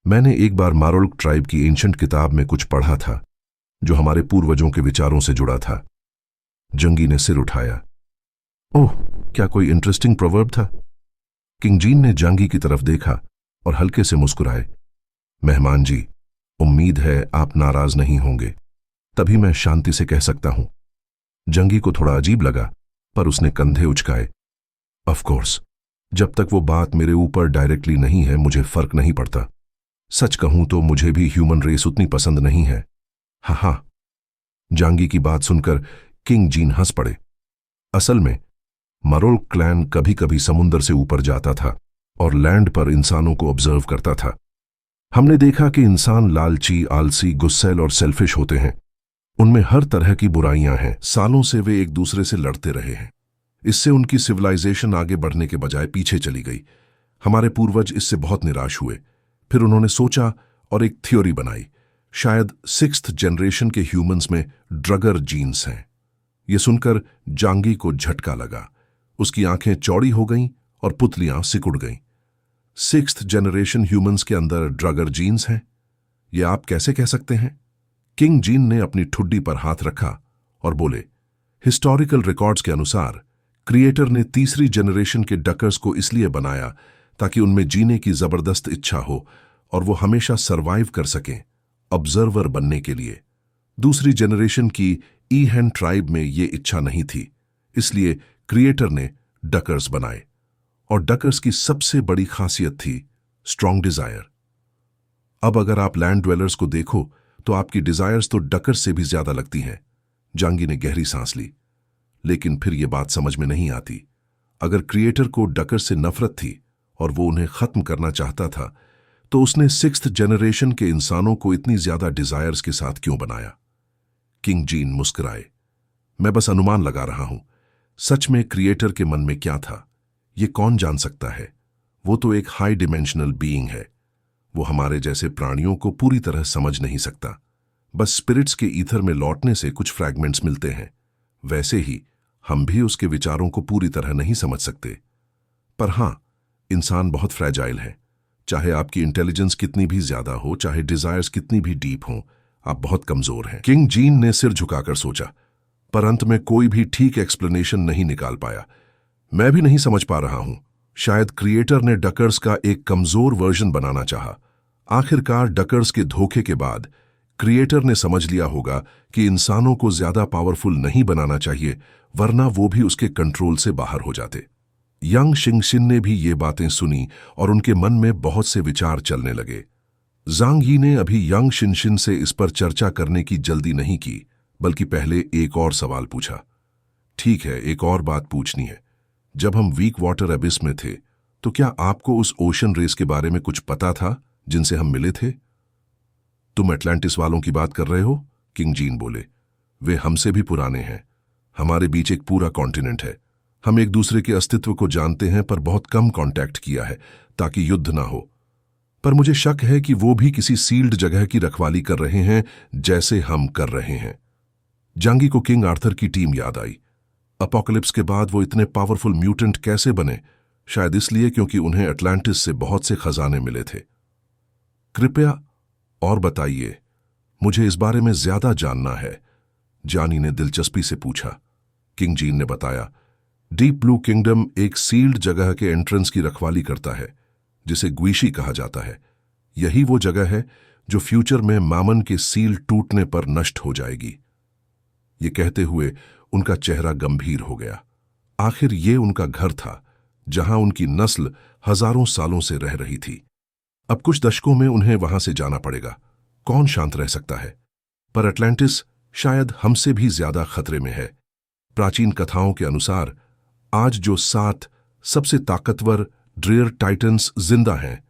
मैंने एक बार मारोल्क ट्राइब की एंशंट किताब में कुछ पढ़ा था जो हमारे पूर्वजों के विचारों से जुड़ा था। जंगी ने सिर उठाया। ओह, क्या कोई इंटरेस्टिंग प्रोवर्ब था? किंग जीन ने जांगी की तरफ देखा और हल्के से मुस्कुराए। मेहमान जी, उम्मीद है आप नाराज नहीं होंगे, तभी मैं शांति से कह सकता हूं। जंगी को थोड़ा अजीब लगा, पर उसने कंधे उचकाए। ऑफ कोर्स, जब तक वो बात मेरे ऊपर डायरेक्टली नहीं है मुझे फर्क नहीं पड़ता। सच कहूं तो मुझे भी ह्यूमन रेस उतनी पसंद नहीं है। हाँ हाँ। जांगी की बात सुनकर किंग जीन हंस पड़े। असल में मरोल क्लैन कभी कभी समुंदर से ऊपर जाता था और लैंड पर इंसानों को ऑब्जर्व करता था। हमने देखा कि इंसान लालची, आलसी, गुस्सैल और सेल्फिश होते हैं। उनमें हर तरह की बुराइयां हैं। सालों से वे एक दूसरे से लड़ते रहे हैं। इससे उनकी सिविलाइजेशन आगे बढ़ने के बजाय पीछे चली गई। हमारे पूर्वज इससे बहुत निराश हुए। फिर उन्होंने सोचा और एक थ्योरी बनाई। शायद 6th जनरेशन के ह्यूमंस में ड्रगर जीन्स हैं। यह सुनकर जांगी को झटका लगा। उसकी आंखें चौड़ी हो गईं और पुतलियां सिकुड़ गईं। 6th जनरेशन ह्यूमंस के अंदर ड्रगर जीन्स हैं? यह आप कैसे कह सकते हैं? किंग जीन ने अपनी ठुड्डी पर हाथ रखा और बोले, हिस्टोरिकल रिकॉर्ड्स के अनुसार क्रिएटर ने तीसरी जनरेशन के डकर्स को इसलिए बनाया ताकि उनमें जीने की जबरदस्त इच्छा हो और वो हमेशा सरवाइव कर सकें, ऑब्जर्वर बनने के लिए। दूसरी जनरेशन की ईहेन ट्राइब में ये इच्छा नहीं थी, इसलिए क्रिएटर ने डकर्स बनाए। और डकर्स की सबसे बड़ी खासियत थी स्ट्रॉन्ग डिजायर। अब अगर आप लैंड ड्वेलर्स को देखो तो आपकी डिजायर्स तो डकर्स से भी ज्यादा लगती हैं। जांगी ने गहरी सांस ली। लेकिन फिर यह बात समझ में नहीं आती। अगर क्रिएटर को डकर से नफरत थी और वो उन्हें खत्म करना चाहता था, तो उसने 6th जनरेशन के इंसानों को इतनी ज्यादा डिजायर्स के साथ क्यों बनाया? किंग जीन मुस्कुराए। मैं बस अनुमान लगा रहा हूं। सच में क्रिएटर के मन में क्या था, ये कौन जान सकता है? वो तो एक हाई डिमेंशनल बीइंग है। वो हमारे जैसे प्राणियों को पूरी तरह समझ नहीं सकता। बस स्पिरिट्स के ईथर में लौटने से कुछ फ्रैगमेंट्स मिलते हैं। वैसे ही हम भी उसके विचारों को पूरी तरह नहीं समझ सकते। पर हां, इंसान बहुत फ्रैजाइल है। चाहे आपकी इंटेलिजेंस कितनी भी ज्यादा हो, चाहे डिजायर्स कितनी भी डीप हो, आप बहुत कमजोर हैं। किंग जीन ने सिर झुकाकर सोचा, पर अंत में कोई भी ठीक एक्सप्लेनेशन नहीं निकाल पाया। मैं भी नहीं समझ पा रहा हूं। शायद क्रिएटर ने डकर्स का एक कमजोर वर्जन बनाना चाहा। आखिरकार डकर्स के धोखे के बाद क्रिएटर ने समझ लिया होगा कि इंसानों को ज्यादा पावरफुल नहीं बनाना चाहिए, वरना वो भी उसके कंट्रोल से बाहर हो जाते। यांग शिंगशिन ने भी ये बातें सुनी और उनके मन में बहुत से विचार चलने लगे। जांग यी ने अभी यांग शिनशिन से इस पर चर्चा करने की जल्दी नहीं की, बल्कि पहले एक और सवाल पूछा। ठीक है, एक और बात पूछनी है। जब हम वीक वाटर एबिस में थे, तो क्या आपको उस ओशन रेस के बारे में कुछ पता था जिनसे हम मिले थे? तुम अटलांटिस वालों की बात कर रहे हो? किंग जीन बोले। वे हमसे भी पुराने हैं। हमारे बीच एक पूरा कॉन्टिनेंट है। हम एक दूसरे के अस्तित्व को जानते हैं, पर बहुत कम कांटेक्ट किया है ताकि युद्ध ना हो। पर मुझे शक है कि वो भी किसी सील्ड जगह की रखवाली कर रहे हैं, जैसे हम कर रहे हैं। जांगी को किंग आर्थर की टीम याद आई। अपोकलिप्स के बाद वो इतने पावरफुल म्यूटेंट कैसे बने? शायद इसलिए क्योंकि उन्हें अटलांटिस से बहुत से खजाने मिले थे। कृपया और बताइए, मुझे इस बारे में ज्यादा जानना है, जानी ने दिलचस्पी से पूछा। किंग जीन ने बताया, डीप ब्लू किंगडम एक सील्ड जगह के एंट्रेंस की रखवाली करता है, जिसे ग्वीशी कहा जाता है। यही वो जगह है जो फ्यूचर में मामन के सील टूटने पर नष्ट हो जाएगी। ये कहते हुए उनका चेहरा गंभीर हो गया। आखिर ये उनका घर था, जहां उनकी नस्ल हजारों सालों से रह रही थी। अब कुछ दशकों में उन्हें वहां से जाना पड़ेगा। कौन शांत रह सकता है? पर अटलांटिस शायद हमसे भी ज्यादा खतरे में है। प्राचीन कथाओं के अनुसार आज जो 7 सबसे ताकतवर ड्रेयर टाइटन्स जिंदा हैं,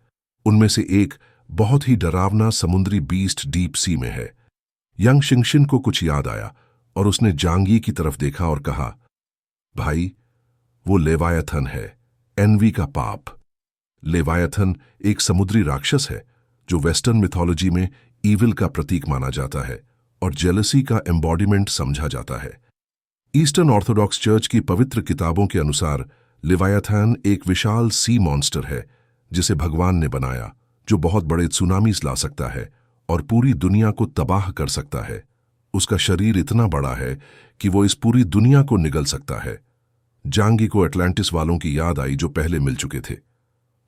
उनमें से एक बहुत ही डरावना समुद्री बीस्ट डीप सी में है। यांग शिंगशिन को कुछ याद आया और उसने जांगी की तरफ देखा और कहा, भाई, वो लेवायथन है, एनवी का पाप। लेवायथन एक समुद्री राक्षस है जो वेस्टर्न मिथोलॉजी में ईविल का प्रतीक माना जाता है और जेलसी का एम्बॉडीमेंट समझा जाता है। ईस्टर्न ऑर्थोडॉक्स चर्च की पवित्र किताबों के अनुसार लेवायथन एक विशाल सी मॉन्स्टर है जिसे भगवान ने बनाया, जो बहुत बड़े सुनामीज ला सकता है और पूरी दुनिया को तबाह कर सकता है। उसका शरीर इतना बड़ा है कि वो इस पूरी दुनिया को निगल सकता है। जांगी को अटलांटिस वालों की याद आई जो पहले मिल चुके थे,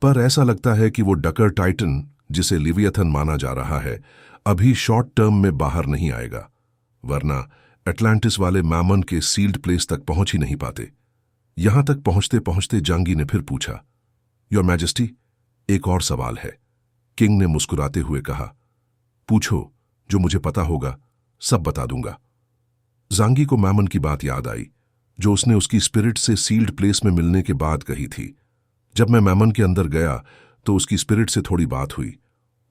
पर ऐसा लगता है कि वो डकर टाइटन, जिसे लिवियथन माना जा रहा है, अभी शॉर्ट टर्म में बाहर नहीं आएगा, वरना अटलांटिस वाले मैमन के सील्ड प्लेस तक पहुंच ही नहीं पाते। यहां तक पहुंचते पहुंचते जांगी ने फिर पूछा, योर मैजेस्टी, एक और सवाल है, किंग ने मुस्कुराते हुए कहा। पूछो, जो मुझे पता होगा सब बता दूंगा। जांगी को मैमन की बात याद आई, जो उसने उसकी स्पिरिट से सील्ड प्लेस में मिलने के बाद कही थी। जब मैं मैमन के अंदर गया तो उसकी स्पिरिट से थोड़ी बात हुई।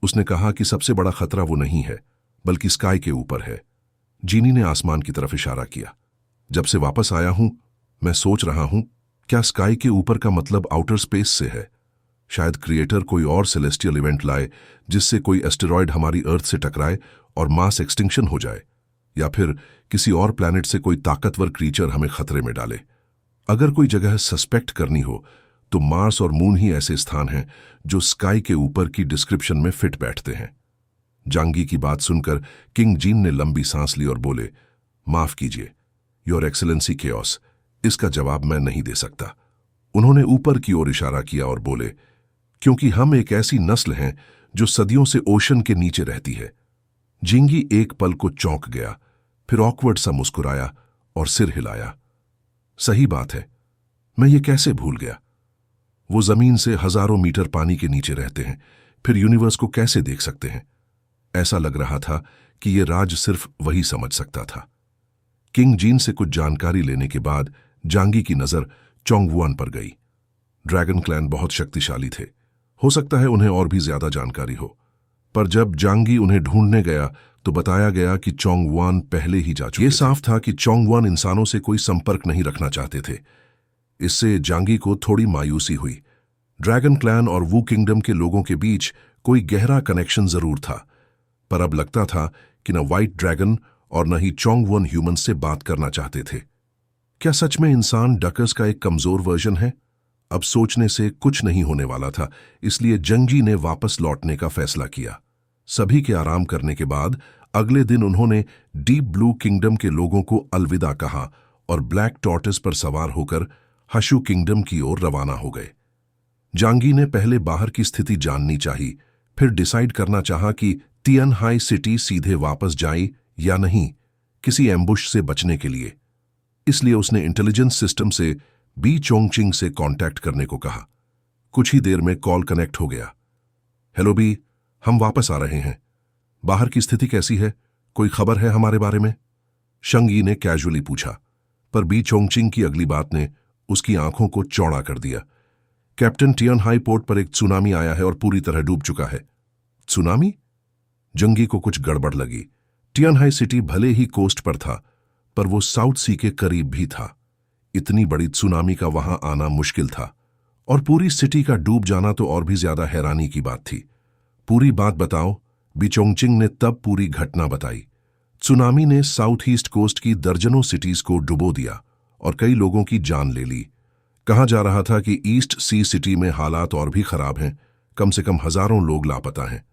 उसने कहा कि सबसे बड़ा खतरा वो नहीं है, बल्कि स्काई के ऊपर है। जीनी ने आसमान की तरफ इशारा किया। जब से वापस आया हूं, मैं सोच रहा हूं, क्या स्काई के ऊपर का मतलब आउटर स्पेस से है? शायद क्रिएटर कोई और सेलेस्टियल इवेंट लाए जिससे कोई एस्टेरॉयड हमारी अर्थ से टकराए और मास एक्सटिंक्शन हो जाए, या फिर किसी और प्लैनेट से कोई ताकतवर क्रीचर हमें खतरे में डाले। अगर कोई जगह सस्पेक्ट करनी हो तो मार्स और मून ही ऐसे स्थान हैं जो स्काई के ऊपर की डिस्क्रिप्शन में फिट बैठते हैं। जांगी की बात सुनकर किंग जीन ने लंबी सांस ली और बोले, माफ कीजिए योर एक्सेलेंसी केओस, इसका जवाब मैं नहीं दे सकता। उन्होंने ऊपर की ओर इशारा किया और बोले, क्योंकि हम एक ऐसी नस्ल हैं जो सदियों से ओशन के नीचे रहती है। जिंगी एक पल को चौंक गया, फिर ऑकवर्ड सा मुस्कुराया और सिर हिलाया। सही बात है, मैं ये कैसे भूल गया। वो जमीन से हजारों मीटर पानी के नीचे रहते हैं, फिर यूनिवर्स को कैसे देख सकते हैं? ऐसा लग रहा था कि ये राज सिर्फ वही समझ सकता था। किंग जीन से कुछ जानकारी लेने के बाद जांगी की नजर चोंगवुआन पर गई। ड्रैगन क्लैन बहुत शक्तिशाली थे, हो सकता है उन्हें और भी ज्यादा जानकारी हो, पर जब जांगी उन्हें ढूंढने गया तो बताया गया कि चोंगवुआन पहले ही जा चुके। ये साफ था कि चोंगवुआन इंसानों से कोई संपर्क नहीं रखना चाहते थे। इससे जांगी को थोड़ी मायूसी हुई। ड्रैगन क्लैन और वू किंगडम के लोगों के बीच कोई गहरा कनेक्शन जरूर था, पर अब लगता था कि न व्हाइट ड्रैगन और न ही चोंगवुआन ह्यूमंस से बात करना चाहते थे। क्या सच में इंसान डकर्स का एक कमजोर वर्जन है? अब सोचने से कुछ नहीं होने वाला था, इसलिए जंगी ने वापस लौटने का फैसला किया। सभी के आराम करने के बाद अगले दिन उन्होंने डीप ब्लू किंगडम के लोगों को अलविदा कहा और ब्लैक टॉर्टस पर सवार होकर हशु किंगडम की ओर रवाना हो गए। जांगी ने पहले बाहर की स्थिति जाननी चाहिए, फिर डिसाइड करना चाहा कि तियानहाई सिटी सीधे वापस जाए या नहीं, किसी एम्बुश से बचने के लिए। इसलिए उसने इंटेलिजेंस सिस्टम से बी चोंगचिंग से कांटेक्ट करने को कहा। कुछ ही देर में कॉल कनेक्ट हो गया। हेलो बी, हम वापस आ रहे हैं। बाहर की स्थिति कैसी है? कोई खबर है हमारे बारे में? शंगी ने कैजुअली पूछा, पर बी चोंगचिंग की अगली बात ने उसकी आंखों को चौड़ा कर दिया। कैप्टन तियानहाई पोर्ट पर एक सुनामी आया है और पूरी तरह डूब चुका है। सुनामी? जंगी को कुछ गड़बड़ लगी। तियानहाई सिटी भले ही कोस्ट पर था, पर वो साउथ सी के करीब भी था। इतनी बड़ी सुनामी का वहां आना मुश्किल था, और पूरी सिटी का डूब जाना तो और भी ज्यादा हैरानी की बात थी। पूरी बात बताओ, बीचोंगचिंग ने तब पूरी घटना बताई। सुनामी ने साउथ ईस्ट कोस्ट की दर्जनों सिटीज को डुबो दिया और कई लोगों की जान ले ली। कहा जा रहा था कि ईस्ट सी सिटी में हालात और भी खराब हैं, कम से कम हजारों लोग लापता हैं।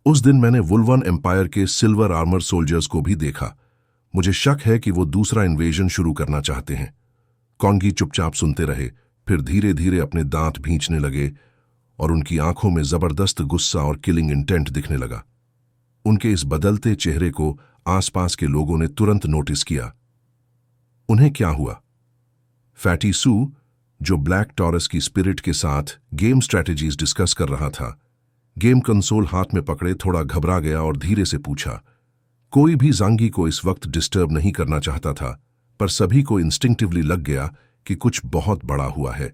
उस दिन मैंने वुल्वन एम्पायर के सिल्वर आर्मर सोल्जर्स को भी देखा। मुझे शक है कि वो दूसरा इन्वेजन शुरू करना चाहते हैं। कॉन्गी चुपचाप सुनते रहे, फिर धीरे धीरे अपने दांत भींचने लगे और उनकी आंखों में जबरदस्त गुस्सा और किलिंग इंटेंट दिखने लगा। उनके इस बदलते चेहरे को आसपास के लोगों ने तुरंत नोटिस किया। उन्हें क्या हुआ? फैटी सू, जो ब्लैक टॉरस की स्पिरिट के साथ गेम स्ट्रैटेजीज डिस्कस कर रहा था, गेम कंसोल हाथ में पकड़े थोड़ा घबरा गया और धीरे से पूछा। कोई भी जांगी को इस वक्त डिस्टर्ब नहीं करना चाहता था, पर सभी को इंस्टिंक्टिवली लग गया कि कुछ बहुत बड़ा हुआ है।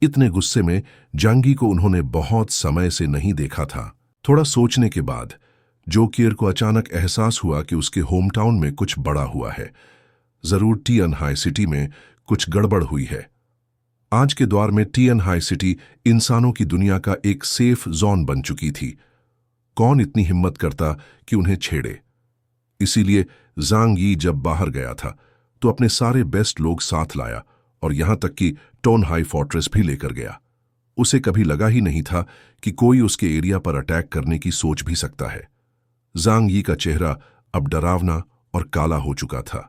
इतने गुस्से में जांगी को उन्होंने बहुत समय से नहीं देखा था। थोड़ा सोचने के बाद जोकियर को अचानक एहसास हुआ कि उसके होम टाउन में कुछ बड़ा हुआ है। जरूर तियानहाई सिटी में कुछ गड़बड़ हुई है। आज के दौर में तियानहाई सिटी इंसानों की दुनिया का एक सेफ जोन बन चुकी थी। कौन इतनी हिम्मत करता कि उन्हें छेड़े? इसीलिए जांग यी जब बाहर गया था तो अपने सारे बेस्ट लोग साथ लाया और यहां तक कि टोनहाई फोर्ट्रेस भी लेकर गया। उसे कभी लगा ही नहीं था कि कोई उसके एरिया पर अटैक करने की सोच भी सकता है। जांग यी का चेहरा अब डरावना और काला हो चुका था।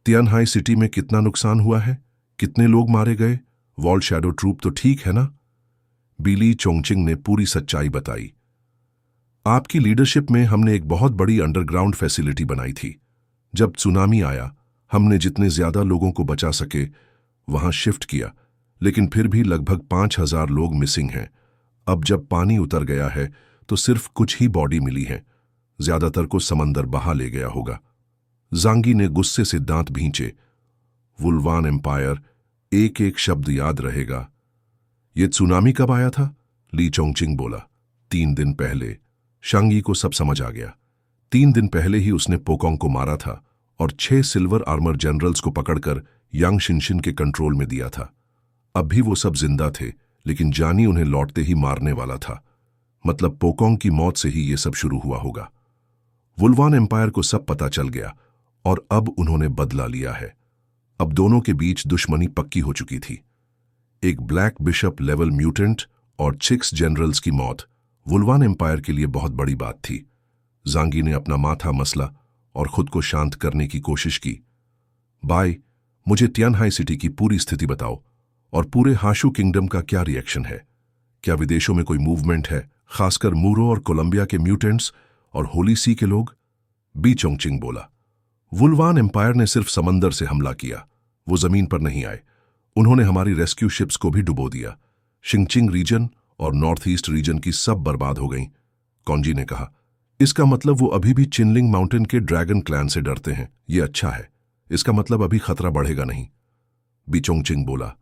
तियानहाई सिटी में कितना नुकसान हुआ है? कितने लोग मारे गए? वॉल शैडो ट्रूप तो ठीक है ना? बीली चोंगचिंग ने पूरी सच्चाई बताई। आपकी लीडरशिप में हमने एक बहुत बड़ी अंडरग्राउंड फैसिलिटी बनाई थी। जब सुनामी आया, हमने जितने ज्यादा लोगों को बचा सके वहां शिफ्ट किया, लेकिन फिर भी लगभग 5,000 लोग मिसिंग हैं। अब जब पानी उतर गया है तो सिर्फ कुछ ही बॉडी मिली हैं। ज्यादातर को समंदर बहा ले गया होगा। जांगी ने गुस्से से दांत भींचे। वुल्वान एम्पायर, एक एक शब्द याद रहेगा। ये सुनामी कब आया था? ली चोंगचिंग बोला। 3 दिन पहले। शांगी को सब समझ आ गया। 3 दिन पहले ही उसने पोकोंग को मारा था और 6 सिल्वर आर्मर जनरल्स को पकड़कर यांग शिनशिन के कंट्रोल में दिया था। अब भी वो सब जिंदा थे, लेकिन जानी उन्हें लौटते ही मारने वाला था। मतलब पोकोंग की मौत से ही ये सब शुरू हुआ होगा। वुल्वान एम्पायर को सब पता चल गया और अब उन्होंने बदला लिया है। अब दोनों के बीच दुश्मनी पक्की हो चुकी थी। एक ब्लैक बिशप लेवल म्यूटेंट और 6 जनरल्स की मौत वुल्वान एम्पायर के लिए बहुत बड़ी बात थी। जांगी ने अपना माथा मसला और खुद को शांत करने की कोशिश की। बाय, मुझे तियानहाई सिटी की पूरी स्थिति बताओ और पूरे हाशु किंगडम का क्या रिएक्शन है। क्या विदेशों में कोई मूवमेंट है, खासकर मूरो और कोलंबिया के म्यूटेंट्स और होली सी के लोग? बी चोंगचिंग बोला। वुल्वान एम्पायर ने सिर्फ समंदर से हमला किया, वो जमीन पर नहीं आए। उन्होंने हमारी रेस्क्यू शिप्स को भी डुबो दिया। शिंगचिंग रीजन और नॉर्थ ईस्ट रीजन की सब बर्बाद हो गईं, कॉन्जी ने कहा। इसका मतलब वो अभी भी चिनलिंग माउंटेन के ड्रैगन क्लैन से डरते हैं। ये अच्छा है, इसका मतलब अभी खतरा बढ़ेगा नहीं। बी चोंगचिंग बोला।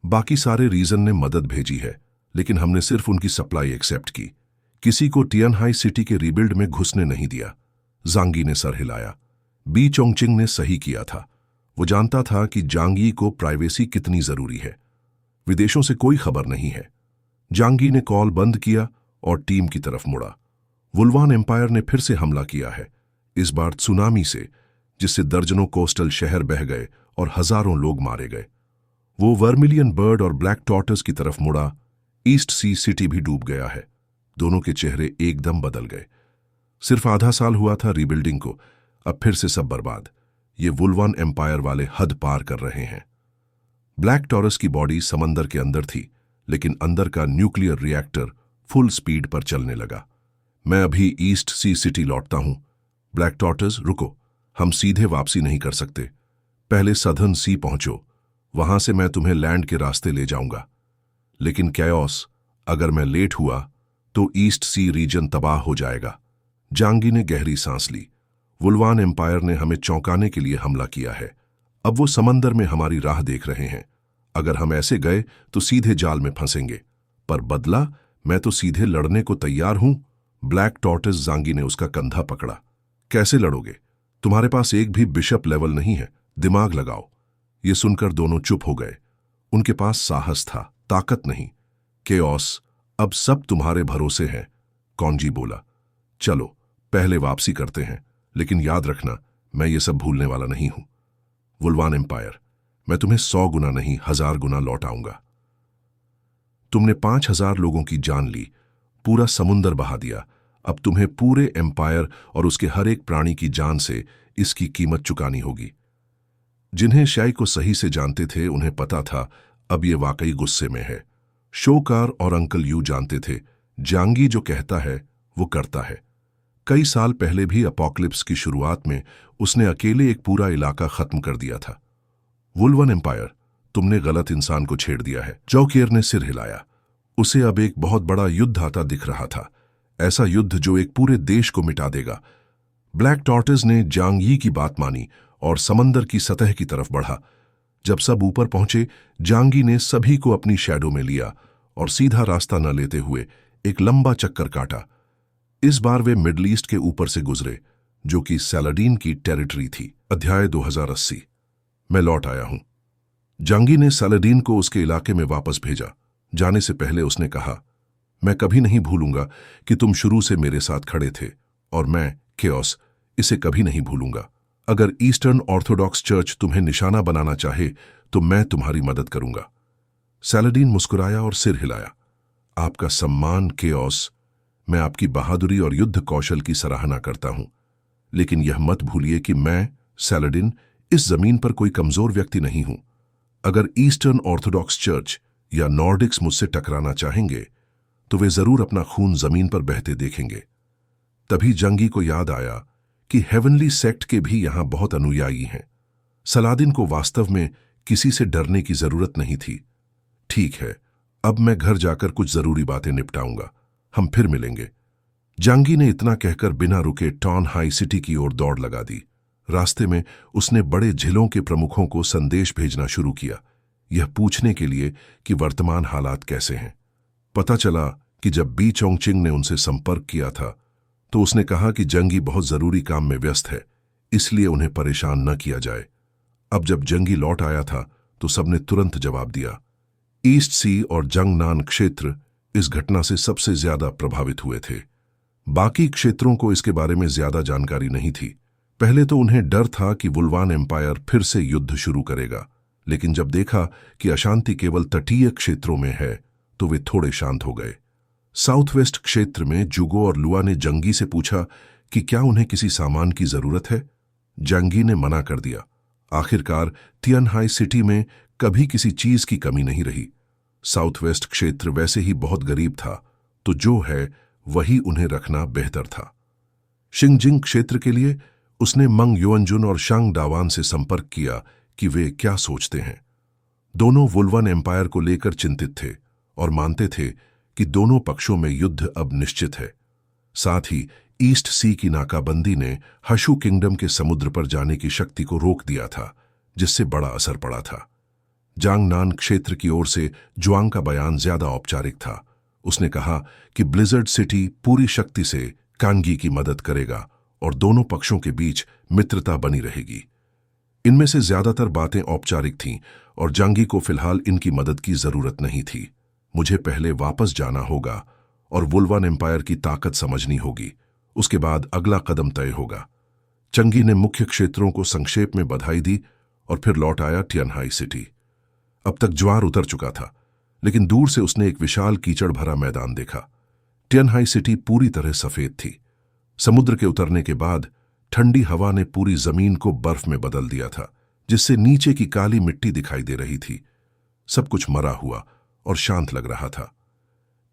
बाकी सारे रीजन ने मदद भेजी है, लेकिन हमने सिर्फ उनकी सप्लाई एक्सेप्ट की। किसी को तियानहाई सिटी के रीबिल्ड में घुसने नहीं दिया। जांगी ने सर हिलाया। बी चोंगचिंग ने सही किया था। वो जानता था कि जांगी को प्राइवेसी कितनी जरूरी है। विदेशों से कोई खबर नहीं है। जांगी ने कॉल बंद किया और टीम की तरफ मुड़ा। वुल्वान एम्पायर ने फिर से हमला किया है, इस बार सुनामी से, जिससे दर्जनों कोस्टल शहर बह गए और हजारों लोग मारे गए। वो वर्मिलियन बर्ड और ब्लैक टॉर्टस की तरफ मुड़ा। ईस्ट सी सिटी भी डूब गया है। दोनों के चेहरे एकदम बदल गए। सिर्फ आधा साल हुआ था रीबिल्डिंग को, अब फिर से सब बर्बाद। ये वुल्वान एम्पायर वाले हद पार कर रहे हैं। ब्लैक टॉरस की बॉडी समंदर के अंदर थी, लेकिन अंदर का न्यूक्लियर रिएक्टर फुल स्पीड पर चलने लगा। मैं अभी ईस्ट सी सिटी लौटता हूं। ब्लैक टॉर्टस, रुको, हम सीधे वापसी नहीं कर सकते। पहले सदर्न सी पहुंचो, वहां से मैं तुम्हें लैंड के रास्ते ले जाऊंगा। लेकिन कैओस, अगर मैं लेट हुआ तो ईस्ट सी रीजन तबाह हो जाएगा। जांगी ने गहरी सांस ली। वुल्वान एम्पायर ने हमें चौंकाने के लिए हमला किया है। अब वो समंदर में हमारी राह देख रहे हैं। अगर हम ऐसे गए तो सीधे जाल में फंसेंगे, पर बदला, मैं तो सीधे लड़ने को तैयार हूं। ब्लैक टॉर्टस, जांगी ने उसका कंधा पकड़ा। कैसे लड़ोगे? तुम्हारे पास एक भी बिशप लेवल नहीं है, दिमाग लगाओ। ये सुनकर दोनों चुप हो गए। उनके पास साहस था, ताकत नहीं। केओस, अब सब तुम्हारे भरोसे हैं, कॉन्जी बोला। चलो पहले वापसी करते हैं, लेकिन याद रखना, मैं ये सब भूलने वाला नहीं हूं। वुल्वान एम्पायर, मैं तुम्हें 100 गुना नहीं 1000 गुना लौट आऊंगा। तुमने 5000 लोगों की जान ली, पूरा समुंदर बहा दिया। अब तुम्हें पूरे एम्पायर और उसके हर एक प्राणी की जान से इसकी कीमत चुकानी होगी। जिन्हें शाई को सही से जानते थे, उन्हें पता था अब ये वाकई गुस्से में है। शोकार और अंकल यू जानते थे, जांगी जो कहता है वो करता है। कई साल पहले भी अपॉक्लिप्स की शुरुआत में उसने अकेले एक पूरा इलाका खत्म कर दिया था। वुल्वन एम्पायर, तुमने गलत इंसान को छेड़ दिया है। जौकियर ने सिर हिलाया। उसे अब एक बहुत बड़ा युद्ध आता दिख रहा था, ऐसा युद्ध जो एक पूरे देश को मिटा देगा। ब्लैक टॉर्टस ने जांगी की बात मानी और समंदर की सतह की तरफ बढ़ा। जब सब ऊपर पहुंचे, जांगी ने सभी को अपनी शैडो में लिया और सीधा रास्ता न लेते हुए एक लंबा चक्कर काटा। इस बार वे मिडल ईस्ट के ऊपर से गुजरे, जो कि सैलाडीन की टेरिटरी थी। अध्याय 2080। मैं लौट आया हूं। जांगी ने सैलाडीन को उसके इलाके में वापस भेजा। जाने से पहले उसने कहा, मैं कभी नहीं भूलूंगा कि तुम शुरू से मेरे साथ खड़े थे, और मैं, केओस, इसे कभी नहीं भूलूंगा। अगर ईस्टर्न ऑर्थोडॉक्स चर्च तुम्हें निशाना बनाना चाहे तो मैं तुम्हारी मदद करूंगा। सैलाडीन मुस्कुराया और सिर हिलाया। आपका सम्मान, केओस। मैं आपकी बहादुरी और युद्ध कौशल की सराहना करता हूं, लेकिन यह मत भूलिए कि मैं, सैलाडीन, इस जमीन पर कोई कमजोर व्यक्ति नहीं हूं। अगर ईस्टर्न ऑर्थोडॉक्स चर्च या नॉर्डिक्स मुझसे टकराना चाहेंगे तो वे जरूर अपना खून जमीन पर बहते देखेंगे। तभी जंगी को याद आया कि हेवनली सेक्ट के भी यहां बहुत अनुयायी हैं। सलादिन को वास्तव में किसी से डरने की जरूरत नहीं थी। ठीक है, अब मैं घर जाकर कुछ जरूरी बातें निपटाऊंगा, हम फिर मिलेंगे। जांगी ने इतना कहकर बिना रुके टॉन हाई सिटी की ओर दौड़ लगा दी। रास्ते में उसने बड़े जिलों के प्रमुखों को संदेश भेजना शुरू किया, यह पूछने के लिए कि वर्तमान हालात कैसे हैं। पता चला कि जब बी चोंगचिंग ने उनसे संपर्क किया था तो उसने कहा कि जंगी बहुत जरूरी काम में व्यस्त है, इसलिए उन्हें परेशान न किया जाए। अब जब जंगी लौट आया था तो सबने तुरंत जवाब दिया। ईस्ट सी और जंगनान क्षेत्र इस घटना से सबसे ज्यादा प्रभावित हुए थे। बाकी क्षेत्रों को इसके बारे में ज्यादा जानकारी नहीं थी। पहले तो उन्हें डर था कि वुल्वान एम्पायर फिर से युद्ध शुरू करेगा, लेकिन जब देखा कि अशांति केवल तटीय क्षेत्रों में है तो वे थोड़े शांत हो गए। साउथ वेस्ट क्षेत्र में जुगो और लुआ ने जंगी से पूछा कि क्या उन्हें किसी सामान की जरूरत है। जंगी ने मना कर दिया। आखिरकार तियानहाई सिटी में कभी किसी चीज की कमी नहीं रही। साउथ वेस्ट क्षेत्र वैसे ही बहुत गरीब था, तो जो है वही उन्हें रखना बेहतर था। शिंगजिंग क्षेत्र के लिए उसने मंग युअनजुन और शांग डावान से संपर्क किया कि वे क्या सोचते हैं। दोनों वुल्वन एम्पायर को लेकर चिंतित थे और मानते थे कि दोनों पक्षों में युद्ध अब निश्चित है। साथ ही ईस्ट सी की नाकाबंदी ने हशु किंगडम के समुद्र पर जाने की शक्ति को रोक दिया था, जिससे बड़ा असर पड़ा था। जांगनान क्षेत्र की ओर से जुआंग का बयान ज्यादा औपचारिक था। उसने कहा कि ब्लिजर्ड सिटी पूरी शक्ति से कांगी की मदद करेगा और दोनों पक्षों के बीच मित्रता बनी रहेगी। इनमें से ज्यादातर बातें औपचारिक थीं और जांगी को फिलहाल इनकी मदद की जरूरत नहीं थी। मुझे पहले वापस जाना होगा और वुल्वान एम्पायर की ताकत समझनी होगी, उसके बाद अगला कदम तय होगा। चंगी ने मुख्य क्षेत्रों को संक्षेप में बधाई दी और फिर लौट आया तियानहाई सिटी। अब तक ज्वार उतर चुका था, लेकिन दूर से उसने एक विशाल कीचड़ भरा मैदान देखा। तियानहाई सिटी पूरी तरह सफेद थी। समुद्र के उतरने के बाद ठंडी हवा ने पूरी जमीन को बर्फ में बदल दिया था, जिससे नीचे की काली मिट्टी दिखाई दे रही थी। सब कुछ मरा हुआ और शांत लग रहा था।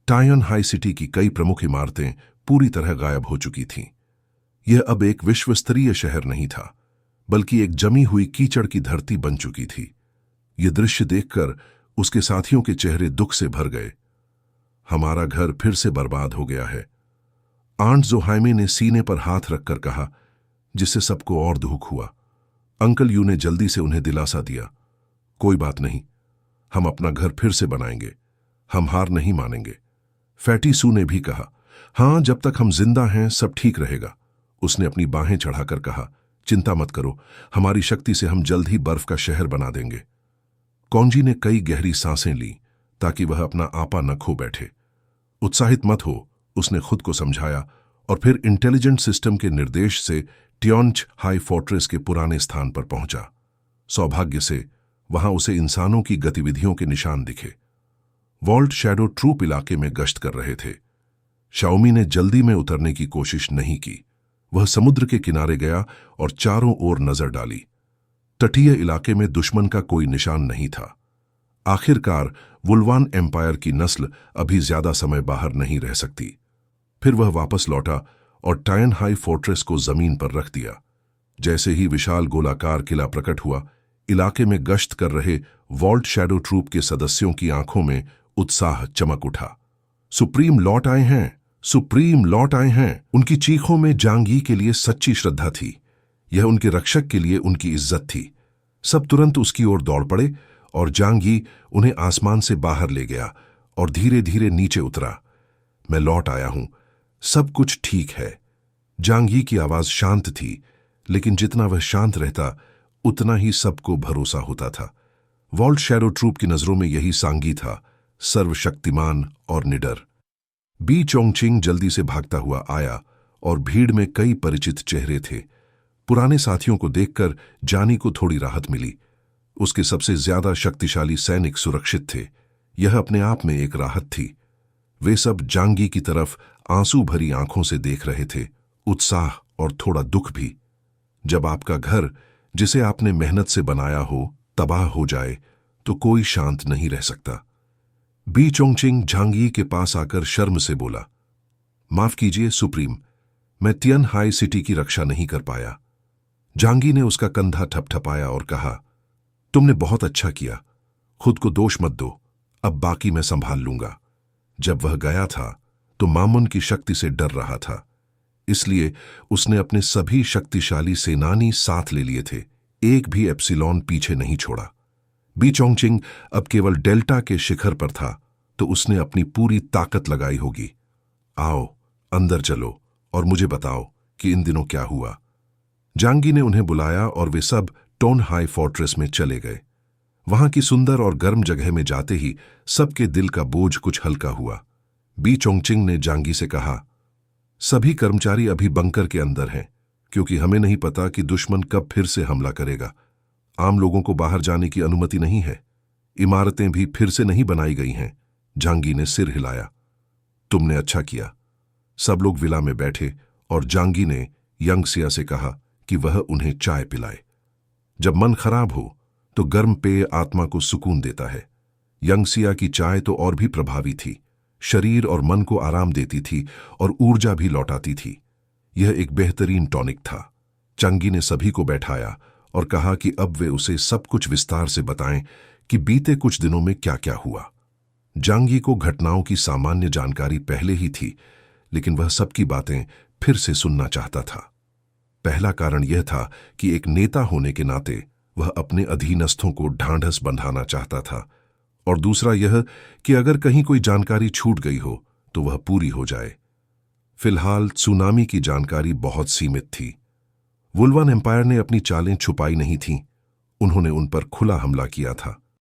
तियानहाई सिटी की कई प्रमुख इमारतें पूरी तरह गायब हो चुकी थीं। यह अब एक विश्वस्तरीय शहर नहीं था, बल्कि एक जमी हुई कीचड़ की धरती बन चुकी थी। यह दृश्य देखकर उसके साथियों के चेहरे दुख से भर गए। हमारा घर फिर से बर्बाद हो गया है, आंट जोहाइमे ने सीने पर हाथ रखकर कहा, जिससे सबको और दुख हुआ। अंकल यू ने जल्दी से उन्हें दिलासा दिया, कोई बात नहीं, हम अपना घर फिर से बनाएंगे, हम हार नहीं मानेंगे। फैटी सू ने भी कहा, हां, जब तक हम जिंदा हैं सब ठीक रहेगा। उसने अपनी बाहें चढ़ाकर कहा, चिंता मत करो, हमारी शक्ति से हम जल्द ही बर्फ का शहर बना देंगे। कौंजी ने कई गहरी सांसें ली ताकि वह अपना आपा न खो बैठे। उत्साहित मत हो, उसने खुद को समझाया और फिर इंटेलिजेंट सिस्टम के निर्देश से ट्योन्च हाई फोर्ट्रेस के पुराने स्थान पर पहुंचा। सौभाग्य से वहां उसे इंसानों की गतिविधियों के निशान दिखे। वॉल्ट शैडो ट्रूप इलाके में गश्त कर रहे थे। शाओमी ने जल्दी में उतरने की कोशिश नहीं की। वह समुद्र के किनारे गया और चारों ओर नजर डाली। तटीय इलाके में दुश्मन का कोई निशान नहीं था। आखिरकार वुल्वान एम्पायर की नस्ल अभी ज्यादा समय बाहर नहीं रह सकती। फिर वह वापस लौटा और तियानहाई फोर्ट्रेस को जमीन पर रख दिया। जैसे ही विशाल गोलाकार किला प्रकट हुआ, इलाके में गश्त कर रहे वॉल्ट शैडो ट्रूप के सदस्यों की आंखों में उत्साह चमक उठा। सुप्रीम लौट आए हैं, सुप्रीम लौट आए हैं। उनकी चीखों में जांगी के लिए सच्ची श्रद्धा थी। यह उनके रक्षक के लिए उनकी इज्जत थी। सब तुरंत उसकी ओर दौड़ पड़े और जांगी उन्हें आसमान से बाहर ले गया और धीरे धीरे नीचे उतरा। मैं लौट आया हूं, सब कुछ ठीक है। जांगी की आवाज शांत थी, लेकिन जितना वह शांत रहता उतना ही सबको भरोसा होता था। वॉल्ट शैडो ट्रूप की नजरों में यही सांगी था, सर्वशक्तिमान और निडर। बी चोंगचिंग जल्दी से भागता हुआ आया और भीड़ में कई परिचित चेहरे थे। पुराने साथियों को देखकर जानी को थोड़ी राहत मिली। उसके सबसे ज्यादा शक्तिशाली सैनिक सुरक्षित थे। यह अपने आप में एक राहत थी। वे सब जांगी की तरफ आंसू भरी आंखों से देख रहे थे, उत्साह और थोड़ा दुख भी। जब आपका घर, जिसे आपने मेहनत से बनाया हो, तबाह हो जाए तो कोई शांत नहीं रह सकता। बी चोंगचिंग जांगी के पास आकर शर्म से बोला, माफ कीजिए सुप्रीम, मैं तियानहाई सिटी की रक्षा नहीं कर पाया। जांगी ने उसका कंधा ठपठपाया और कहा, तुमने बहुत अच्छा किया, खुद को दोष मत दो, अब बाकी मैं संभाल लूंगा। जब वह गया था तो मामुन की शक्ति से डर रहा था, इसलिए उसने अपने सभी शक्तिशाली सेनानी साथ ले लिए थे। एक भी एप्सिलॉन पीछे नहीं छोड़ा। बी चोंगचिंग अब केवल डेल्टा के शिखर पर था, तो उसने अपनी पूरी ताकत लगाई होगी। आओ, अंदर चलो और मुझे बताओ कि इन दिनों क्या हुआ। जांगी ने उन्हें बुलाया और वे सब टोन हाई फोर्ट्रेस में चले गए। वहां की सुंदर और गर्म जगह में जाते ही सबके दिल का बोझ कुछ हल्का हुआ। बी चोंगचिंग ने जांगी से कहा, सभी कर्मचारी अभी बंकर के अंदर हैं, क्योंकि हमें नहीं पता कि दुश्मन कब फिर से हमला करेगा। आम लोगों को बाहर जाने की अनुमति नहीं है। इमारतें भी फिर से नहीं बनाई गई हैं। जांगी ने सिर हिलाया। तुमने अच्छा किया। सब लोग विला में बैठे और जांगी ने यंगसिया से कहा कि वह उन्हें चाय पिलाए। जब मन खराब हो तो गर्म पेय आत्मा को सुकून देता है। यंगसिया की चाय तो और भी प्रभावी थी, शरीर और मन को आराम देती थी और ऊर्जा भी लौटाती थी। यह एक बेहतरीन टॉनिक था। जांगी ने सभी को बैठाया और कहा कि अब वे उसे सब कुछ विस्तार से बताएं कि बीते कुछ दिनों में क्या क्या हुआ। जांगी को घटनाओं की सामान्य जानकारी पहले ही थी, लेकिन वह सबकी बातें फिर से सुनना चाहता था। पहला कारण यह था कि एक नेता होने के नाते वह अपने अधीनस्थों को ढांढस बंधाना चाहता था, और दूसरा यह कि अगर कहीं कोई जानकारी छूट गई हो तो वह पूरी हो जाए। फिलहाल सुनामी की जानकारी बहुत सीमित थी। वुल्वन एम्पायर ने अपनी चालें छुपाई नहीं थीं। उन्होंने उन पर खुला हमला किया था।